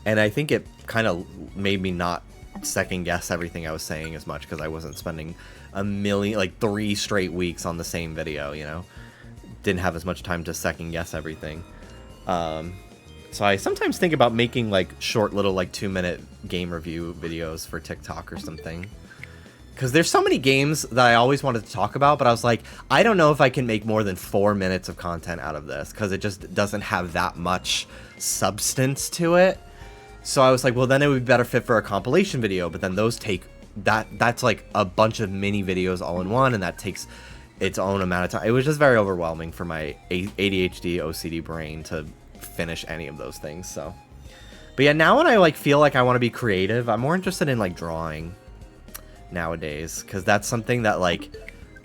and I think it kind of made me not second guess everything I was saying as much, because I wasn't spending like 3 straight weeks on the same video, you know. Didn't have as much time to second guess everything. So I sometimes think about making like short little like 2-minute game review videos for TikTok or something, because there's so many games that I always wanted to talk about, but I was like, I don't know if I can make more than 4 minutes of content out of this, because it just doesn't have that much substance to it. So I was like, well, then it would be better fit for a compilation video, but then those take that's like a bunch of mini videos all in one, and that takes its own amount of time. It was just very overwhelming for my ADHD OCD brain to finish any of those things. So, but yeah, now when I like feel like I want to be creative, I'm more interested in like drawing nowadays, because that's something that like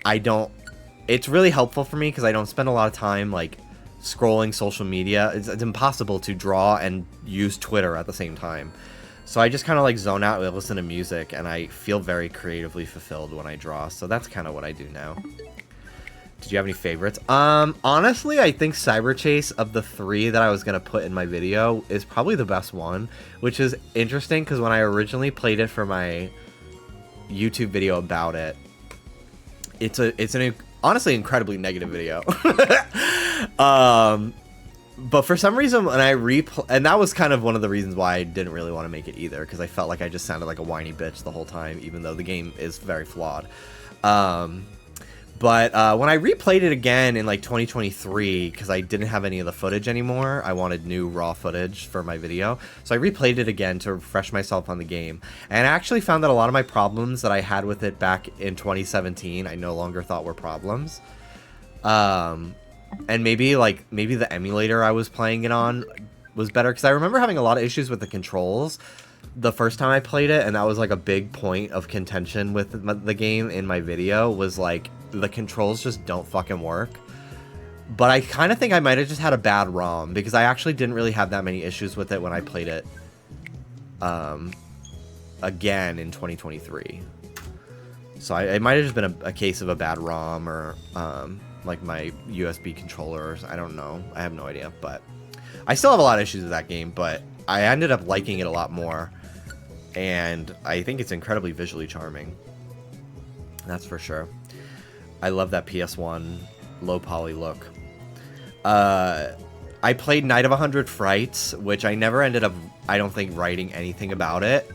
it's really helpful for me, because I don't spend a lot of time like scrolling social media. It's impossible to draw and use Twitter at the same time. So I just kind of like zone out and listen to music, and I feel very creatively fulfilled when I draw. So that's kind of what I do now. Did you have any favorites? Honestly, I think Cyber Chase, of the 3 that I was going to put in my video, is probably the best one, which is interesting because when I originally played it for my YouTube video about it, it's an honestly incredibly negative video. But for some reason, when I and that was kind of one of the reasons why I didn't really want to make it either, because I felt like I just sounded like a whiny bitch the whole time, even though the game is very flawed. But when I replayed it again in like 2023, because I didn't have any of the footage anymore, I wanted new raw footage for my video, so I replayed it again to refresh myself on the game, and I actually found that a lot of my problems that I had with it back in 2017, I no longer thought were problems. And maybe the emulator I was playing it on was better, because I remember having a lot of issues with the controls the first time I played it, and that was like a big point of contention with the game in my video, was like the controls just don't fucking work. But I kind of think I might have just had a bad ROM, because I actually didn't really have that many issues with it when I played it again in 2023. So it might have just been a case of a bad ROM, or like my USB controllers. I don't know. I have no idea. But I still have a lot of issues with that game, but I ended up liking it a lot more. And I think it's incredibly visually charming. That's for sure. I love that PS1 low poly look. I played Night of 100 Frights, which I never ended up, I don't think, writing anything about it.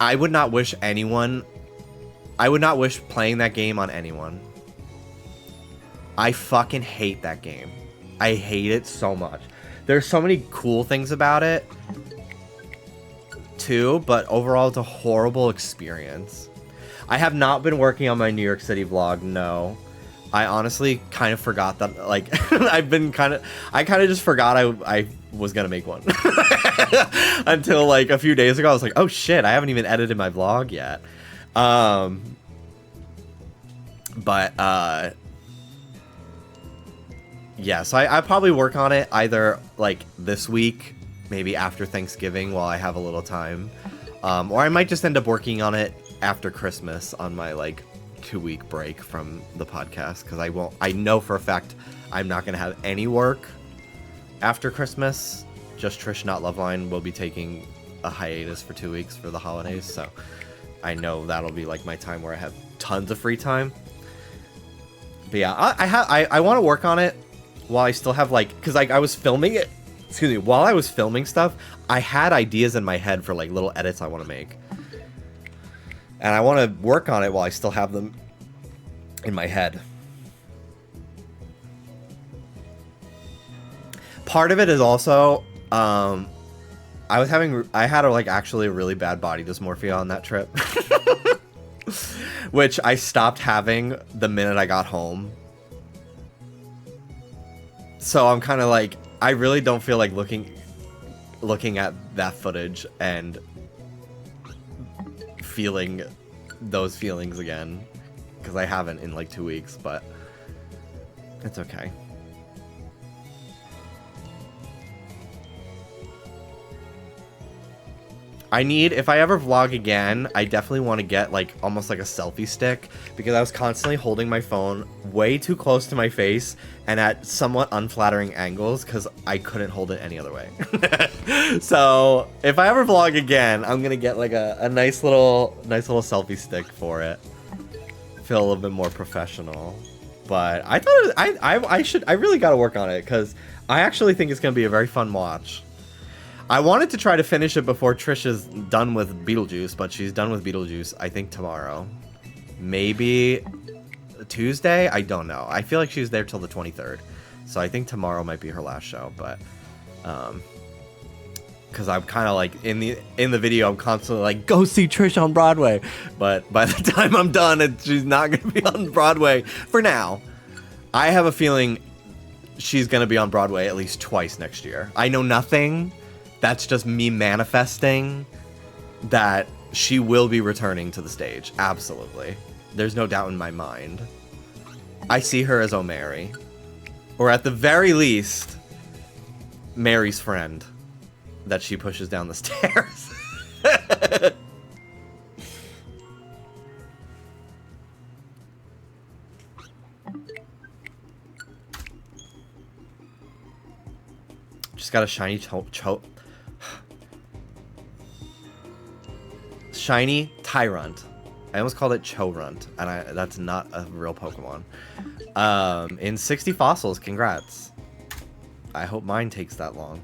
I would not wish playing that game on anyone. I fucking hate that game. I hate it so much. There's so many cool things about it, too, but overall it's a horrible experience. I have not been working on my New York City vlog, no. I honestly kind of forgot that, like, I kind of just forgot I was gonna make one. Until, like, a few days ago, I was like, oh shit, I haven't even edited my vlog yet. Yeah, so I'll probably work on it either, like, this week, maybe after Thanksgiving while I have a little time. Or I might just end up working on it after Christmas on my, like, 2-week break from the podcast, because I know for a fact I'm not going to have any work after Christmas. Just Trish Not Loveline will be taking a hiatus for 2 weeks for the holidays, so I know that'll be, like, my time where I have tons of free time. But yeah, I want to work on it while I still have, like, because, like, I was filming it, while I was filming stuff, I had ideas in my head for, like, little edits I want to make. And I want to work on it while I still have them in my head. Part of it is also, I had actually a really bad body dysmorphia on that trip. Which I stopped having the minute I got home. So I'm kind of like, I really don't feel like looking at that footage and feeling those feelings again, because I haven't in like 2 weeks, but it's okay. if I ever vlog again, I definitely want to get like almost like a selfie stick, because I was constantly holding my phone way too close to my face and at somewhat unflattering angles because I couldn't hold it any other way. So if I ever vlog again, I'm gonna get like a nice little selfie stick for it. Feel a little bit more professional. But I thought I really got to work on it, because I actually think it's gonna be a very fun watch. I wanted to try to finish it before Trisha's done with Beetlejuice, but she's done with Beetlejuice, I think, tomorrow. Maybe Tuesday? I don't know. I feel like she's there till the 23rd. So I think tomorrow might be her last show, but... because I'm kind of like, in the video, I'm constantly like, go see Trisha on Broadway. But by the time I'm done, she's not going to be on Broadway for now. I have a feeling she's going to be on Broadway at least twice next year. I know nothing. That's just me manifesting that she will be returning to the stage. Absolutely. There's no doubt in my mind. I see her as O'Mary. Or at the very least, Mary's friend that she pushes down the stairs. Just got a shiny shiny Tyrunt. I almost called it Chorunt, and that's not a real Pokemon. In 60 fossils, congrats. I hope mine takes that long.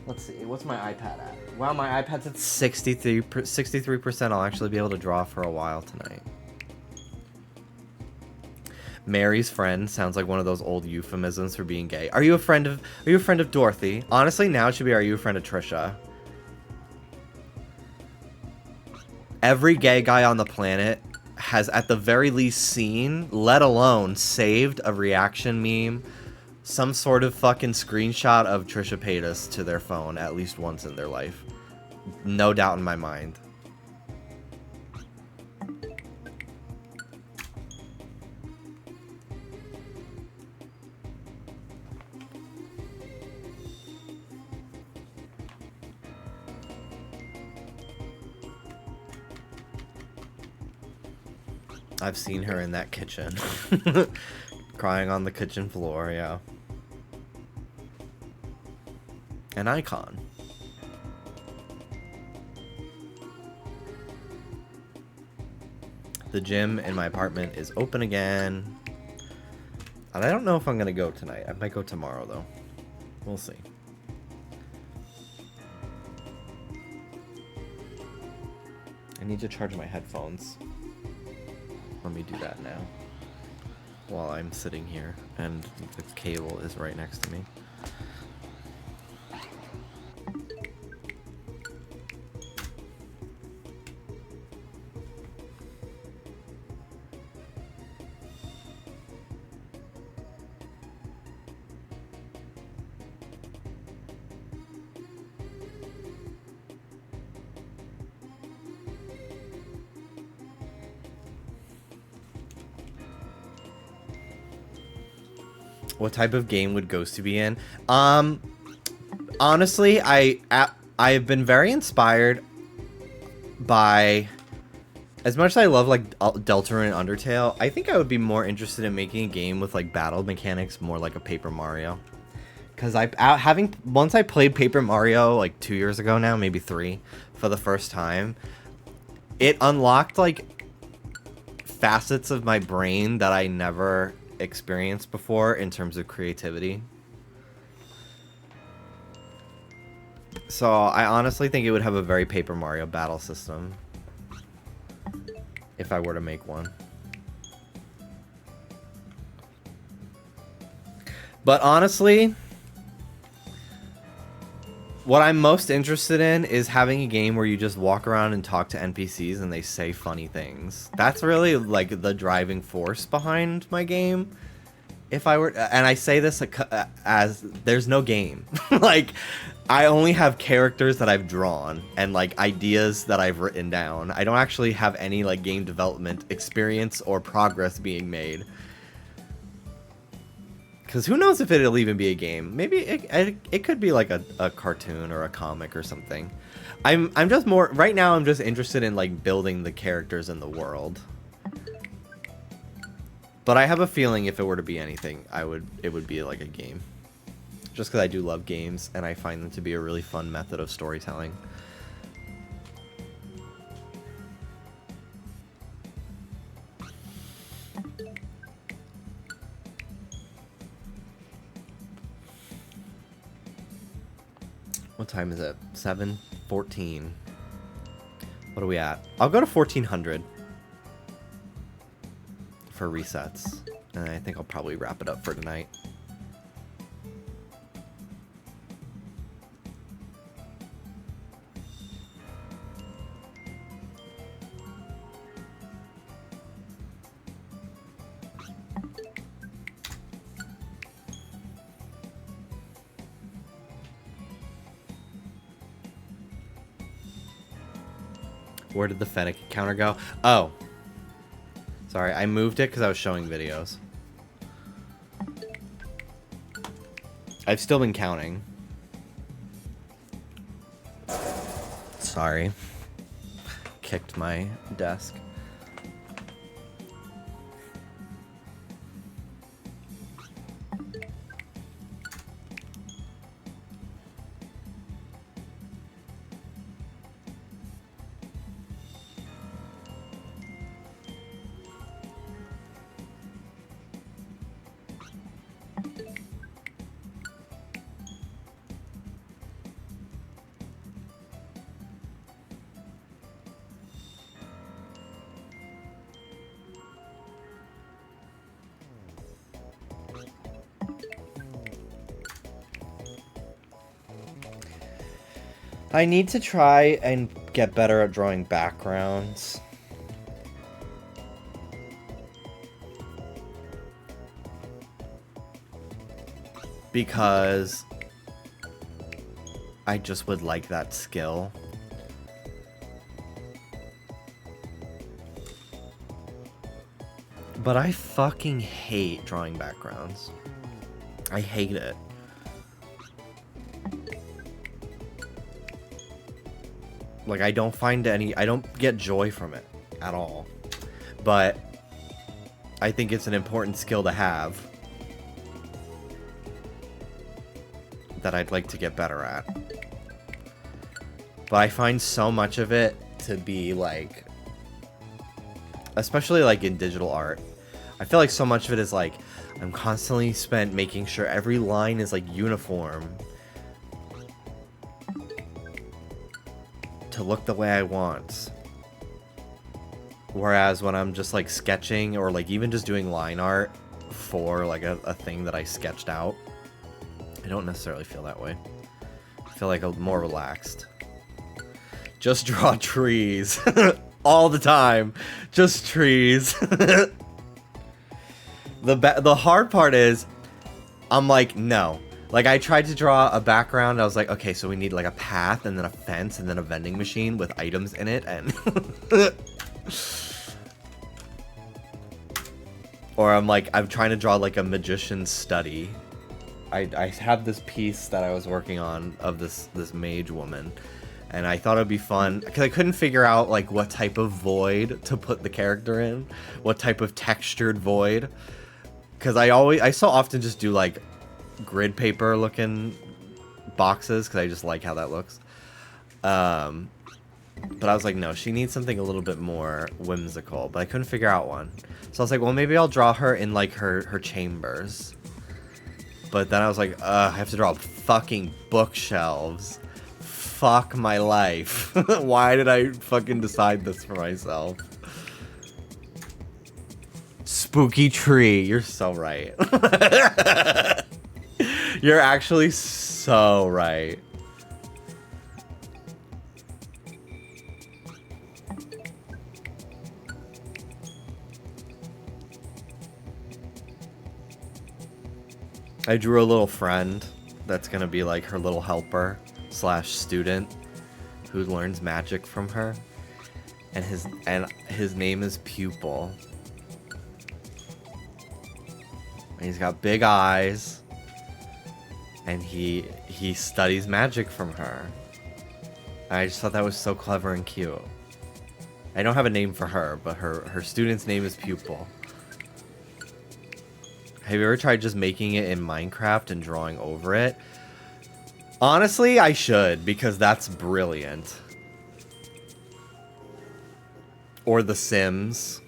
Let's see, what's my iPad at? Wow, my iPad's at 63%. I'll actually be able to draw for a while tonight. Mary's friend sounds like one of those old euphemisms for being gay. Are you a friend of Dorothy? Honestly, now it should be, are you a friend of Trisha? Every gay guy on the planet has at the very least seen, let alone saved, a reaction meme, some sort of fucking screenshot of Trisha Paytas to their phone at least once in their life. No doubt in my mind. I've seen her in that kitchen. Crying on the kitchen floor, yeah. An icon. The gym in my apartment is open again. And I don't know if I'm gonna go tonight. I might go tomorrow, though. We'll see. I need to charge my headphones. Let me do that now. While I'm sitting here and the cable is right next to me. What type of game would Ghosty be in? Honestly, I've been very inspired by, as much as I love like Deltarune and Undertale, I think I would be more interested in making a game with like battle mechanics, more like a Paper Mario. Because once I played Paper Mario like 2 years ago now, maybe 3, for the first time, it unlocked like facets of my brain that I never experienced before in terms of creativity. So I honestly think it would have a very Paper Mario battle system if I were to make one. But honestly, what I'm most interested in is having a game where you just walk around and talk to NPCs and they say funny things. That's really like the driving force behind my game. If I were, and I say this as there's no game. Like, I only have characters that I've drawn and like ideas that I've written down. I don't actually have any like game development experience or progress being made. Because who knows if it'll even be a game. Maybe it could be like a cartoon or a comic or something. I'm just more... Right now, I'm just interested in, like, building the characters in the world. But I have a feeling if it were to be anything, it would be like a game. Just because I do love games, and I find them to be a really fun method of storytelling. What time is it? 7:14. What are we at? I'll go to 1400 for resets. And I think I'll probably wrap it up for tonight. Where did the Fennec encounter go? Oh. Sorry, I moved it because I was showing videos. I've still been counting. Sorry. Kicked my desk. I need to try and get better at drawing backgrounds. Because I just would like that skill. But I fucking hate drawing backgrounds. I hate it. Like, I don't get joy from it at all. But I think it's an important skill to have that I'd like to get better at. But I find so much of it to be, like, especially, like, in digital art, I feel like so much of it is, like, I'm constantly spent making sure every line is, like, uniform to look the way I want. Whereas when I'm just like sketching or like even just doing line art for like a thing that I sketched out, I don't necessarily feel that way. I feel like I'm more relaxed. Just draw trees all the time. Just trees. The hard part is I'm like, no. Like, I tried to draw a background, I was like, okay, so we need, like, a path, and then a fence, and then a vending machine with items in it, and... Or I'm trying to draw, like, a magician's study. I have this piece that I was working on of this mage woman, and I thought it would be fun, because I couldn't figure out, like, what type of void to put the character in, what type of textured void, because I so often just do, like, grid paper looking boxes because I just like how that looks. But I was like, no, she needs something a little bit more whimsical, but I couldn't figure out one. So I was like, well, maybe I'll draw her in like her chambers. But then I was like, I have to draw fucking bookshelves. Fuck my life. Why did I fucking decide this for myself? Spooky tree. You're so right. You're actually so right. I drew a little friend that's gonna be like her little helper / student who learns magic from her, and his name is Pupil. And he's got big eyes. And he studies magic from her. I just thought that was so clever and cute. I don't have a name for her, but her student's name is Pupil. Have you ever tried just making it in Minecraft and drawing over it? Honestly, I should, because that's brilliant. Or The Sims.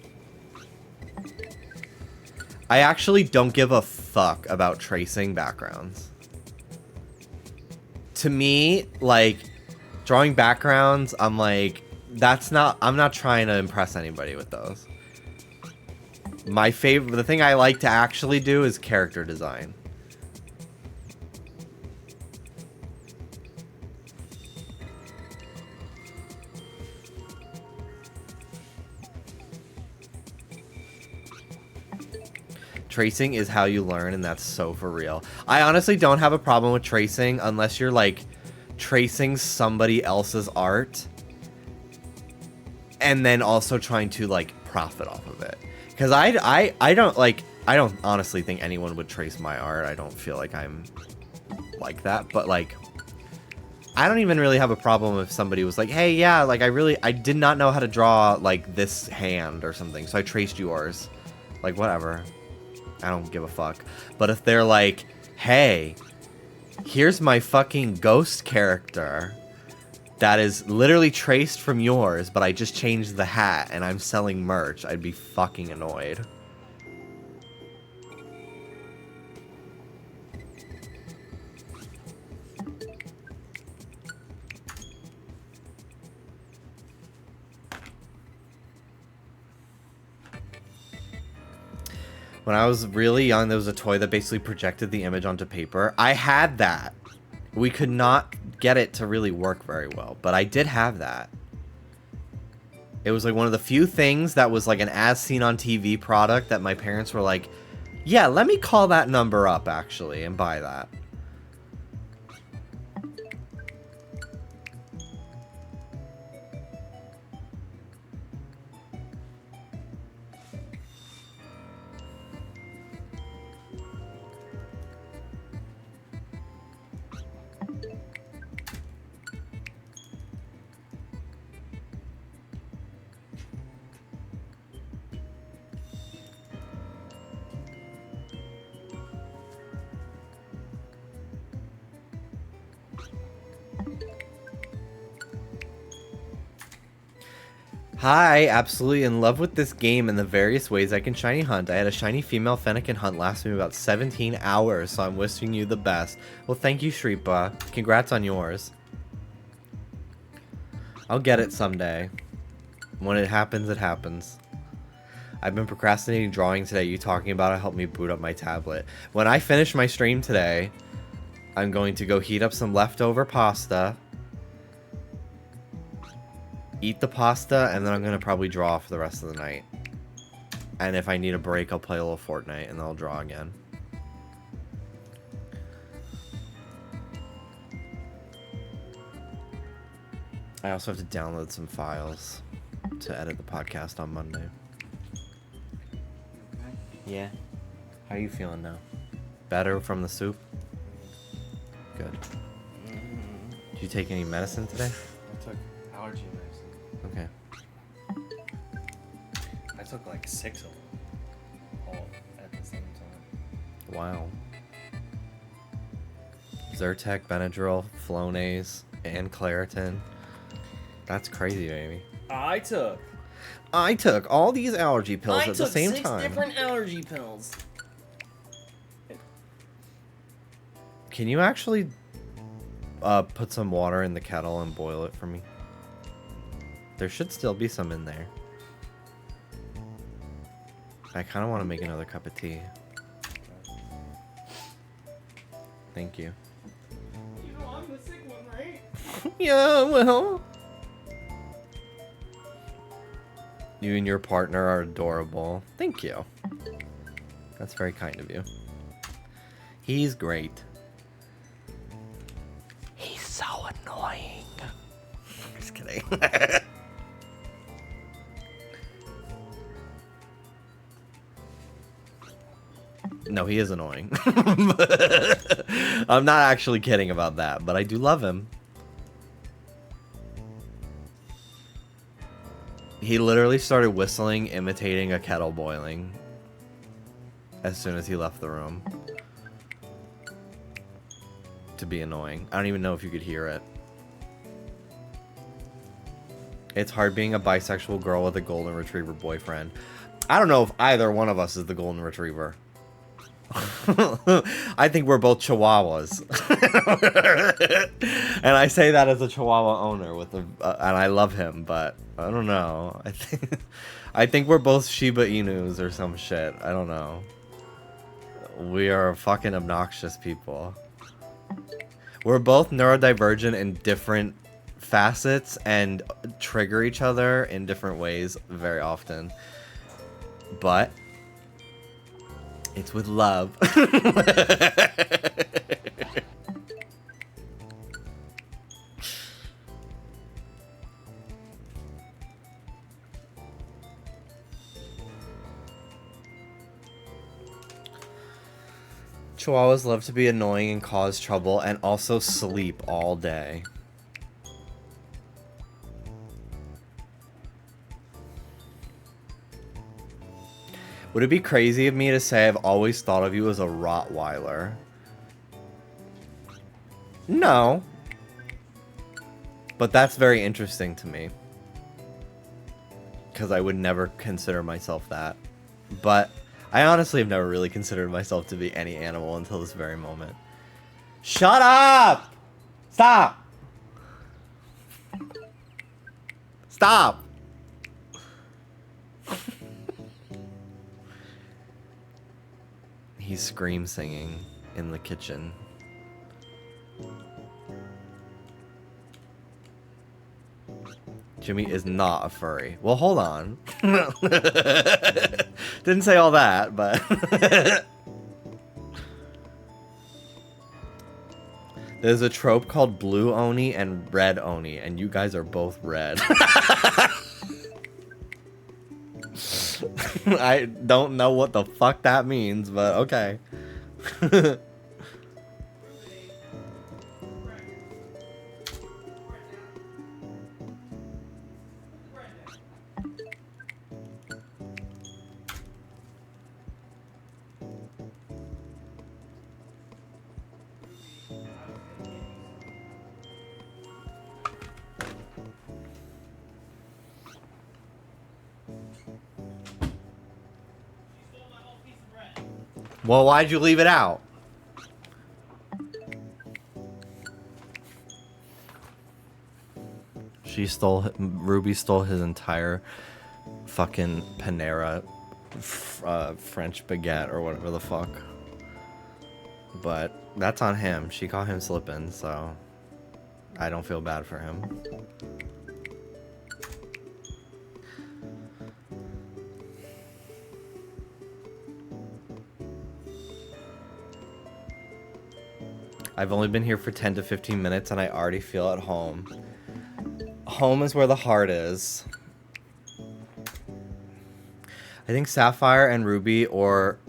I actually don't give a fuck about tracing backgrounds. To me, like, drawing backgrounds, I'm like, I'm not trying to impress anybody with those. The thing I like to actually do is character design. Tracing is how you learn, and that's so for real. I honestly don't have a problem with tracing unless you're like tracing somebody else's art and then also trying to like profit off of it. Because I don't honestly think anyone would trace my art. I don't feel like I'm like that, but like I don't even really have a problem if somebody was like, hey, yeah, like I did not know how to draw like this hand or something, so I traced yours. Like, whatever. I don't give a fuck. But if they're like, hey, here's my fucking ghost character that is literally traced from yours, but I just changed the hat and I'm selling merch, I'd be fucking annoyed. When I was really young, there was a toy that basically projected the image onto paper. I had that. We could not get it to really work very well, but I did have that. It was like one of the few things that was like an as seen on TV product that my parents were like, yeah, let me call that number up actually and buy that. Hi, absolutely in love with this game and the various ways I can shiny hunt. I had a shiny female Fennekin hunt last me about 17 hours, so I'm wishing you the best. Well, thank you, Shripa. Congrats on yours. I'll get it someday. When it happens, it happens. I've been procrastinating drawing today. You talking about it helped me boot up my tablet. When I finish my stream today, I'm going to go heat up some leftover pasta, eat the pasta, and then I'm gonna probably draw for the rest of the night. And if I need a break, I'll play a little Fortnite and then I'll draw again. I also have to download some files to edit the podcast on Monday. Okay. Yeah. How are you feeling now? Better from the soup? Good. Did you take any medicine today? I took allergy medicine. Okay. I took like 6 of them all at the same time. Wow. Zyrtec, Benadryl, Flonase, and Claritin. That's crazy, baby. I took all these allergy pills at the same 6 time. different allergy pills. Can you actually put some water in the kettle and boil it for me? There should still be some in there. I kind of want to make another cup of tea. Thank you. You know I'm the sick one, right? Yeah, well. You and your partner are adorable. Thank you. That's very kind of you. He's great. He's so annoying. Just kidding. No, he is annoying. I'm not actually kidding about that, but I do love him. He literally started whistling, imitating a kettle boiling as soon as he left the room. To be annoying. I don't even know if you could hear it. It's hard being a bisexual girl with a golden retriever boyfriend. I don't know if either one of us is the golden retriever. I think we're both chihuahuas. And I say that as a chihuahua owner with and I love him, but I don't know. I think we're both Shiba Inus or some shit. I don't know. We are fucking obnoxious people. We're both neurodivergent in different facets and trigger each other in different ways very often. But it's with love. Chihuahuas love to be annoying and cause trouble and also sleep all day. Would it be crazy of me to say I've always thought of you as a Rottweiler? No. But that's very interesting to me. Because I would never consider myself that. But I honestly have never really considered myself to be any animal until this very moment. Shut up! Stop! Stop! He's scream singing in the kitchen. Jimmy is not a furry. Well, hold on. Didn't say all that, but... There's a trope called blue Oni and red Oni, and you guys are both red. I don't know what the fuck that means, but okay. Well, why'd you leave it out? Ruby stole his entire fucking Panera French baguette or whatever the fuck. But that's on him. She caught him slipping, so I don't feel bad for him. I've only been here for 10 to 15 minutes and I already feel at home. Home is where the heart is. I think Sapphire and Ruby or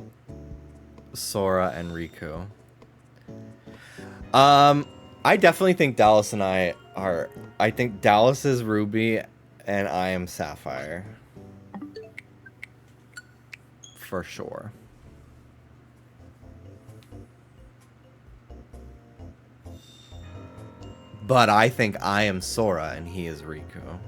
Sora and Riku. I definitely think Dallas and I are... I think Dallas is Ruby and I am Sapphire. For sure. But I think I am Sora and he is Riku.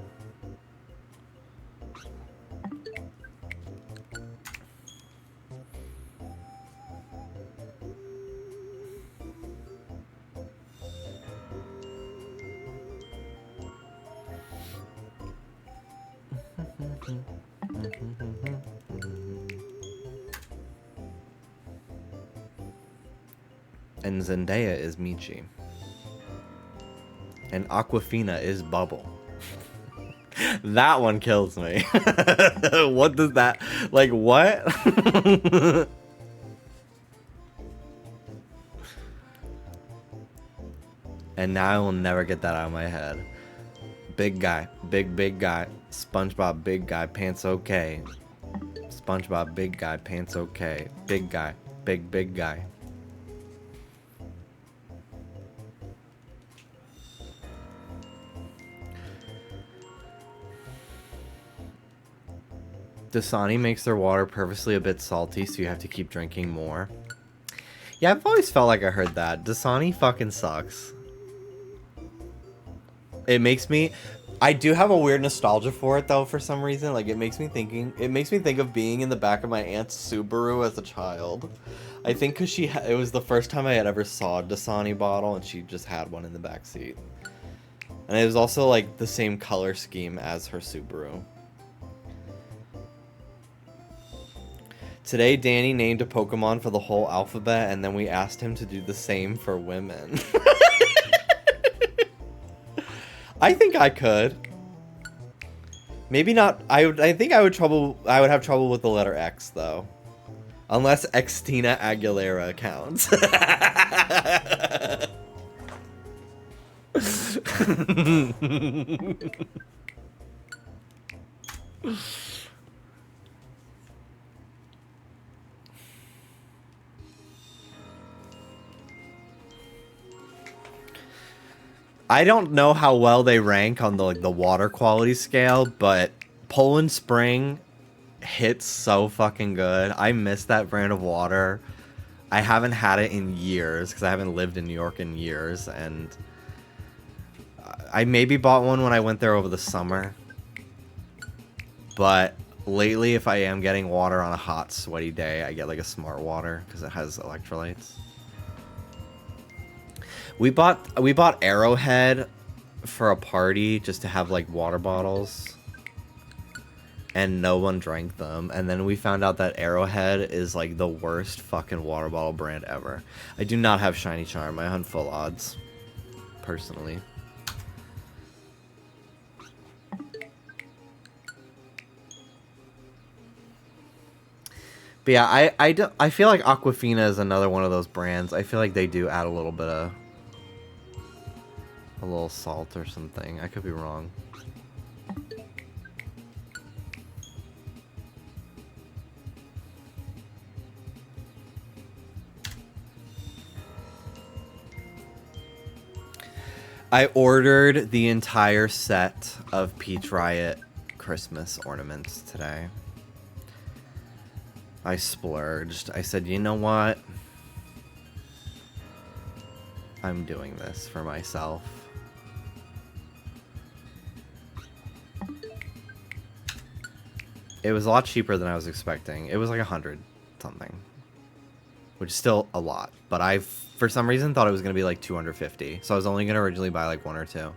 And Zendaya is Michi. And Aquafina is Bubble. That one kills me. What does that... Like, what? And now I will never get that out of my head. Big guy. Big guy. SpongeBob, big guy. Pants okay. SpongeBob, big guy. Pants okay. Big guy. big guy. Dasani makes their water purposely a bit salty, so you have to keep drinking more. Yeah, I've always felt like I heard that. Dasani fucking sucks. It makes me... I do have a weird nostalgia for it, though, for some reason. Like, it makes me think of being in the back of my aunt's Subaru as a child. I think because it was the first time I had ever saw a Dasani bottle, and she just had one in the back seat. And it was also, like, the same color scheme as her Subaru. Today, Danny named a Pokemon for the whole alphabet, and then we asked him to do the same for women. I think I could. Maybe not. I think I would have trouble with the letter X, though. Unless Xtina Aguilera counts. I don't know how well they rank on the water quality scale, but Poland Spring hits so fucking good. I miss that brand of water. I haven't had it in years because I haven't lived in New York in years, and I maybe bought one when I went there over the summer. But lately, if I am getting water on a hot, sweaty day, I get like a Smart Water because it has electrolytes. We bought Arrowhead for a party just to have like water bottles, and no one drank them. And then we found out that Arrowhead is like the worst fucking water bottle brand ever. I do not have Shiny Charm. I hunt full odds, personally. But yeah, I feel like Aquafina is another one of those brands. I feel like they do add a little bit of a little salt or something. I could be wrong. I ordered the entire set of Peach Riot Christmas ornaments today. I splurged. I said, you know what? I'm doing this for myself. It was a lot cheaper than I was expecting. It was like 100 something, which is still a lot. But I, for some reason, thought it was going to be like 250. So I was only going to originally buy like one or two.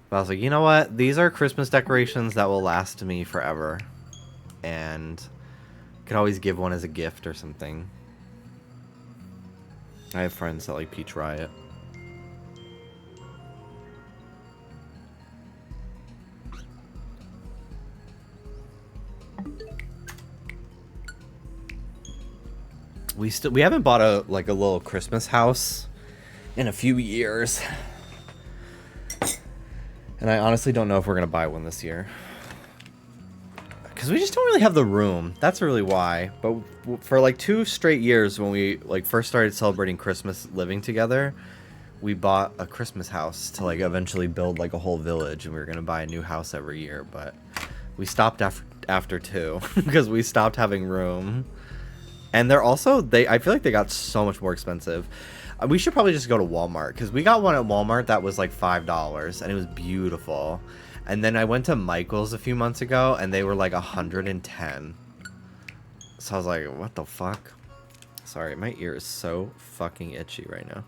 But I was like, you know what? These are Christmas decorations that will last me forever. And could always give one as a gift or something. I have friends that like Peach Riot. We haven't bought a little Christmas house in a few years. And I honestly don't know if we're gonna buy one this year. Because we just don't really have the room. That's really why. But for like 2 straight years when we like first started celebrating Christmas living together, we bought a Christmas house to like eventually build like a whole village, and we were gonna buy a new house every year, but we stopped after 2 because we stopped having room. And they're also I feel like they got so much more expensive. We should probably just go to Walmart, because we got one at Walmart that was like $5 and it was beautiful. And then I went to Michael's a few months ago and they were like 110. So I was like, what the fuck? Sorry, my ear is so fucking itchy right now.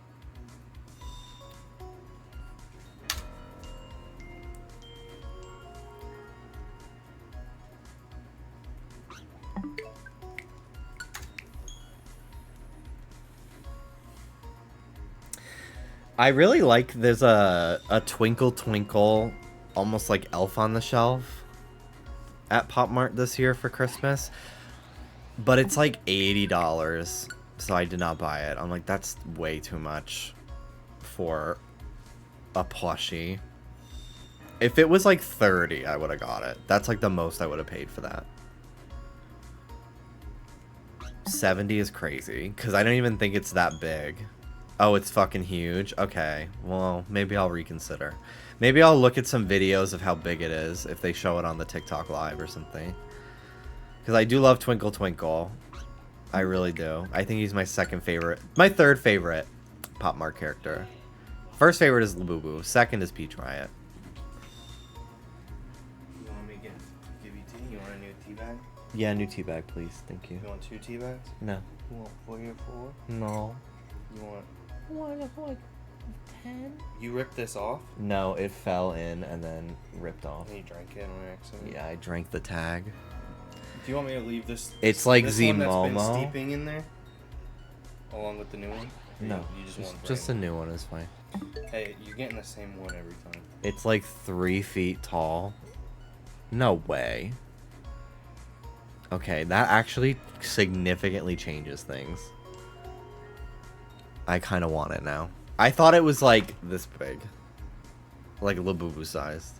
I really like, there's a Twinkle Twinkle, almost like Elf on the Shelf at Pop Mart this year for Christmas. But it's like $80, so I did not buy it. I'm like, that's way too much for a plushie. If it was like 30, I would have got it. That's like the most I would have paid for that. 70 is crazy, because I don't even think it's that big. Oh, it's fucking huge? Okay, well, maybe I'll reconsider. Maybe I'll look at some videos of how big it is, if they show it on the TikTok Live or something. Because I do love Twinkle Twinkle. I really do. I think he's my second favorite. My third favorite Pop Mart character. First favorite is Labubu. Second is Peach Riot. You want me to give you tea? You want a new tea bag? Yeah, new tea bag, please. Thank you. You want 2 tea bags? No. You want 4 or 4? No. You want... Like 10? You ripped this off? No, it fell in and then ripped off. And you drank it on accident? Yeah, I drank the tag. Do you want me to leave this? It's like this one that's been Z-Momo. steeping in there, along with the new one. Or No, you just want just a brand new one is fine. new? Hey, you're getting the same one every time. It's like 3 feet tall. No way. Okay, that actually significantly changes things. I kind of want it now. I thought it was like this big. Like Labubu sized.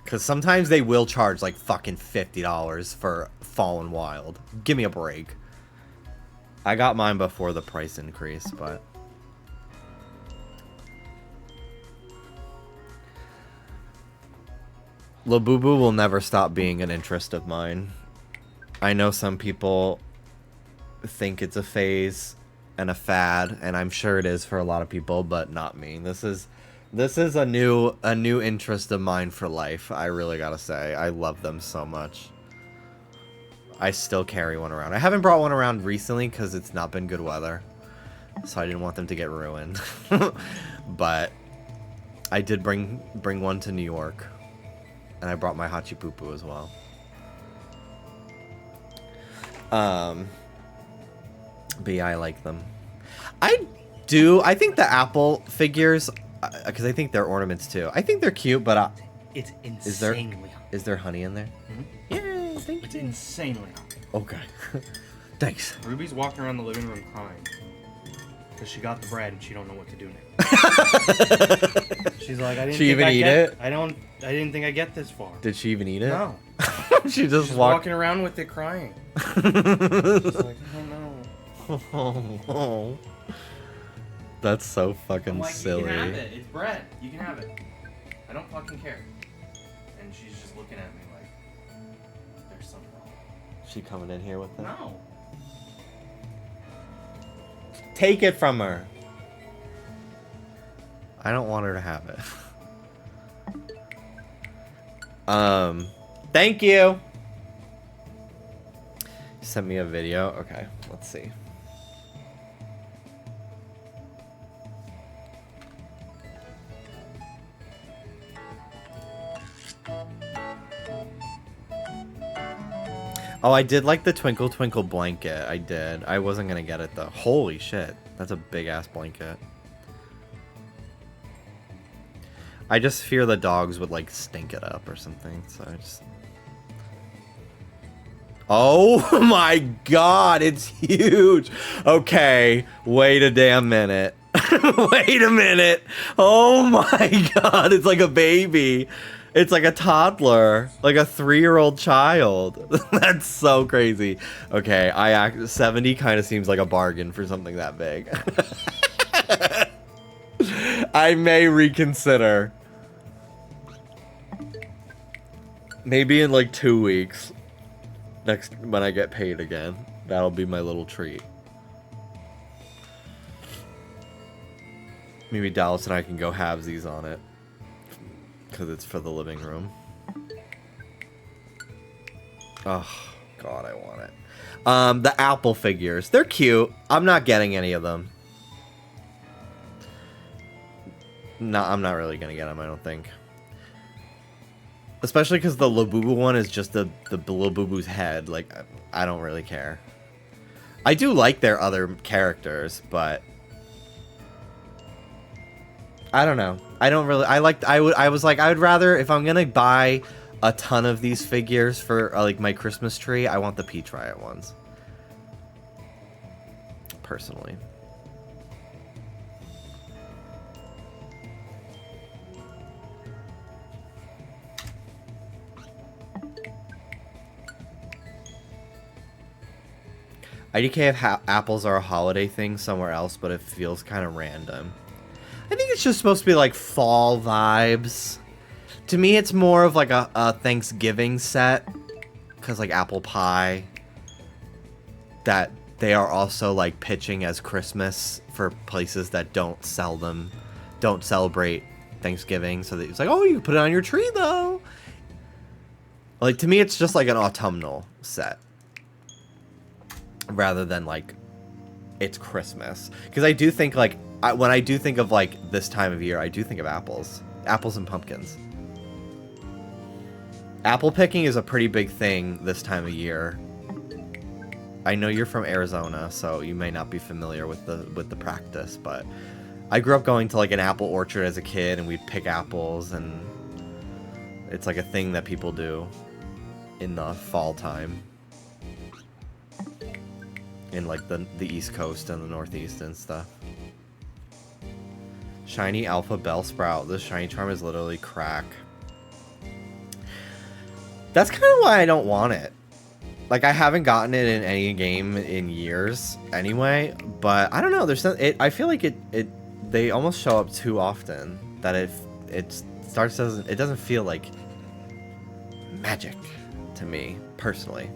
Because sometimes they will charge like fucking $50 for Fallen Wild. Give me a break. I got mine before the price increase, but... Labubu will never stop being an interest of mine. I know some people think it's a phase and a fad, and I'm sure it is for a lot of people, but not me. This is a new interest of mine for life. I really gotta say, I love them so much. I still carry one around. I haven't brought one around recently because it's not been good weather, so I didn't want them to get ruined. But I did bring one to New York, and I brought my Hachipupu as well. But yeah, I like them. I think the Apple figures, because I think they're ornaments too. I think they're cute, but It's insanely hot. is there honey in there? Mm-hmm. Yeah, thank It's you. insanely hot. Okay. Thanks. Ruby's walking around the living room crying because she got the bread and she don't know what to do next. She's like, I didn't. She think even I eat get, it? I didn't think I get this far. Did she even eat it? No. She just She's walked. walking around with it crying. She's like, oh no. That's so I'm fucking like, silly. you can have it. It's bread. You can have it. I don't fucking care. And she's just looking at me like, there's something wrong. She coming in here with it? No. Take it from her. I don't want her to have it. Thank you. Sent me a video. Okay, let's see. Oh, I did like the Twinkle Twinkle blanket. I did. I wasn't gonna get it though. Holy shit. That's a big ass blanket. I just fear the dogs would like stink it up or something, so I just... Oh my god, it's huge! Okay, wait a damn minute. Wait a minute! Oh my god, it's like a baby! It's like a toddler, like a 3-year-old child. That's so crazy. Okay, 70 kind of seems like a bargain for something that big. I may reconsider. Maybe in like 2 weeks. Next, when I get paid again. That'll be my little treat. Maybe Dallas and I can go halvesies on it. Because it's for the living room. Oh, God, I want it. The Apple figures. They're cute. I'm not getting any of them. No, I'm not really going to get them, I don't think. Especially because the Labubu one is just the Labubu's head. Like, I don't really care. I do like their other characters, but... I don't know. I don't really... I was like, I would rather... If I'm gonna buy a ton of these figures for, like, my Christmas tree, I want the Peach Riot ones. Personally. IDK if apples are a holiday thing somewhere else, but it feels kind of random. I think it's just supposed to be like fall vibes. To me, it's more of like a Thanksgiving set, because like apple pie, that they are also like pitching as Christmas for places that don't celebrate Thanksgiving. So that it's like, oh, you can put it on your tree though. Like, to me, it's just like an autumnal set, rather than like it's Christmas. Because I do think like when I do think of like this time of year, I do think of apples and pumpkins. Apple picking is a pretty big thing this time of year. I know you're from Arizona, so you may not be familiar with the practice, but I grew up going to like an apple orchard as a kid, and we'd pick apples, and it's like a thing that people do in the fall time in like the East Coast and the Northeast and stuff. Shiny Alpha Bellsprout. This shiny charm is literally crack. That's kind of why I don't want it. Like, I haven't gotten it in any game in years anyway, but I don't know, there's I feel like they almost show up too often, that it doesn't feel like magic to me personally.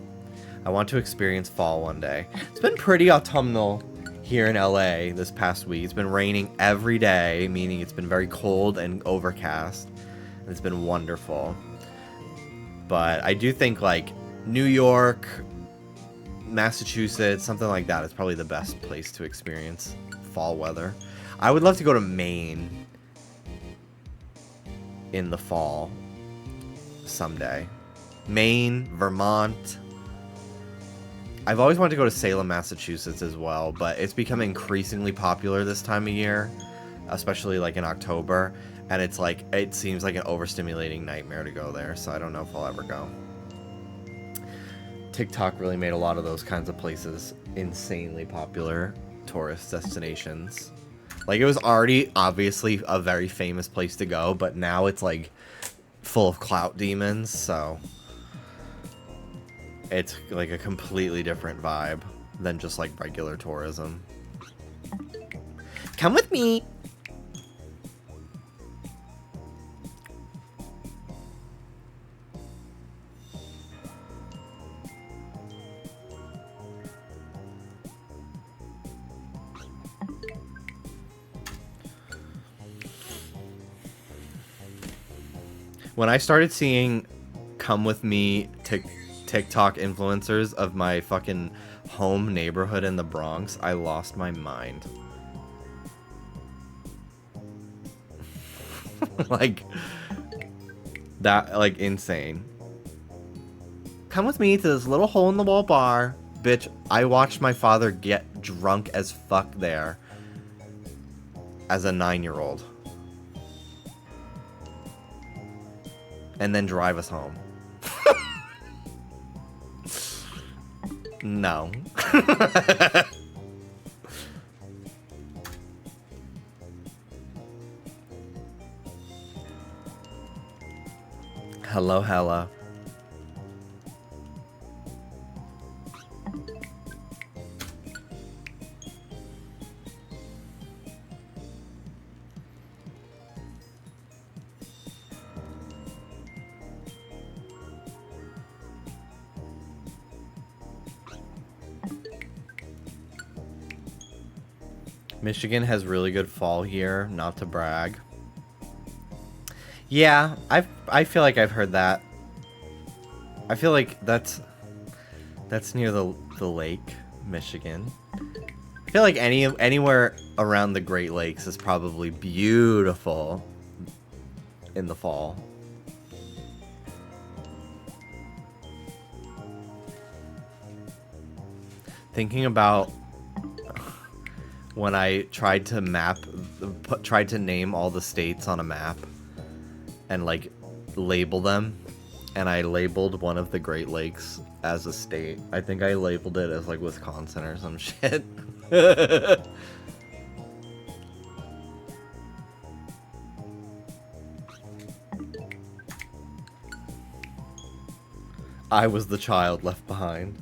I want to experience fall one day. It's been pretty autumnal here in LA this past week. It's been raining every day, meaning it's been very cold and overcast. And it's been wonderful. But I do think like New York, Massachusetts, something like that is probably the best place to experience fall weather. I would love to go to Maine in the fall someday. Maine, Vermont. I've always wanted to go to Salem, Massachusetts as well, but it's become increasingly popular this time of year, especially like in October, and it's like, it seems like an overstimulating nightmare to go there, so I don't know if I'll ever go. TikTok really made a lot of those kinds of places insanely popular tourist destinations. Like, it was already obviously a very famous place to go, but now it's like full of clout demons, so it's like a completely different vibe than just like regular tourism. Come with me. When I started seeing come with me TikTok influencers of my fucking home neighborhood in the Bronx, I lost my mind. Like, that, like, insane. Come with me to this little hole in the wall bar. Bitch, I watched my father get drunk as fuck there as a 9-year-old. And then drive us home. No. Hello, Hella. Michigan has really good fall here, not to brag. Yeah, I feel like I've heard that. I feel like that's near the lake, Michigan. I feel like anywhere around the Great Lakes is probably beautiful in the fall. Thinking about when I tried to name all the states on a map and like label them, and I labeled one of the Great Lakes as a state. I think I labeled it as like Wisconsin or some shit. I was the child left behind.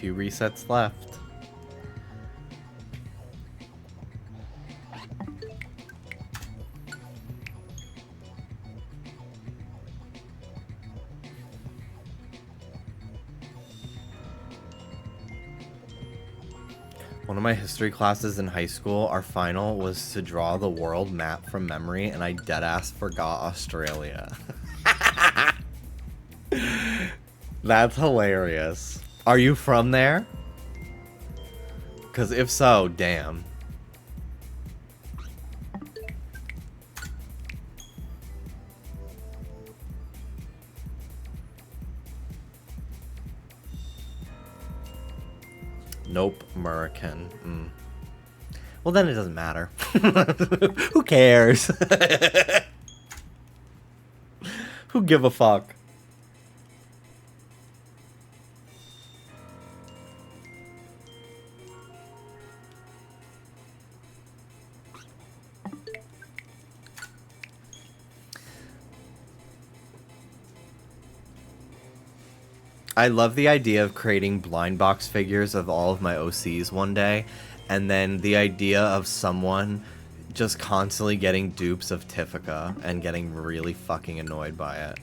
few resets left. One of my history classes in high school, our final was to draw the world map from memory, and I deadass forgot Australia. That's hilarious. Are you from there? Because if so, damn. Nope, American. Well, then it doesn't matter. Who cares? Who give a fuck? I love the idea of creating blind box figures of all of my OCs one day, and then the idea of someone just constantly getting dupes of Tiffica and getting really fucking annoyed by it.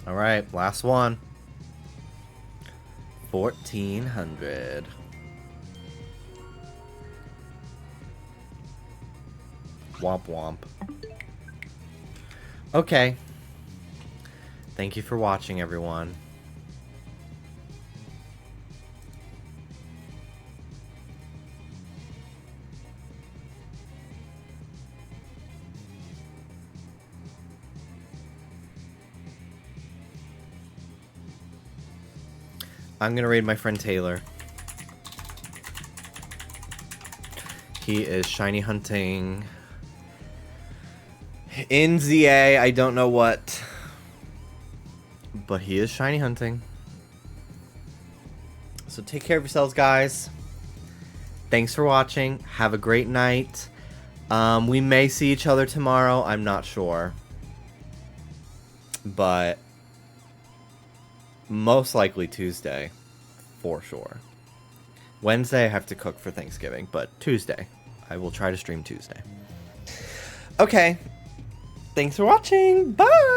Alright, last one. 1400. Womp womp. Okay. Thank you for watching, everyone. I'm gonna raid my friend Taylor. He is shiny hunting in ZA. I don't know what, but he is shiny hunting. So take care of yourselves, guys. Thanks for watching. Have a great night. We may see each other tomorrow. I'm not sure, but most likely Tuesday, for sure. Wednesday I have to cook for Thanksgiving, but Tuesday, I will try to stream Tuesday. Okay, thanks for watching. Bye!